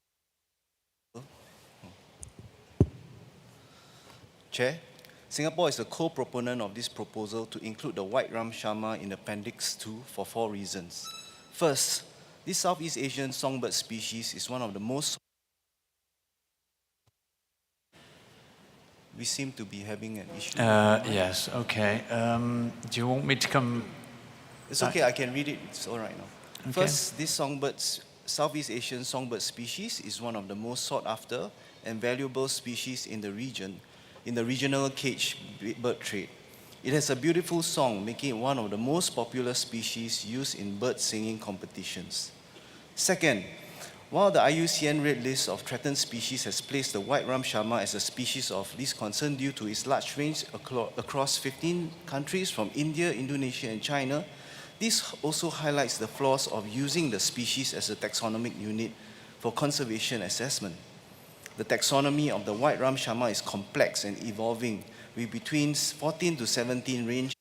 [SPEAKER 3] of this proposal to include the white-rumped shama in Appendix 2 for 4 reasons. First, this Southeast Asian songbird species is one of the most... We seem to be having an issue.
[SPEAKER 1] Yes, okay. Do you want me to come?
[SPEAKER 3] It's okay, I can read it. It's all right now.
[SPEAKER 1] Okay.
[SPEAKER 3] First, this Southeast Asian songbird species is one of the most sought after and valuable species in the region, in the regional cage bird trade. It has a beautiful song, making it one of the most popular species used in bird singing competitions. Second, while the IUCN Red List of Threatened Species has placed the white-rumped shama as a species of least concern due to its large range across 15 countries from India, Indonesia, and China, this also highlights the flaws of using the species as a taxonomic unit for conservation assessment. The taxonomy of the white-rumped shama is complex and evolving, with between 14 to 17 range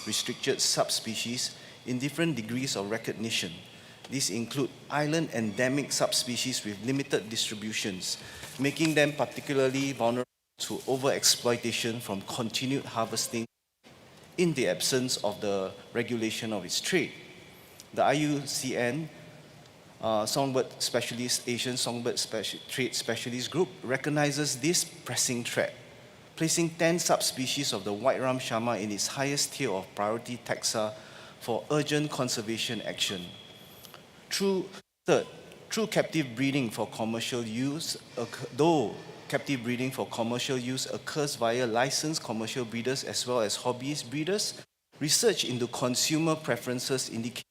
[SPEAKER 3] restricted subspecies in different degrees of recognition. These include island endemic subspecies with limited distributions, making them particularly vulnerable to overexploitation from continued harvesting in the absence of the regulation of its trade. The IUCN Asian Songbird Trade Specialist Group recognizes this pressing threat, placing 10 subspecies of the white-rumped shama in its highest tier of priority taxa for urgent conservation action. Third, through captive breeding for commercial use, though captive breeding for commercial use occurs via licensed commercial breeders as well as hobbyist breeders, research into consumer preferences indicates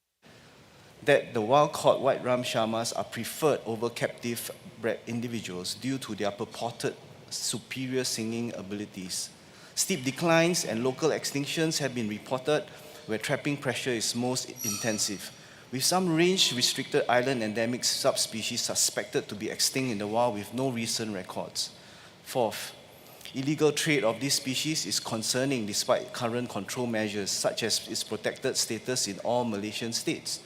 [SPEAKER 3] that the wild-caught white-rumped shamas are preferred over captive-bred individuals due to their purported superior singing abilities. Steep declines and local extinctions have been reported where trapping pressure is most intensive, with some range-restricted island endemic subspecies suspected to be extinct in the wild with no recent records. Fourth, illegal trade of this species is concerning despite current control measures, such as its protected status in all Malaysian states.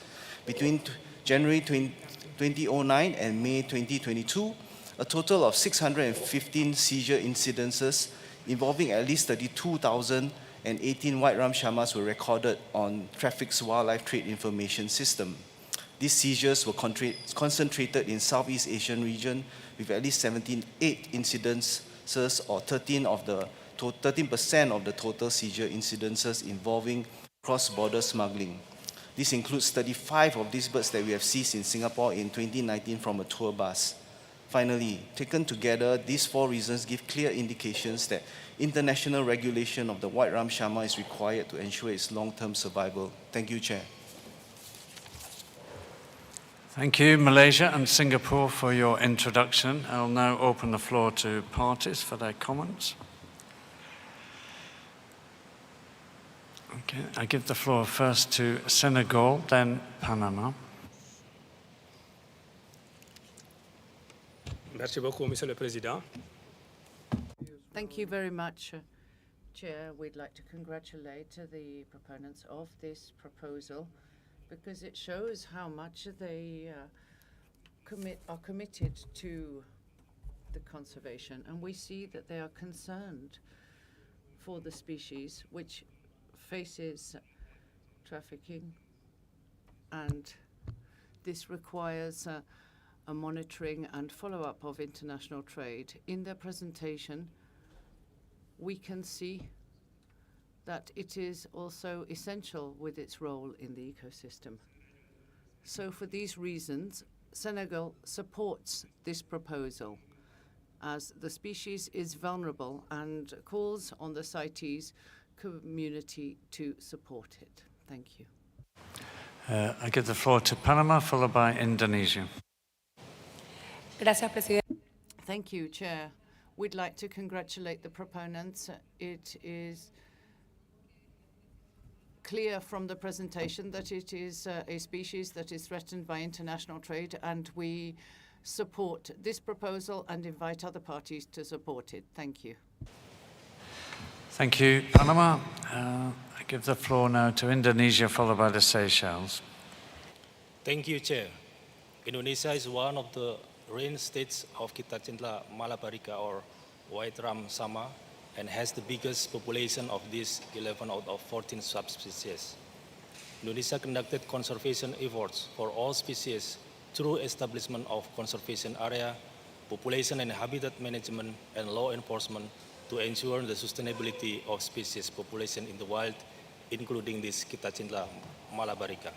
[SPEAKER 3] Between January 2009 and May 2022, a total of 615 seizure incidences involving at least 32,018 white-rumped shamas were recorded on Traffic's Wildlife Trade Information System. These seizures were concentrated in Southeast Asian region with at least 78 incidences, or 13% of the total seizure incidences involving cross-border smuggling. This includes 35 of these birds that we have seized in Singapore in 2019 from a tour bus. Finally, taken together, these 4 reasons give clear indications that international regulation of the white-rumped shama is required to ensure its long-term survival. Thank you, Chair.
[SPEAKER 1] Thank you, Malaysia and Singapore, for your introduction. I'll now open the floor to parties for their comments. Okay, I give the floor first to Senegal, then Panama.
[SPEAKER 15] Merci beaucoup, Monsieur le Président.
[SPEAKER 7] Thank you very much, Chair. We'd like to congratulate the proponents of this proposal because it shows how much they are committed to the conservation. And we see that they are concerned for the species, which faces trafficking, and this requires a monitoring and follow-up of international trade. In their presentation, we can see that it is also essential with its role in the ecosystem. So for these reasons, Senegal supports this proposal as the species is vulnerable and calls on the CITES community to support it. Thank you.
[SPEAKER 1] I give the floor to Panama, followed by Indonesia.
[SPEAKER 7] Gracias, Presidente. Thank you, Chair. We'd like to congratulate the proponents. It is clear from the presentation that it is a species that is threatened by international trade, and we support this proposal and invite other parties to support it. Thank you.
[SPEAKER 1] Thank you, Panama. I give the floor now to Indonesia, followed by the Seychelles.
[SPEAKER 18] Thank you, Chair. Indonesia is one of the range states of Quitacintla malabarica, or white-rumped shama, and has the biggest population of these 11 out of 14 subspecies. Indonesia conducted conservation efforts for all species through establishment of conservation area, population and habitat management, and law enforcement to ensure the sustainability of species population in the wild, including this Quitacintla malabarica.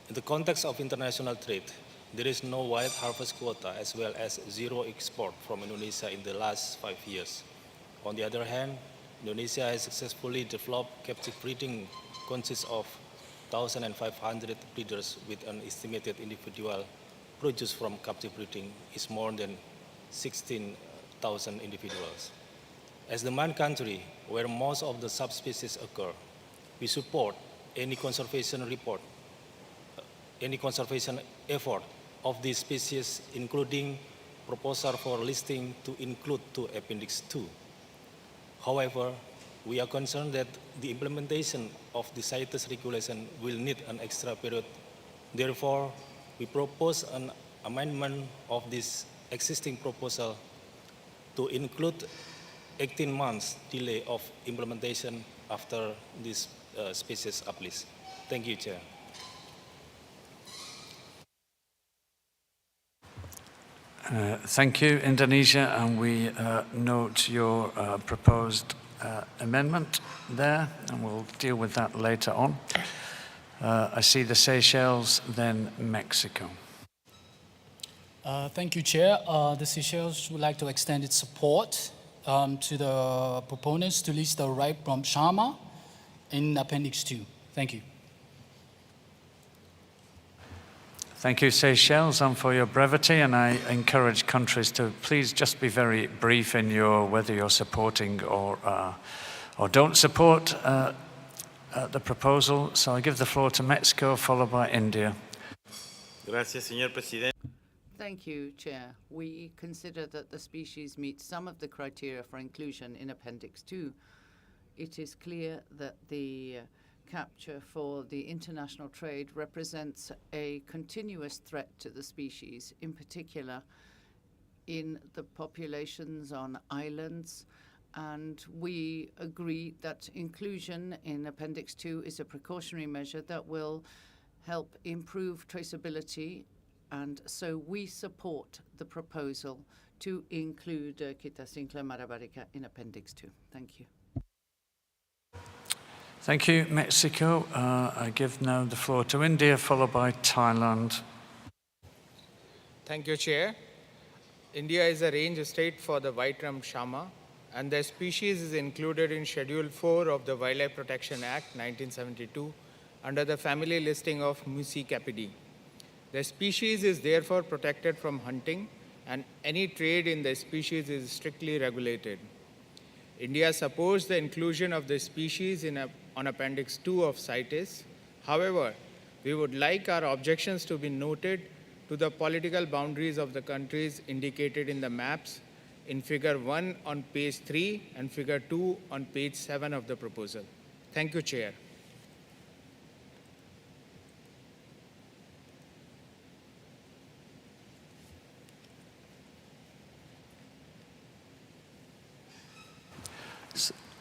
[SPEAKER 18] In the context of international trade, there is no wild harvest quota as well as zero export from Indonesia in the last 5 years. On the other hand, Indonesia has successfully developed captive breeding, consists of 1,500 breeders with an estimated individual produced from captive breeding is more than 16,000 individuals. As the main country where most of the subspecies occur, we support any conservation effort of these species, including proposal for listing to include to Appendix 2. However, we are concerned that the implementation of the CITES regulation will need an extra period. Therefore, we propose an amendment of this existing proposal to include 18 months delay of implementation after this species uplist. Thank you, Chair.
[SPEAKER 1] Thank you, Indonesia, and we note your proposed amendment there, and we'll deal with that later on. I see the Seychelles, then Mexico.
[SPEAKER 20] Thank you, Chair. The Seychelles would like to extend its support to the proponents to list the white-rumped shama in Appendix 2. Thank you.
[SPEAKER 1] Thank you, Seychelles, and for your brevity, and I encourage countries to please just be very brief in whether you're supporting or don't support the proposal. So I give the floor to Mexico, followed by India.
[SPEAKER 15] Gracias, señor presidente.
[SPEAKER 7] Thank you, Chair. We consider that the species meet some of the criteria for inclusion in Appendix 2. It is clear that the capture for the international trade represents a continuous threat to the species, in particular in the populations on islands, and we agree that inclusion in Appendix 2 is a precautionary measure that will help improve traceability, and so we support the proposal to include Quitasincla marabarica in Appendix 2. Thank you.
[SPEAKER 1] Thank you, Mexico. I give now the floor to India, followed by Thailand.
[SPEAKER 6] Thank you, Chair. India is a range state for the white-rumped shama, and the species is included in Schedule 4 of the Wildlife Protection Act 1972 under the family listing of Musicapidae. The species is therefore protected from hunting, and any trade in the species is strictly regulated. India supports the inclusion of the species on Appendix 2 of CITES. However, we would like our objections to be noted to the political boundaries of the countries indicated in the maps in Figure 1 on page 3 and Figure 2 on page 7 of the proposal. Thank you, Chair.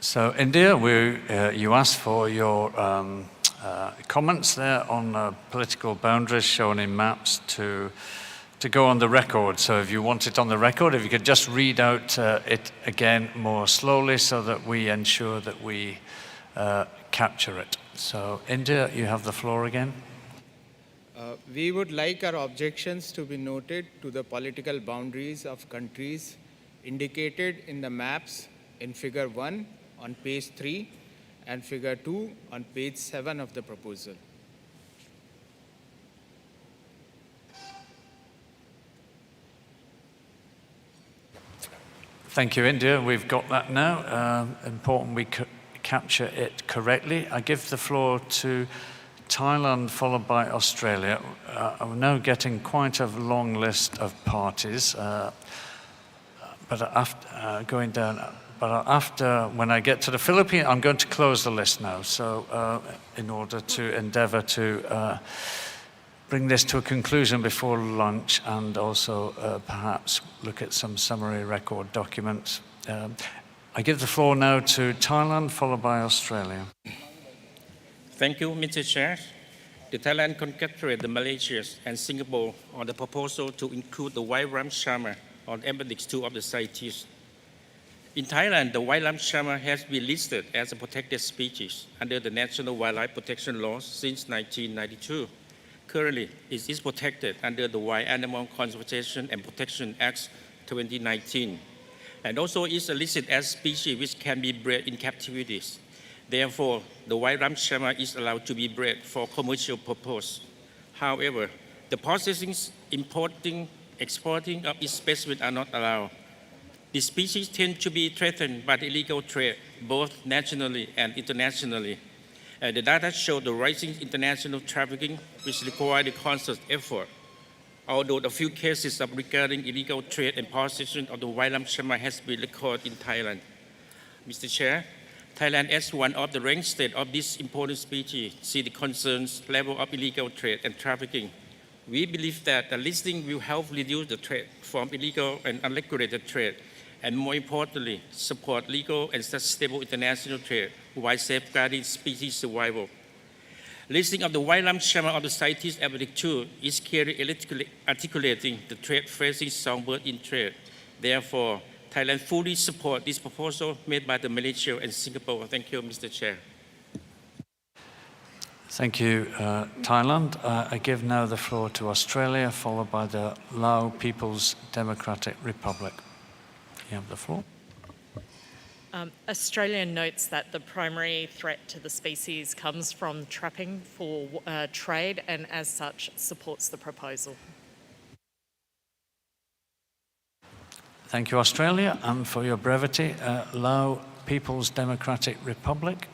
[SPEAKER 1] So, India, you asked for your comments there on political boundaries shown in maps to go on the record. So if you want it on the record, if you could just read out it again more slowly so that we ensure that we capture it. So, India, you have the floor again.
[SPEAKER 6] We would like our objections to be noted to the political boundaries of countries indicated in the maps in Figure 1 on page 3 and Figure 2 on page 7 of the proposal.
[SPEAKER 1] Thank you, India. We've got that now. Important we capture it correctly. I give the floor to Thailand, followed by Australia. I'm now getting quite a long list of parties, but after going down. But after, when I get to the Philippines, I'm going to close the list now. So in order to endeavor to bring this to a conclusion before lunch and also perhaps look at some summary record documents. I give the floor now to Thailand, followed by Australia.
[SPEAKER 22] Thank you, Mr. Chair. The Thailand congratulates the Malaysia and Singapore on the proposal to include the white-rumped shama on Appendix 2 of the CITES. In Thailand, the white-rumped shama has been listed as a protected species under the National Wildlife Protection Laws since 1992. Currently, it is protected under the Wild Animal Conservation and Protection Act 2019, and also is listed as species which can be bred in captivity. Therefore, the white-rumped shama is allowed to be bred for commercial purpose. However, the processing, importing, exporting of its specimen are not allowed. The species tend to be threatened by the illegal trade, both nationally and internationally. The data show the rising international trafficking, which requires the constant effort. Although a few cases of regarding illegal trade and possession of the white-rumped shama has been recorded in Thailand. Mr. Chair, Thailand, as one of the ranked states of this important species, see the concerns level of illegal trade and trafficking. We believe that the listing will help reduce the trade from illegal and unregulated trade, and more importantly, support legal and sustainable international trade while safeguarding species survival. Listing of the white-rumped shama of the CITES Appendix 2 is clearly articulating the trade facing songbird in trade. Therefore, Thailand fully supports this proposal made by the Malaysia and Singapore. Thank you, Mr. Chair.
[SPEAKER 1] Thank you, Thailand. I give now the floor to Australia, followed by the Lao People's Democratic Republic. You have the floor.
[SPEAKER 23] Australia notes that the primary threat to the species comes from trapping for trade, and as such supports the proposal.
[SPEAKER 1] Thank you, Australia, and for your brevity, Lao People's Democratic Republic.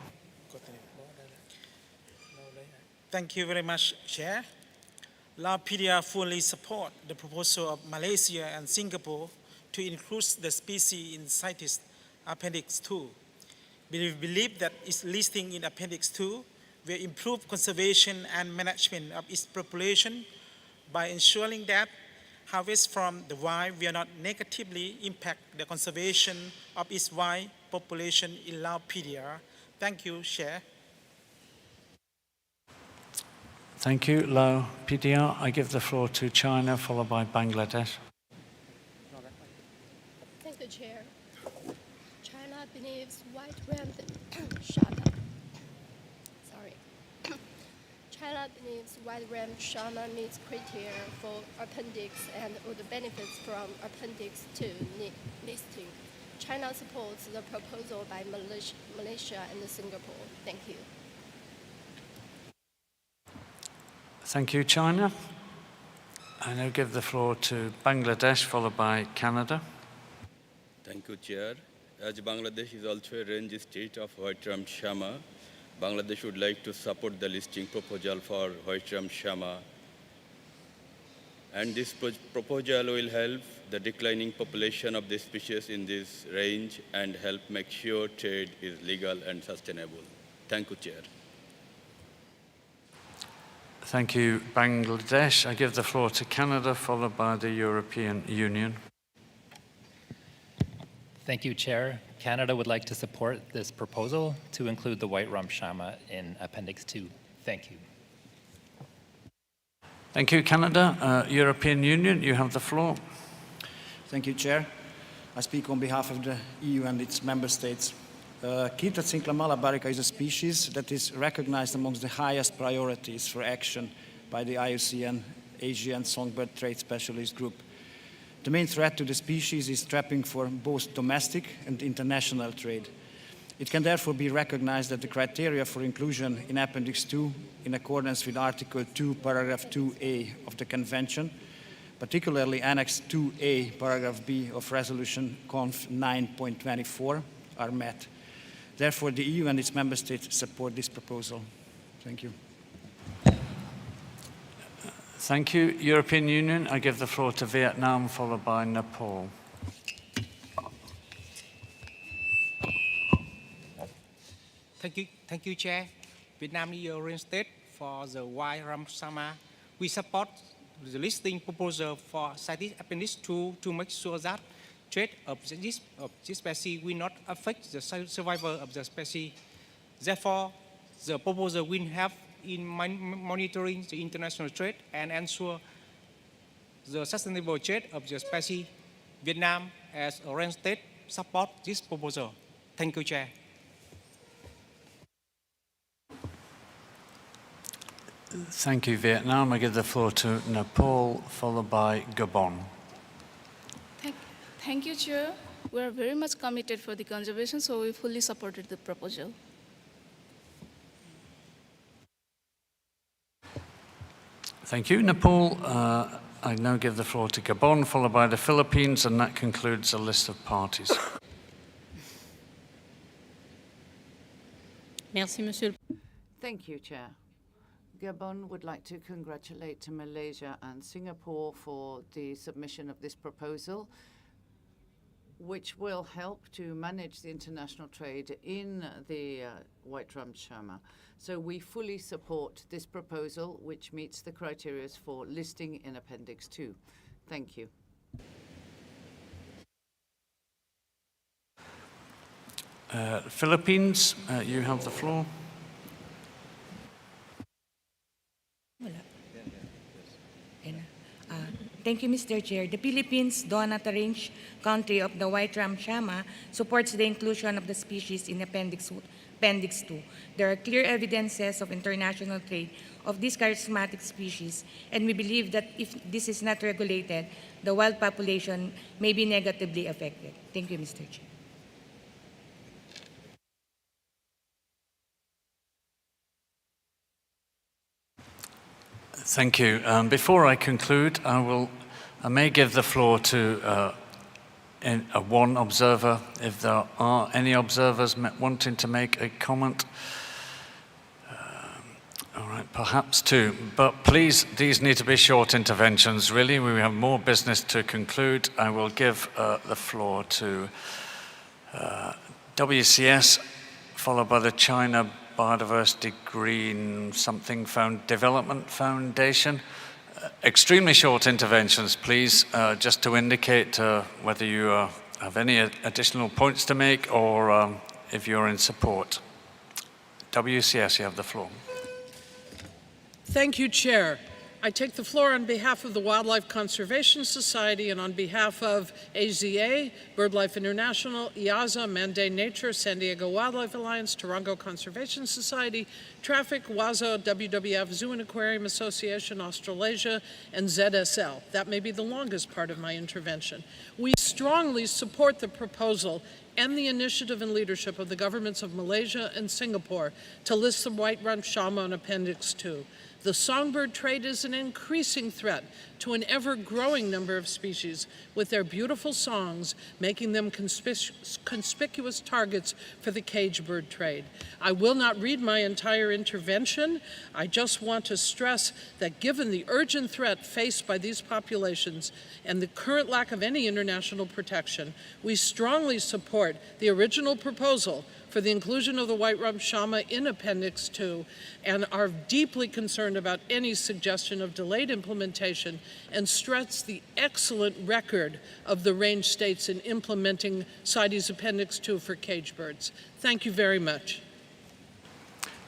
[SPEAKER 24] Thank you very much, Chair.
[SPEAKER 8] Laupedia fully support the proposal of Malaysia and Singapore to include the species in CITES Appendix 2. We believe that its listing in Appendix 2 will improve conservation and management of its population by ensuring that harvest from the wild will not negatively impact the conservation of its wild population in Laupedia. Thank you, Chair.
[SPEAKER 1] Thank you, Lau PDR. I give the floor to China, followed by Bangladesh.
[SPEAKER 10] Thank you, Chair. China believes white-rumped shama. China believes white-rumped shama meets criteria for appendix and would benefit from appendix 2 listing. China supports the proposal by Malaysia and Singapore. Thank you.
[SPEAKER 1] Thank you, China. I now give the floor to Bangladesh, followed by Canada.
[SPEAKER 11] Thank you, Chair. As Bangladesh is also a range state of white-rumped shama, Bangladesh would like to support the listing proposal for white-rumped shama. And this proposal will help the declining population of the species in this range and help make sure trade is legal and sustainable. Thank you, Chair.
[SPEAKER 1] Thank you, Bangladesh. I give the floor to Canada, followed by the European Union.
[SPEAKER 24] Thank you, Chair. Canada would like to support this proposal to include the white-rumped shama in Appendix 2. Thank you.
[SPEAKER 1] Thank you, Canada. European Union, you have the floor.
[SPEAKER 25] Thank you, Chair. I speak on behalf of the EU and its member states. Cincla malabarica is a species that is recognized amongst the highest priorities for action by the IUCN Asian Songbird Trade Specialist Group. The main threat to the species is trapping for both domestic and international trade. It can therefore be recognized that the criteria for inclusion in Appendix 2, in accordance with Article 2, Paragraph 2A of the Convention, particularly Annex 2A, Paragraph B of Resolution Conf 9.24, are met. Therefore, the EU and its member states support this proposal. Thank you.
[SPEAKER 1] Thank you, European Union. I give the floor to Vietnam, followed by Nepal.
[SPEAKER 26] Thank you, Chair. Vietnam is a range state for the white-rumped shama. We support the listing proposal for CITES Appendix 2 to make sure that trade of this species will not affect the survival of the species. Therefore, the proposal will help in monitoring the international trade and ensure the sustainable trade of the species. Vietnam, as a range state, support this proposal. Thank you, Chair.
[SPEAKER 1] Thank you, Vietnam. I give the floor to Nepal, followed by Gabon.
[SPEAKER 27] Thank you, Chair. We are very much committed for the conservation, so we fully supported the proposal.
[SPEAKER 1] Thank you, Nepal. I now give the floor to Gabon, followed by the Philippines, and that concludes the list of parties.
[SPEAKER 5] Merci, Monsieur.
[SPEAKER 7] Thank you, Chair. Gabon would like to congratulate Malaysia and Singapore for the submission of this proposal, which will help to manage the international trade in the white-rumped shama. So we fully support this proposal, which meets the criteria for listing in Appendix 2. Thank you.
[SPEAKER 1] Philippines, you have the floor.
[SPEAKER 28] Thank you, Mr. Chair. The Philippines, though not a range country of the white-rumped shama, supports the inclusion of the species in Appendix 2. There are clear evidences of international trade of this charismatic species, and we believe that if this is not regulated, the wild population may be negatively affected. Thank you, Mr. Chair.
[SPEAKER 1] Thank you. Before I conclude, I may give the floor to one observer, if there are any observers wanting to make a comment. All right, perhaps two, but please, these need to be short interventions, really. We have more business to conclude. I will give the floor to WCS, followed by the China Biodiversity Green something Development Foundation. Extremely short interventions, please, just to indicate whether you have any additional points to make or if you're in support. WCS, you have the floor.
[SPEAKER 2] Thank you, Chair. I take the floor on behalf of the Wildlife Conservation Society and on behalf of AZA, BirdLife International, IAZA, Manday Nature, San Diego Wildlife Alliance, Tarongo Conservation Society, Traffic, WAZO, WWF, Zoo and Aquarium Association, Australasia, and ZSL. That may be the longest part of my intervention. We strongly support the proposal and the initiative and leadership of the governments of Malaysia and Singapore to list the white-rumped shama on Appendix 2. The songbird trade is an increasing threat to an ever-growing number of species, with their beautiful songs making them conspicuous targets for the cage bird trade. I will not read my entire intervention. I just want to stress that given the urgent threat faced by these populations and the current lack of any international protection, we strongly support the original proposal for the inclusion of the white-rumped shama in Appendix 2 and are deeply concerned about any suggestion of delayed implementation and stress the excellent record of the range states in implementing CITES Appendix 2 for cage birds. Thank you very much.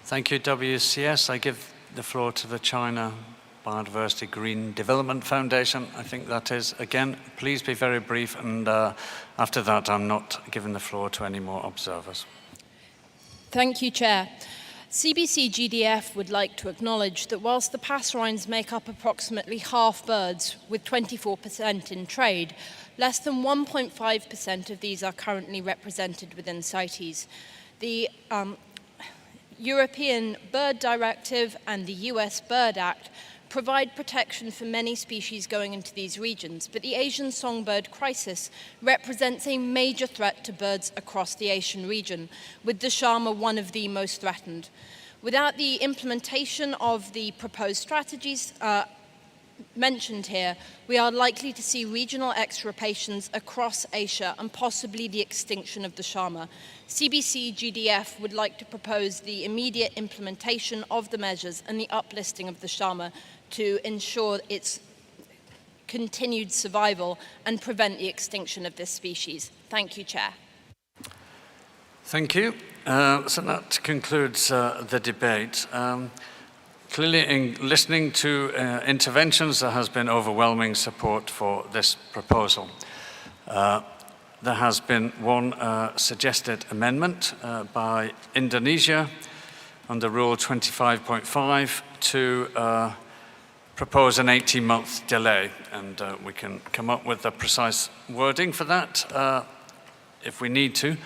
[SPEAKER 1] Thank you, WCS. I give the floor to the China Biodiversity Green Development Foundation. I think that is. Again, please be very brief, and after that I'm not giving the floor to any more observers.
[SPEAKER 9] Thank you, Chair. CBC GDF would like to acknowledge that whilst the passerines make up approximately half birds, with 24% in trade, less than 1.5% of these are currently represented within CITES. The European Bird Directive and the US Bird Act provide protection for many species going into these regions, but the Asian songbird crisis represents a major threat to birds across the Asian region, with the shama one of the most threatened. Without the implementation of the proposed strategies mentioned here, we are likely to see regional extirpations across Asia and possibly the extinction of the shama. CBC GDF would like to propose the immediate implementation of the measures and the uplisting of the shama to ensure its continued survival and prevent the extinction of this species. Thank you, Chair.
[SPEAKER 1] Thank you. So that concludes the debate. Clearly, in listening to interventions, there has been overwhelming support for this proposal. There has been one suggested amendment by Indonesia under Rule 25.5 to propose an 18-month delay, and we can come up with the precise wording for that if we need to.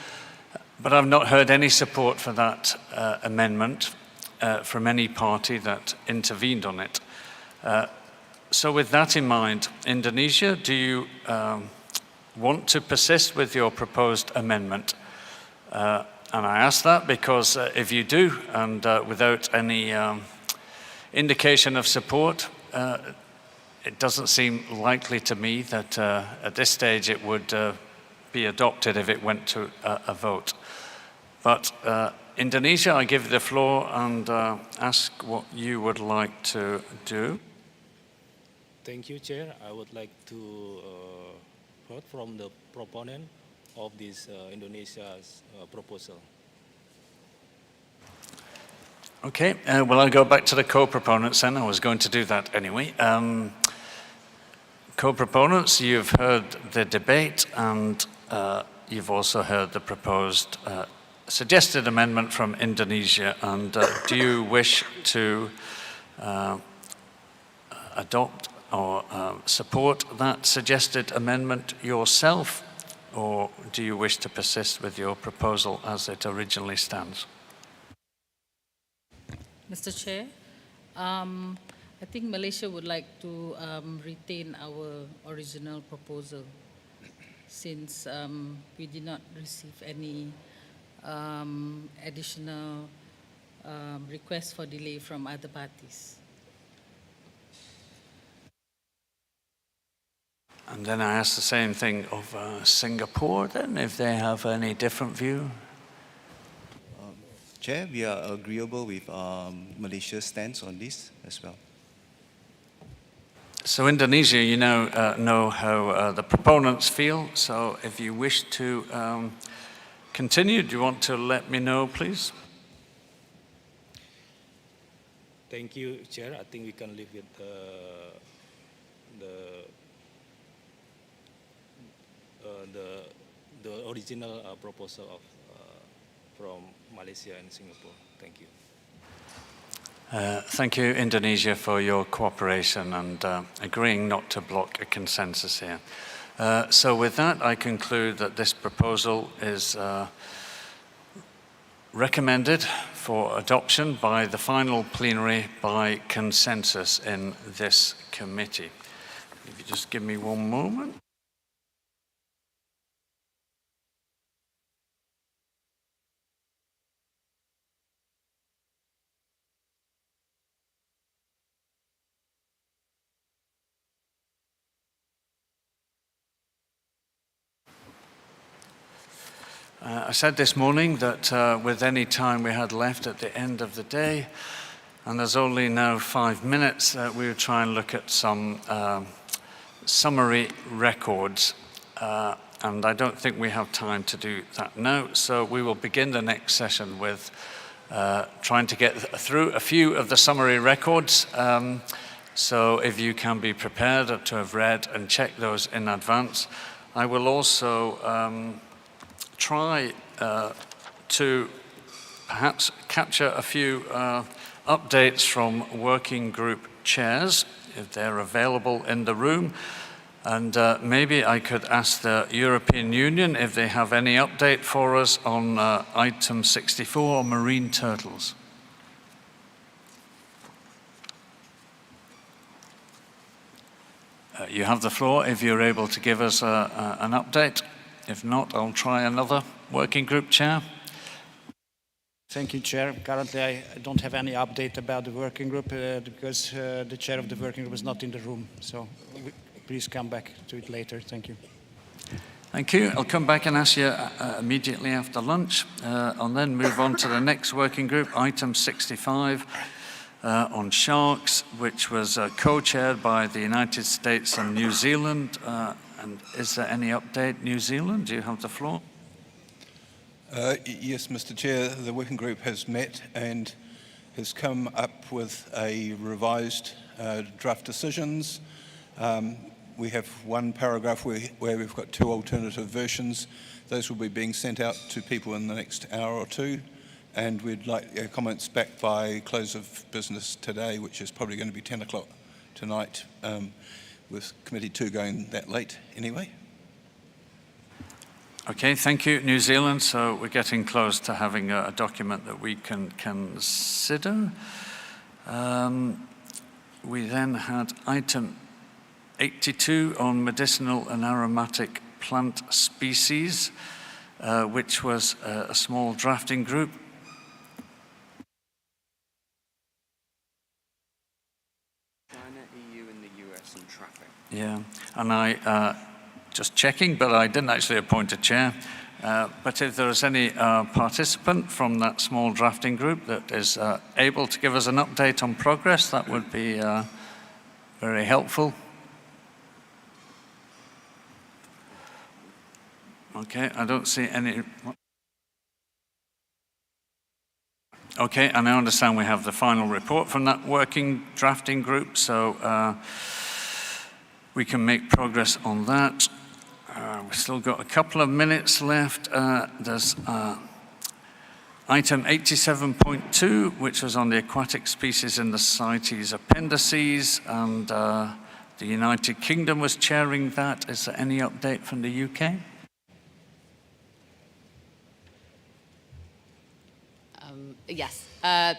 [SPEAKER 1] But I've not heard any support for that amendment from any party that intervened on it. So with that in mind, Indonesia, do you want to persist with your proposed amendment? And I ask that because if you do, and without any indication of support, it doesn't seem likely to me that at this stage it would be adopted if it went to a vote. But Indonesia, I give the floor and ask what you would like to do.
[SPEAKER 18] Thank you, Chair. I would like to hear from the proponent of this Indonesia's proposal.
[SPEAKER 1] Okay, well, I'll go back to the co-proponents then. I was going to do that anyway. Co-proponents, you've heard the debate and you've also heard the proposed suggested amendment from Indonesia. And do you wish to adopt or support that suggested amendment yourself, or do you wish to persist with your proposal as it originally stands?
[SPEAKER 5] Mr. Chair, I think Malaysia would like to retain our original proposal since we did not receive any additional requests for delay from other parties.
[SPEAKER 1] And then I ask the same thing of Singapore, then, if they have any different view.
[SPEAKER 3] Chair, we are agreeable with Malaysia's stance on this as well.
[SPEAKER 1] So Indonesia, you know how the proponents feel. So if you wish to continue, do you want to let me know, please?
[SPEAKER 18] Thank you, Chair. I think we can leave with the original proposal of from Malaysia and Singapore. Thank you.
[SPEAKER 1] Thank you, Indonesia, for your cooperation and agreeing not to block a consensus here. So with that, I conclude that this proposal is recommended for adoption by the final plenary by consensus in this committee. If you just give me one moment. I said this morning that with any time we had left at the end of the day, and there's only now 5 minutes, we would try and look at some summary records. And I don't think we have time to do that now, so we will begin the next session with trying to get through a few of the summary records. So if you can be prepared to have read and checked those in advance. I will also try to perhaps capture a few updates from working group chairs, if they're available in the room. And maybe I could ask the European Union if they have any update for us on item 64, marine turtles. You have the floor if you're able to give us an update. If not, I'll try another working group chair.
[SPEAKER 25] Thank you, Chair. Currently, I don't have any update about the working group because the chair of the working group is not in the room. So please come back to it later. Thank you.
[SPEAKER 1] Thank you. I'll come back and ask you immediately after lunch. I'll then move on to the next working group, item 65 on sharks, which was co-chaired by the United States and New Zealand. And is there any update? New Zealand, do you have the floor?
[SPEAKER 4] Yes, Mr. Chair, the working group has met and has come up with a revised draft decisions. We have one paragraph where we've got two alternative versions. Those will be being sent out to people in the next hour or two, and we'd like comments back by close of business today, which is probably going to be 10 o'clock tonight, with Committee 2 going that late anyway.
[SPEAKER 1] Okay, thank you, New Zealand. So we're getting close to having a document that we can consider. We then had item 82 on medicinal and aromatic plant species, which was a small drafting group.
[SPEAKER 12] China, EU, and the US and traffic.
[SPEAKER 1] Yeah, and I, just checking, but I didn't actually appoint a chair. But if there is any participant from that small drafting group that is able to give us an update on progress, that would be very helpful. Okay, I don't see any. Okay, and I understand we have the final report from that working drafting group, so we can make progress on that. We've still got a couple of minutes left. There's item 87.2, which was on the aquatic species in the CITES appendices, and the United Kingdom was chairing that. Is there any update from the UK?
[SPEAKER 13] Yes,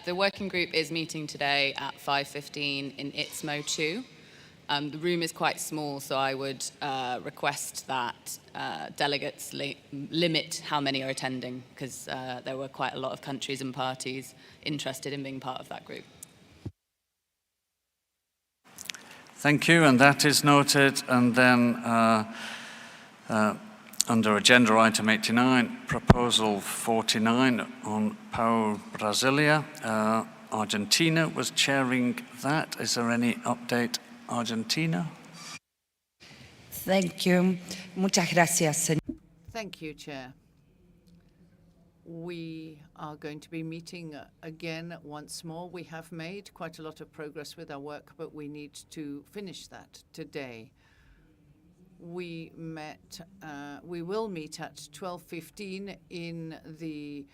[SPEAKER 13] the working group is meeting today at 5:15 in ITSMO 2. The room is quite small, so I would request that delegates limit how many are attending, because there were quite a lot of countries and parties interested in being part of that group.
[SPEAKER 1] Thank you, and that is noted. And then under Agenda Item 89, Proposal 49 on Pau Brasilia, Argentina was chairing that. Is there any update, Argentina?
[SPEAKER 14] Thank you. Muchas gracias, señor.
[SPEAKER 7] Thank you, Chair. We are going to be meeting again once more. We have made quite a lot of progress with our work, but we need to finish that today. We will meet at 12:15 in the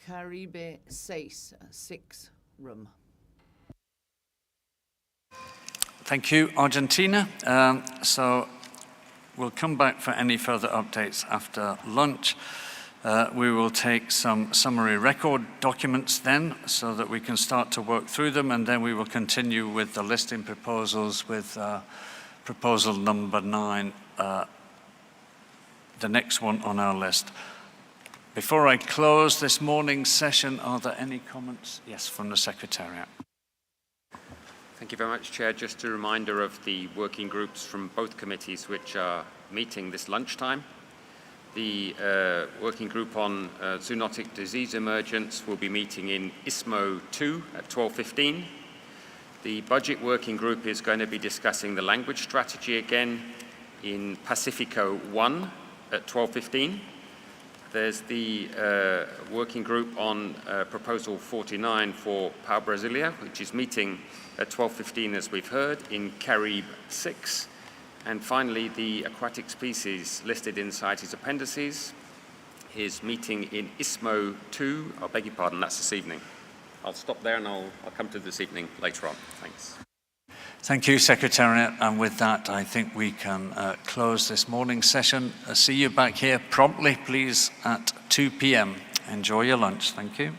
[SPEAKER 7] Caribe 6 room.
[SPEAKER 1] Thank you, Argentina. So we'll come back for any further updates after lunch. We will take some summary record documents then so that we can start to work through them, and then we will continue with the listing proposals with proposal number 9, the next one on our list. Before I close this morning's session, are there any comments? Yes, from the Secretariat.
[SPEAKER 15] Thank you very much, Chair. Just a reminder of the working groups from both committees which are meeting this lunchtime. The working group on zoonotic disease emergence will be meeting in ISMO 2 at 12:15. The budget working group is going to be discussing the language strategy again in Pacifico 1 at 12:15. There's the working group on Proposal 49 for Pau Brasilia, which is meeting at 12:15, as we've heard, in Caribe 6. And finally, the aquatic species listed in CITES appendices is meeting in ISMO 2. I beg your pardon, that's this evening. I'll stop there and I'll come to this evening later on. Thanks.
[SPEAKER 1] Thank you, Secretariat. And with that, I think we can close this morning's session. See you back here promptly, please, at 2 p.m. Enjoy your lunch. Thank you.